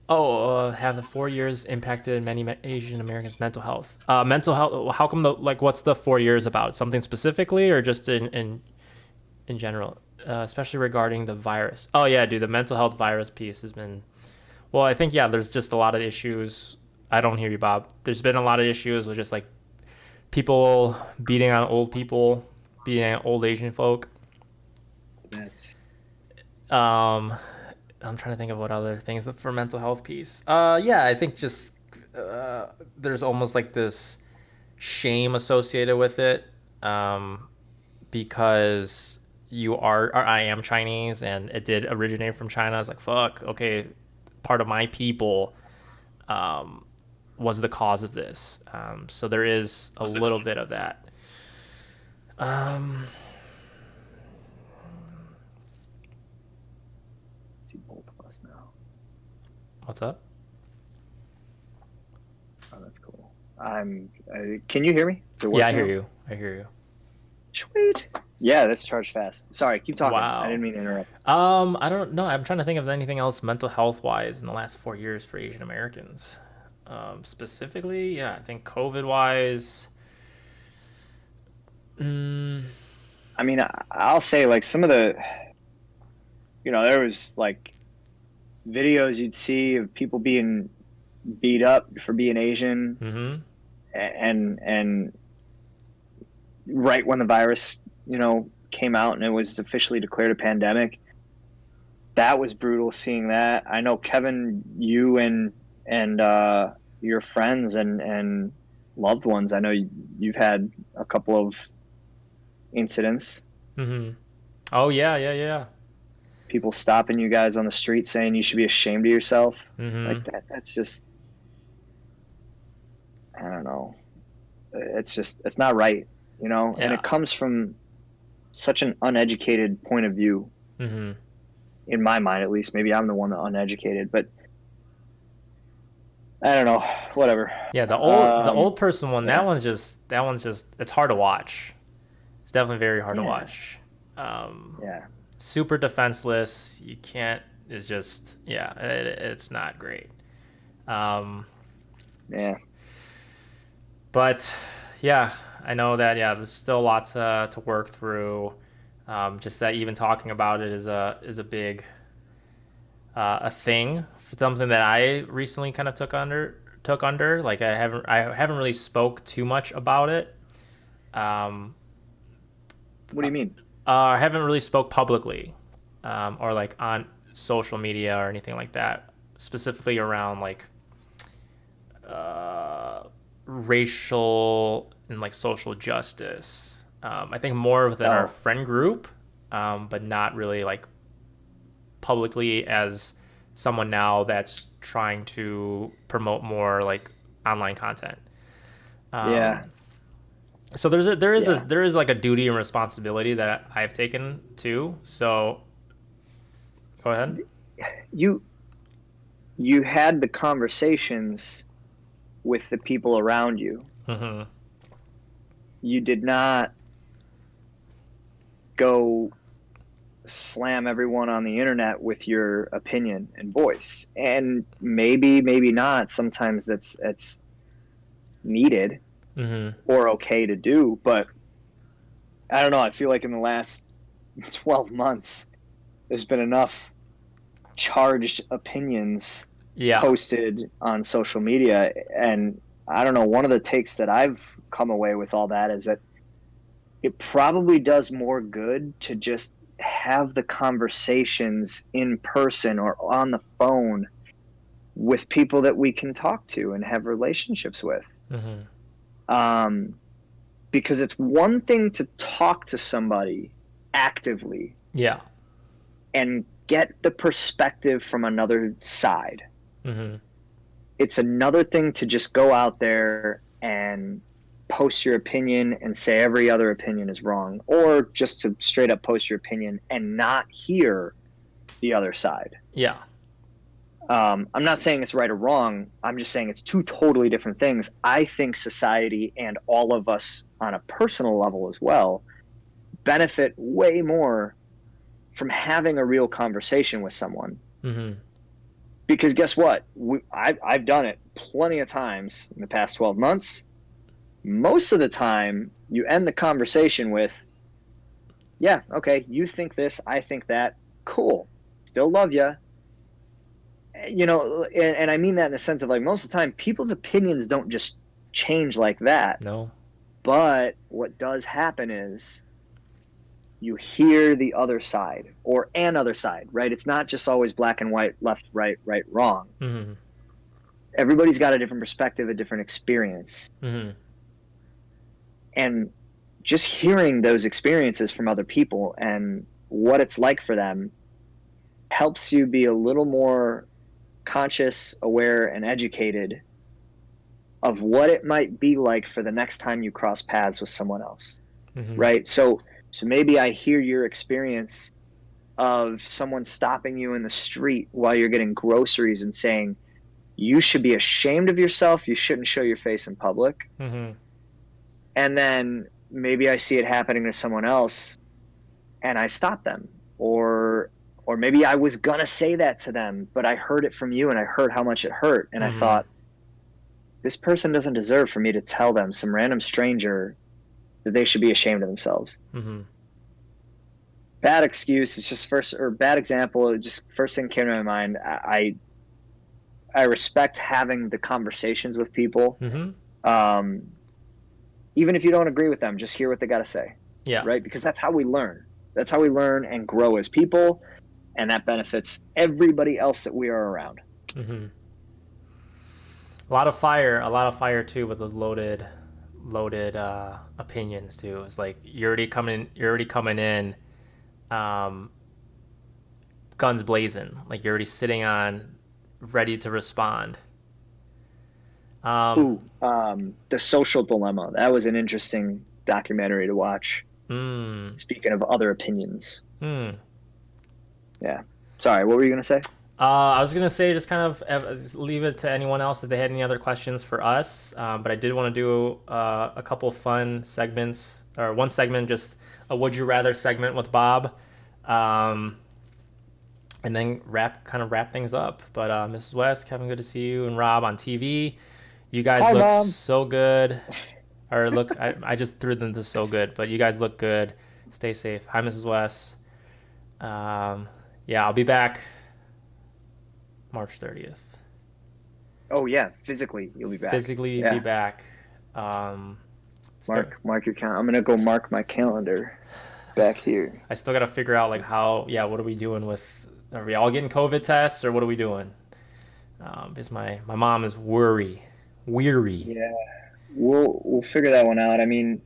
Oh, have the 4 years impacted many Asian Americans' mental health? Mental health. How come what's the 4 years about? Something specifically, or just in general, especially regarding the virus? Oh yeah, dude, the mental health virus piece has been. Well, I think there's just a lot of issues. I don't hear you, Bob. There's been a lot of issues with just like people beating on old people, beating on old Asian folk. That's. I'm trying to think of what other things for mental health piece. I think just there's almost like this shame associated with it, because I am Chinese and it did originate from China. It's like fuck, okay, part of my people was the cause of this. So there is a little bit of that. Both of us now. What's up? Oh, that's cool. Can you hear me? Yeah, I hear you. Sweet. Yeah, that's charged fast. Sorry, keep talking. Wow. I didn't mean to interrupt. I don't know. I'm trying to think of anything else mental health wise in the last 4 years for Asian Americans. Specifically, I think COVID wise. I mean, I'll say like some of the, there was like videos you'd see of people being beat up for being Asian, and right when the virus, came out and it was officially declared a pandemic, that was brutal seeing that. I know Kevin, you and your friends and loved ones, I know you've had a couple of incidents. Oh yeah. people stopping you guys on the street saying you should be ashamed of yourself. Mm-hmm. Like that's just, I don't know. It's not right, you know? Yeah. And it comes from such an uneducated point of view, Mm-hmm. in my mind, at least. Maybe I'm the one that uneducated, but I don't know. Whatever. Yeah, the old person one, yeah. that one's just it's hard to watch. It's definitely very hard to Yeah. watch. Yeah. Super defenseless. You can't. It's just it's not great. Yeah. But yeah, I know that there's still lots to work through. Just that even talking about it is a big a thing, something that I recently kind of took under. Like I haven't really spoke too much about it. What do you mean? I haven't really spoke publicly, or like on social media or anything like that, specifically around like racial and like social justice. I think more within our friend group, but not really like publicly as someone now that's trying to promote more like online content. Yeah. So there is like a duty and responsibility that I've taken too. So go ahead. You had the conversations with the people around you. Mm-hmm. You did not go slam everyone on the internet with your opinion and voice. And maybe not. Sometimes that's needed. Mm-hmm. Or okay to do, but I don't know. I feel like in the last 12 months, there's been enough charged opinions posted on social media. And I don't know, one of the takes that I've come away with all that is that it probably does more good to just have the conversations in person or on the phone with people that we can talk to and have relationships with. Mm-hmm. Because it's one thing to talk to somebody actively, and get the perspective from another side. Mm-hmm. It's another thing to just go out there and post your opinion and say every other opinion is wrong, or just to straight up post your opinion and not hear the other side. Yeah. I'm not saying it's right or wrong. I'm just saying it's two totally different things. I think society and all of us on a personal level as well benefit way more from having a real conversation with someone. Mm-hmm. Because guess what? I've done it plenty of times in the past 12 months. Most of the time, you end the conversation with, yeah, okay, you think this, I think that, cool, still love you. You know, and I mean that in the sense of like most of the time, people's opinions don't just change like that. No. But what does happen is you hear the other side or an other side, right? It's not just always black and white, left, right, wrong. Mm-hmm. Everybody's got a different perspective, a different experience. Mm-hmm. And just hearing those experiences from other people and what it's like for them helps you be a little more conscious, aware, and educated of what it might be like for the next time you cross paths with someone else. Mm-hmm. Right? So maybe I hear your experience of someone stopping you in the street while you're getting groceries and saying, you should be ashamed of yourself, you shouldn't show your face in public. Mm-hmm. And then maybe I see it happening to someone else and I stop them. Or maybe I was gonna say that to them, but I heard it from you and I heard how much it hurt. And I thought, this person doesn't deserve for me to tell them, some random stranger, that they should be ashamed of themselves. Mm-hmm. Bad excuse. It's just bad example. It just first thing came to my mind. I respect having the conversations with people. Mm-hmm. Even if you don't agree with them, just hear what they got to say. Yeah. Right. Because that's how we learn. That's how we learn and grow as people. And that benefits everybody else that we are around. Mm-hmm. A lot of fire too with those loaded opinions too. It's like you're already coming in guns blazing, like you're already sitting on, ready to respond. The Social Dilemma. That was an interesting documentary to watch. Speaking of other opinions. Yeah. Sorry, what were you going to say? I was going to say just kind of leave it to anyone else if they had any other questions for us. But I did want to do a couple fun segments, or one segment, just a Would You Rather segment with Bob. And then wrap things up. But Mrs. West, Kevin, good to see you, and Rob on TV. You guys Hi, look Mom. so good. Or look, I just threw them to so good, but you guys look good. Stay safe. Hi, Mrs. West. Yeah, I'll be back March 30th. Oh yeah, physically you'll be back. Physically be back. Mark your calendar. I'm gonna go mark my calendar back here. I still gotta figure out like how. Yeah, what are we doing with? Are we all getting COVID tests or what are we doing? Because my mom is weary. Yeah, we'll figure that one out. I mean,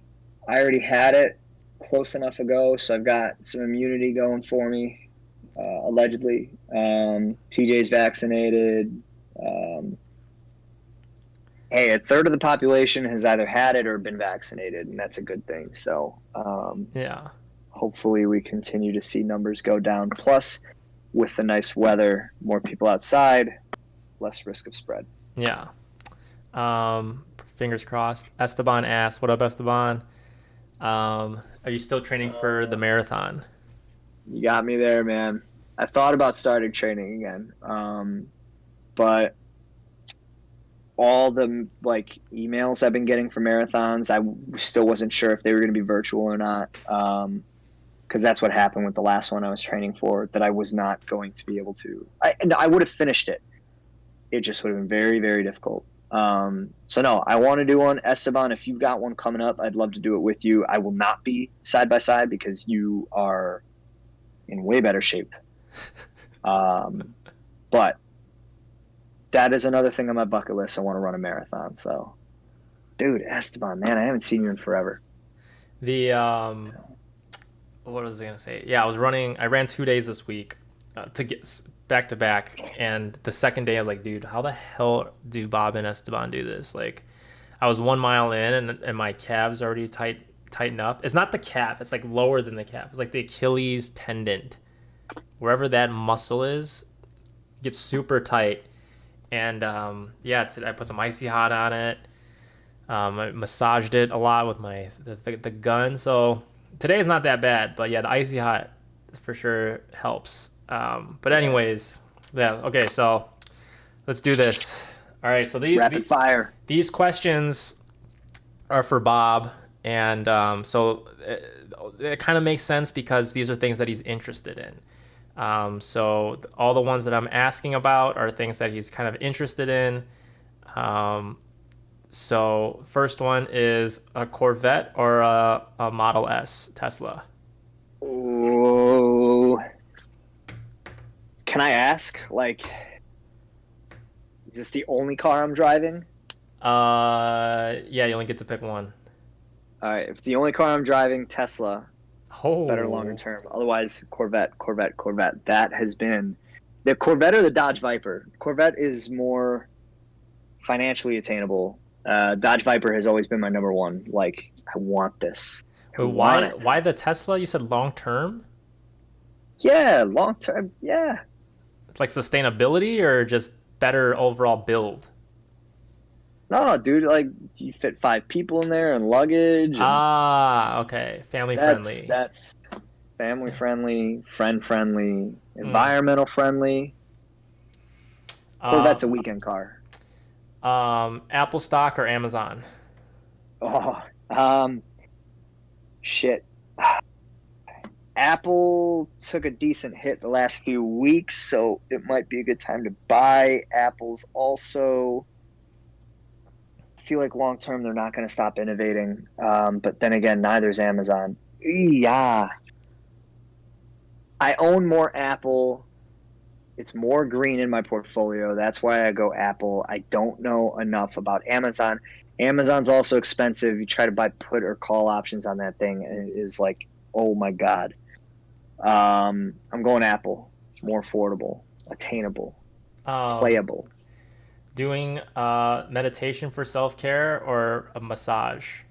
I already had it close enough ago, so I've got some immunity going for me. Allegedly, TJ's vaccinated. Hey, a third of the population has either had it or been vaccinated, and that's a good thing. So, yeah, hopefully we continue to see numbers go down. Plus, with the nice weather, more people outside, less risk of spread. Yeah. Fingers crossed. Esteban asked, "What up, Esteban? Are you still training for the marathon?" You got me there, man. I thought about starting training again, but all the like emails I've been getting for marathons, I still wasn't sure if they were going to be virtual or not, because that's what happened with the last one I was training for, that I was not going to be able to. I would have finished it. It just would have been very, very difficult. So no, I want to do one. Esteban, if you've got one coming up, I'd love to do it with you. I will not be side by side because you are in way better shape. But that is another thing on my bucket list. I want to run a marathon. So, dude, Esteban, man, I haven't seen you in forever. What was I gonna say? Yeah, I ran 2 days this week to get back to back, and the second day I was like, dude, how the hell do Bob and Esteban do this? Like, I was 1 mile in and my calves already tighten up. It's not the calf, it's like lower than the calf. It's like the Achilles tendon, wherever that muscle is, gets super tight. And I put some icy hot on it. I massaged it a lot with the gun. So today is not that bad, but yeah, the icy hot for sure helps. But anyways, yeah, okay, so let's do this. All right, so rapid fire. These questions are for Bob, and so it kind of makes sense because these are things that he's interested in. So all the ones that I'm asking about are things that he's kind of interested in. So first one is a Corvette or a Model S Tesla? Oh, can I ask, like, is this the only car I'm driving? Yeah, you only get to pick one. All right, if it's the only car I'm driving, Tesla. Oh. Better longer term. Otherwise, Corvette. That has been the Corvette or the Dodge Viper. Corvette is more financially attainable. Dodge Viper has always been my number one. Like, I want this. Why the Tesla? You said long term? Yeah, long term. Yeah. Like sustainability or just better overall build? No, dude, like you fit 5 people in there and luggage. Okay. Family friendly. That's family friendly, friend friendly, environmental friendly. Corvette's a weekend car. Apple stock or Amazon? Shit. Apple took a decent hit the last few weeks, so it might be a good time to buy. Apple's also, I feel like long term they're not going to stop innovating. But then again, neither's Amazon. Yeah. I own more Apple. It's more green in my portfolio. That's why I go Apple. I don't know enough about Amazon. Amazon's also expensive. You try to buy put or call options on that thing, and it is like, oh my God. I'm going Apple. more affordable, attainable, Um, playable. doing meditation for self-care or a massage?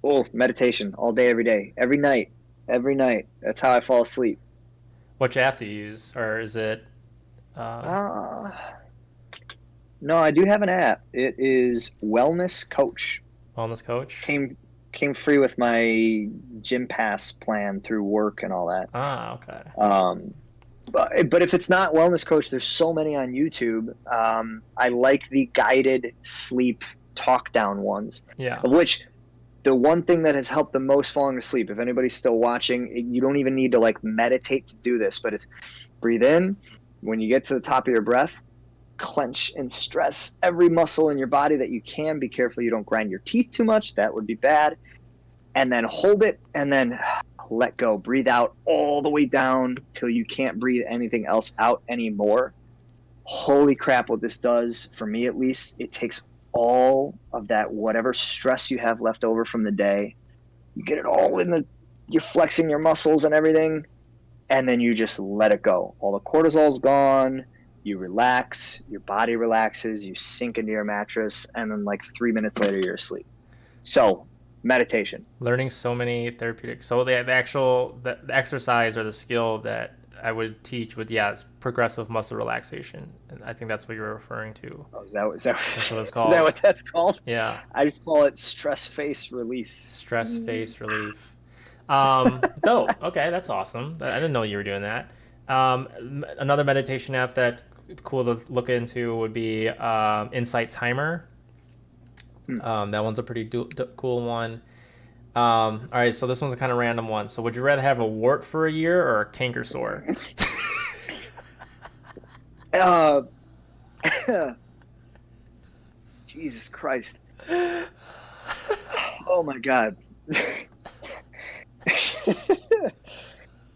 Oh, meditation all day, every day, every night, every night. That's how I fall asleep. Which app do you use, or is it um, Uh, no, I do have an app. It is Wellness Coach. Wellness Coach? Came free with my gym pass plan through work and all that. Ah, okay. But if it's not Wellness Coach, there's so many on YouTube. I like the guided sleep talk down ones, Yeah. of which the one thing that has helped the most falling asleep, if anybody's still watching, you don't even need to like meditate to do this, but it's breathe in. When you get to the top of your breath, clench and stress every muscle in your body that you can. Be careful you don't grind your teeth too much. That would be bad. And then hold it and then let go. Breathe out all the way down till you can't breathe anything else out anymore. Holy crap, what this does, for me at least, it takes all of that, whatever stress you have left over from the day. You get it all you're flexing your muscles and everything, and then you just let it go. All the cortisol's gone. You relax, your body relaxes, you sink into your mattress, and then like 3 minutes later, you're asleep. So, meditation. Learning so many therapeutics. So the exercise or the skill that I would teach would, yeah, it's progressive muscle relaxation. And I think that's what you're referring to. Oh, is that That's what it's called. Is that what that's called? Yeah. I just call it stress face release. Stress face relief. Dope. Okay, that's awesome. I didn't know you were doing that. Another meditation app that cool to look into would be Insight Timer. That one's a pretty cool one. All right, so this one's a kind of random one. So would you rather have a wart for a year or a canker sore? Jesus Christ. Oh my God. All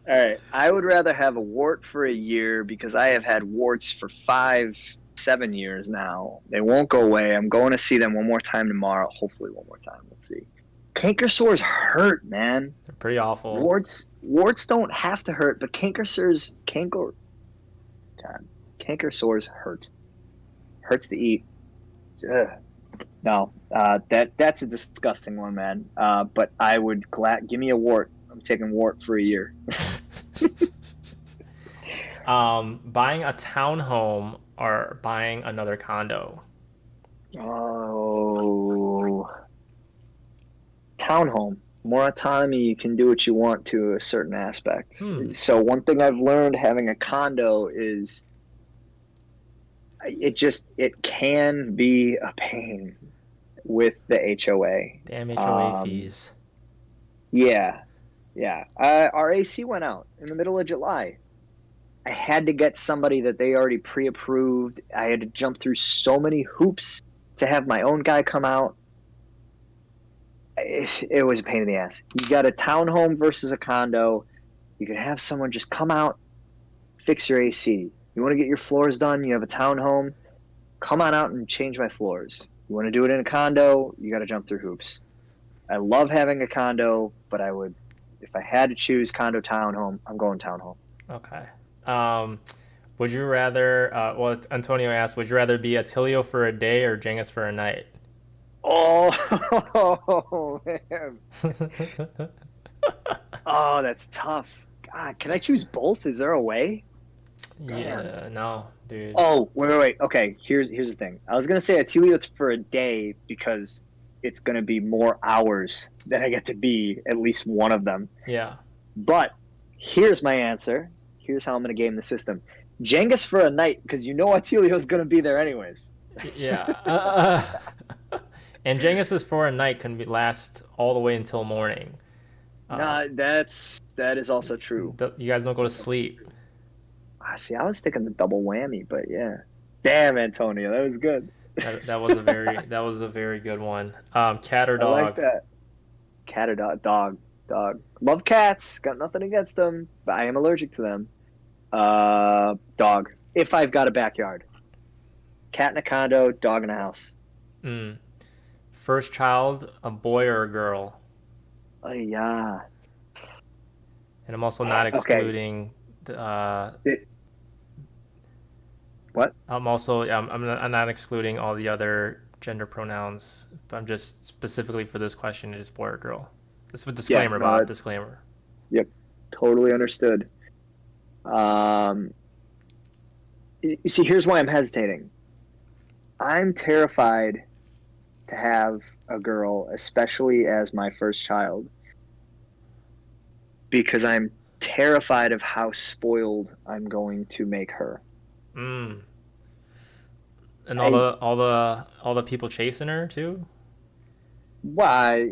right. I would rather have a wart for a year because I have had warts for 5-7 years now. They won't go away. I'm going to see them one more time tomorrow. Hopefully one more time. Let's see. Canker sores hurt, man. They're pretty awful. Warts don't have to hurt, but canker sores hurt. Hurts to eat. Ugh. No, that's a disgusting one, man. But I would give me a wart. I'm taking wart for a year. Buying a townhome or buying another condo? Oh, townhome. More autonomy. You can do what you want to a certain aspect. So one thing I've learned having a condo is it can be a pain with the HOA. Damn HOA fees. Yeah. Our AC went out in the middle of July. I had to get somebody that they already pre-approved. I had to jump through so many hoops to have my own guy come out. It was a pain in the ass. You got a townhome versus a condo. You can have someone just come out, fix your AC. You want to get your floors done, you have a townhome, come on out and change my floors. You want to do it in a condo, you got to jump through hoops. I love having a condo, but if I had to choose condo, townhome, I'm going townhome. Okay. Would you rather, Antonio asked, would you rather be Attilio for a day or Genghis for a night? Oh, man. Oh, that's tough. God, can I choose both? Is there a way? Yeah, no, dude. Oh, wait. Okay, here's the thing. I was going to say Attilio for a day because it's going to be more hours that I get to be at least one of them. Yeah. But here's my answer. Here's how I'm going to game the system. Genghis for a night because you know Attilio's going to be there anyways. Yeah. And Genghis for a night can last all the way until morning. That is also true. You guys don't go to sleep. See, I was thinking the double whammy, but yeah. Damn, Antonio, that was good. That was a very good one. Cat or dog? I like that. Cat or dog? Dog. Love cats. Got nothing against them, but I am allergic to them. Dog. If I've got a backyard. Cat in a condo, dog in a house. First child, a boy or a girl? Oh yeah. And I'm also not excluding What? I'm also I'm not excluding all the other gender pronouns, but I'm just specifically for this question it is boy or girl. This is a disclaimer, no, Bob. Disclaimer. Yep, totally understood. You see, here's why I'm hesitating. I'm terrified to have a girl, especially as my first child, because I'm terrified of how spoiled I'm going to make her. Mm. And all the people chasing her too. Why?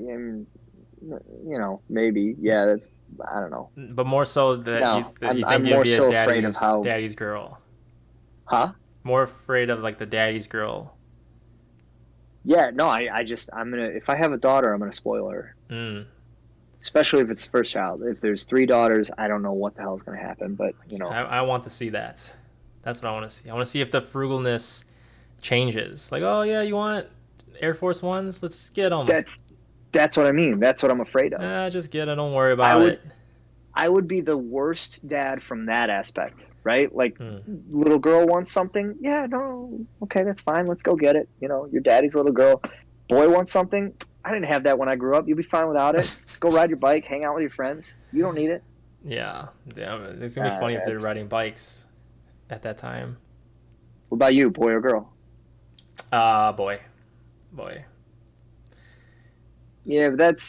Maybe. Yeah, that's. I don't know. But more so that No, you think I'm you'd more be so a afraid of how. daddy's girl. Huh? More afraid of like the daddy's girl. Yeah. No. I'm gonna. If I have a daughter, I'm gonna spoil her. Mm. Especially if it's the first child. If there's 3 daughters, I don't know what the hell is gonna happen. But I want to see that. That's what I want to see. I want to see if the frugalness changes. Like, oh yeah, you want Air Force Ones? Let's get them. That's what I mean. That's what I'm afraid of. Just get it. Don't worry about it. I would be the worst dad from that aspect, right? Like, little girl wants something. Yeah, no, okay, that's fine. Let's go get it. Your daddy's little girl. Boy wants something. I didn't have that when I grew up. You'll be fine without it. Just go ride your bike, hang out with your friends. You don't need it. Yeah. It's gonna be funny if they're riding bikes at that time. What about you, boy or girl? Boy. Yeah, but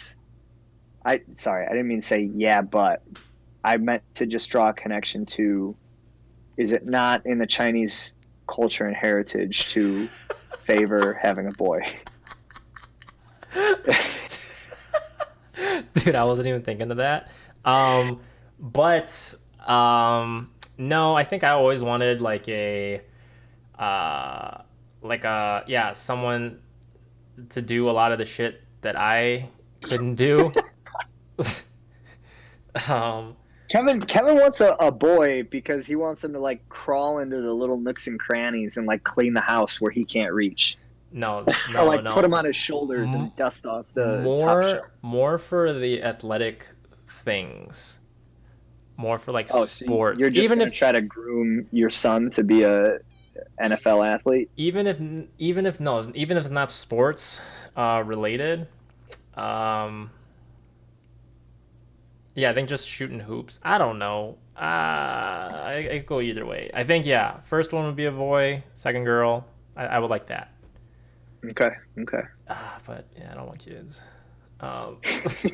sorry, I didn't mean to say yeah, but I meant to just draw a connection to, is it not in the Chinese culture and heritage to favor having a boy? Dude, I wasn't even thinking of that. But no, I think I always wanted someone to do a lot of the shit that I couldn't do. Kevin wants a boy because he wants him to crawl into the little nooks and crannies and clean the house where he can't reach. No, or no. Put him on his shoulders and dust off the top shelf. More for the athletic things. More for sports. So you're just gonna try to groom your son to be a NFL athlete. Even if it's not sports related. Yeah, I think just shooting hoops. I don't know. I go either way. I think first one would be a boy, second girl. I would like that. Okay. But I don't want kids. Okay,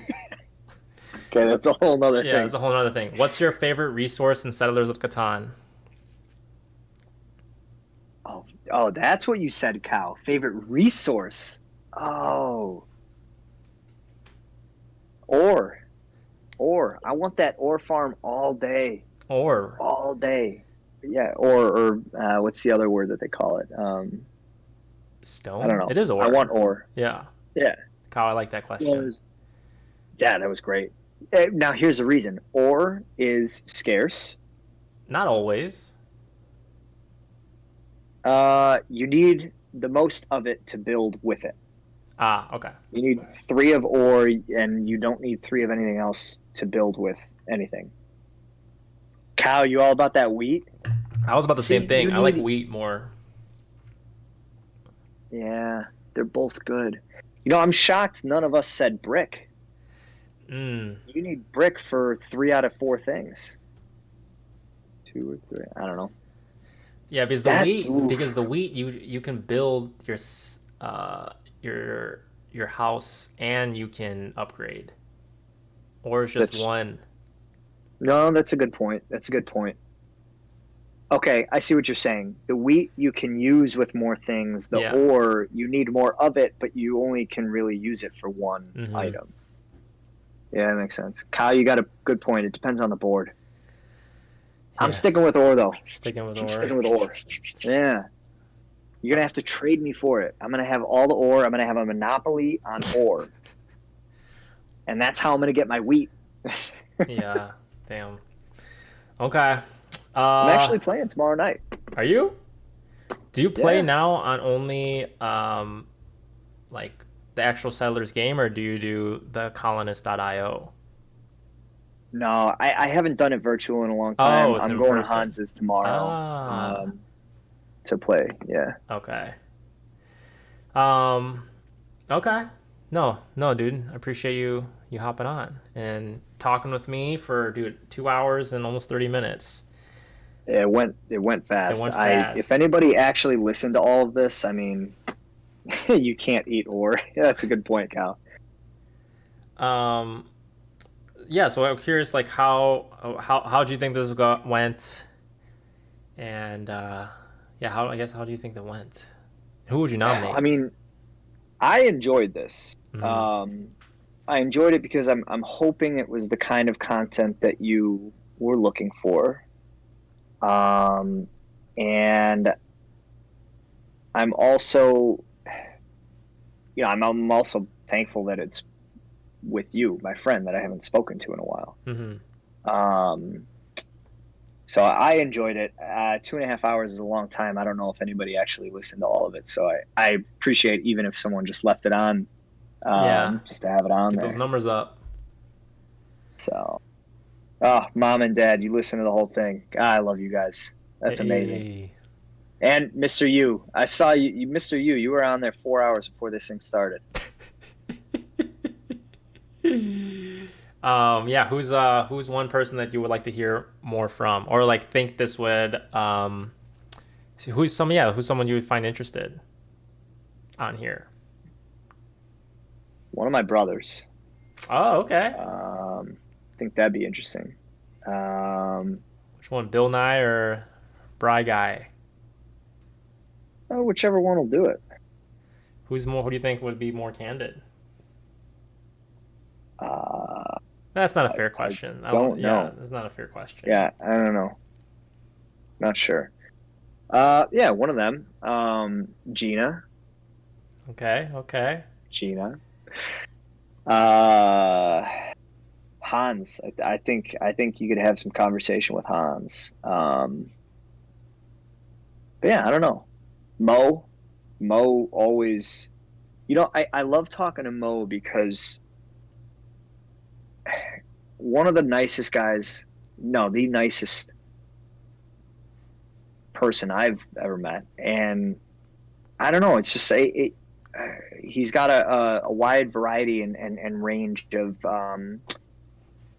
that's a whole nother thing. Yeah, it's a whole other thing. What's your favorite resource in Settlers of Catan? Oh, that's what you said, Kyle. Favorite resource. Oh. Ore. I want that ore farm all day. Ore. All day. Yeah, or what's the other word that they call it? Stone? I don't know. It is ore. I want ore. Yeah. Yeah. Kyle, I like that question. Yeah, that was great. Now, here's the reason. Ore is scarce. Not always. You need the most of it to build with it. Okay. You need 3 of ore, and you don't need 3 of anything else to build with anything. Kyle, you all about that wheat? I was about the same thing. I like wheat more. Yeah, they're both good. I'm shocked none of us said brick. You need brick for 3 out of 4 things. 2 or 3, I don't know. Yeah, because the wheat you can build your house and you can upgrade. Or it's just one. No, that's a good point. Okay, I see what you're saying. The wheat you can use with more things. The ore, you need more of it, but you only can really use it for one item. Yeah, that makes sense. Kyle, you got a good point. It depends on the board. Yeah. I'm sticking with ore, though. Sticking with ore. Yeah. You're going to have to trade me for it. I'm going to have all the ore. I'm going to have a monopoly on ore. And that's how I'm going to get my wheat. Yeah. Damn. Okay. I'm actually playing tomorrow night. Are you? Do you play now on only the actual Settlers game, or do you do the colonist.io? No, I haven't done it virtual in a long time. I'm going to Hans's tomorrow. to play. Yeah. Okay. Okay. No, dude. I appreciate you hopping on and talking with me for, dude, 2 hours and almost 30 minutes. It went It fast. went If fast. anybody actually listened to all of this, I mean, you can't eat ore. Yeah, that's a good point, Cal. Um, yeah. So I'm curious, like how do you think went? And yeah, how do you think that went? Who would you I nominate? mean, I enjoyed this. Hmm. I enjoyed it because I'm hoping it was the kind of content that you were looking for. Um, and I'm also, I'm also thankful that it's with you, my friend, that I haven't spoken to in a while. Hmm. Um, so I enjoyed it. 2.5 hours is a long time. I don't know if anybody actually listened to all of it. So I appreciate even if someone just left it on, Yeah. just to have it on Get those there. numbers up. So, oh, mom and dad, you listen to the whole thing. God, I love you guys. That's amazing. Hey. And Mr. U, I saw you, Mr. U. You were on there 4 hours before this thing started. Yeah, who's one person that you would like to hear more from, or like think this would who's someone you would find interested on here? One of my brothers. Oh, okay. I think that'd be interesting. Which one, Bill Nye or Bry Guy? Whichever one will do it. Who do you think would be more candid? Uh, That's not a fair I question. don't Yeah, know. that's not a fair question. Yeah, I don't know. Not sure. Yeah, one of them. Gina. Okay. Gina. Uh, Hans. I think you could have some conversation with Hans. But yeah, I don't know. Mo. Mo always. I love talking to Mo because one of the nicest guys, no, the nicest person I've ever met. And I don't know, it's just he's got a wide variety and range of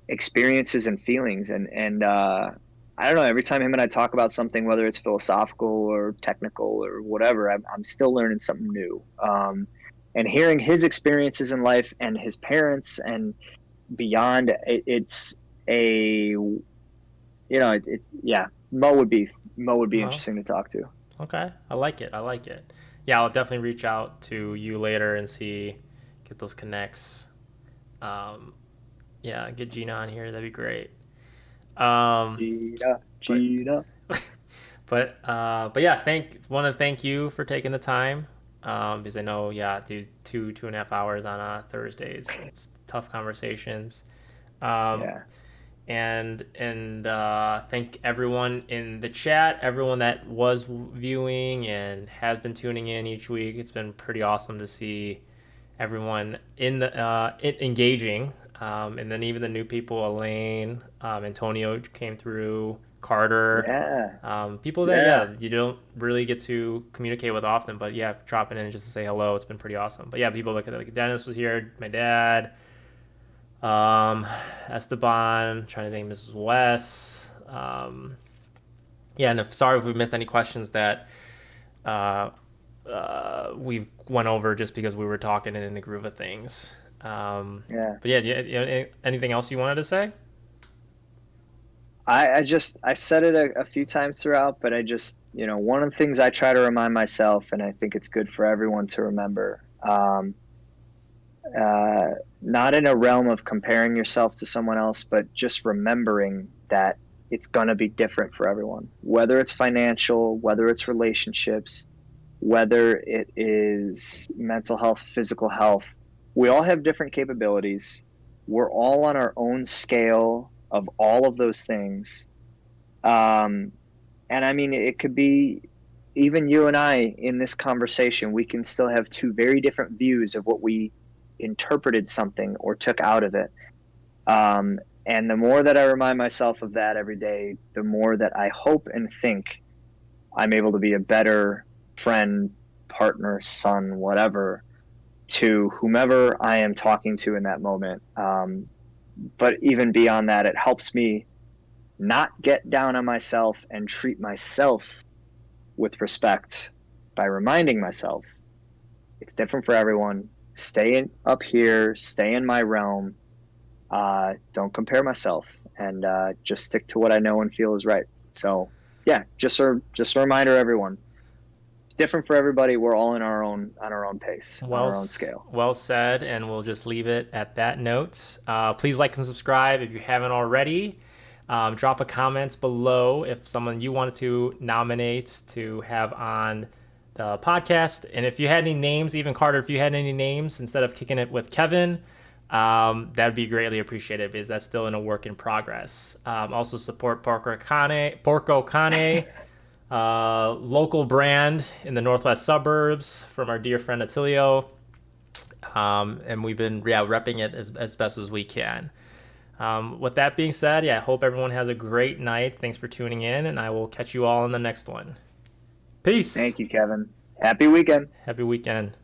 experiences and feelings. And I don't know, every time him and I talk about something, whether it's philosophical or technical or whatever, I'm still learning something new. And hearing his experiences in life and his parents and beyond, it's a yeah. Mo would be Uh-huh. interesting to talk to. Okay. I like it. Yeah, I'll definitely reach out to you later and get those connects. Um, yeah, get Gina on here. That'd be great. Um, Gina, but Gina. but yeah, want to thank you for taking the time. Because I know, yeah, dude, 2.5 hours on Thursdays. It's tough conversations. Um, Yeah, and thank everyone in the chat, everyone that was viewing and has been tuning in each week. It's been pretty awesome to see everyone in the engaging, and then even the new people, Elaine, Antonio came through, Carter, yeah, people that, yeah. yeah, you don't really get to communicate with often, but yeah, dropping in just to say hello, it's been pretty awesome. But yeah, people like Dennis was here, my dad, um, Esteban, trying to think, Mrs. West. Yeah, and sorry if we missed any questions that uh, we've went over just because we were talking and in the groove of things. Yeah. But yeah, anything else you wanted to say? I said it a few times throughout, but one of the things I try to remind myself, and I think it's good for everyone to remember, not in a realm of comparing yourself to someone else, but just remembering that it's going to be different for everyone, whether it's financial, whether it's relationships, whether it is mental health, physical health. We all have different capabilities. We're all on our own scale of all of those things. And I mean, it could be even you and I in this conversation, we can still have two very different views of what we interpreted something or took out of it. And the more that I remind myself of that every day, the more that I hope and think I'm able to be a better friend, partner, son, whatever, to whomever I am talking to in that moment. But even beyond that, it helps me not get down on myself and treat myself with respect by reminding myself it's different for everyone. Stay up here, stay in my realm. Don't compare myself, and just stick to what I know and feel is right. So yeah, just a reminder, everyone. It's different for everybody. We're all on our own pace, on our own scale. Well said, and we'll just leave it at that note. Please like and subscribe if you haven't already. Drop a comment below if someone you wanted to nominate to have on the podcast. And if you had any names, even Carter, if you had any names instead of kicking it with Kevin, that would be greatly appreciated because that's still in a work in progress. Also support Porco Cane, local brand in the northwest suburbs from our dear friend Attilio. And we've been repping it as best as we can. With that being said, I hope everyone has a great night. Thanks for tuning in, and I will catch you all in the next one. Peace. Thank you, Kevin. Happy weekend. Happy weekend.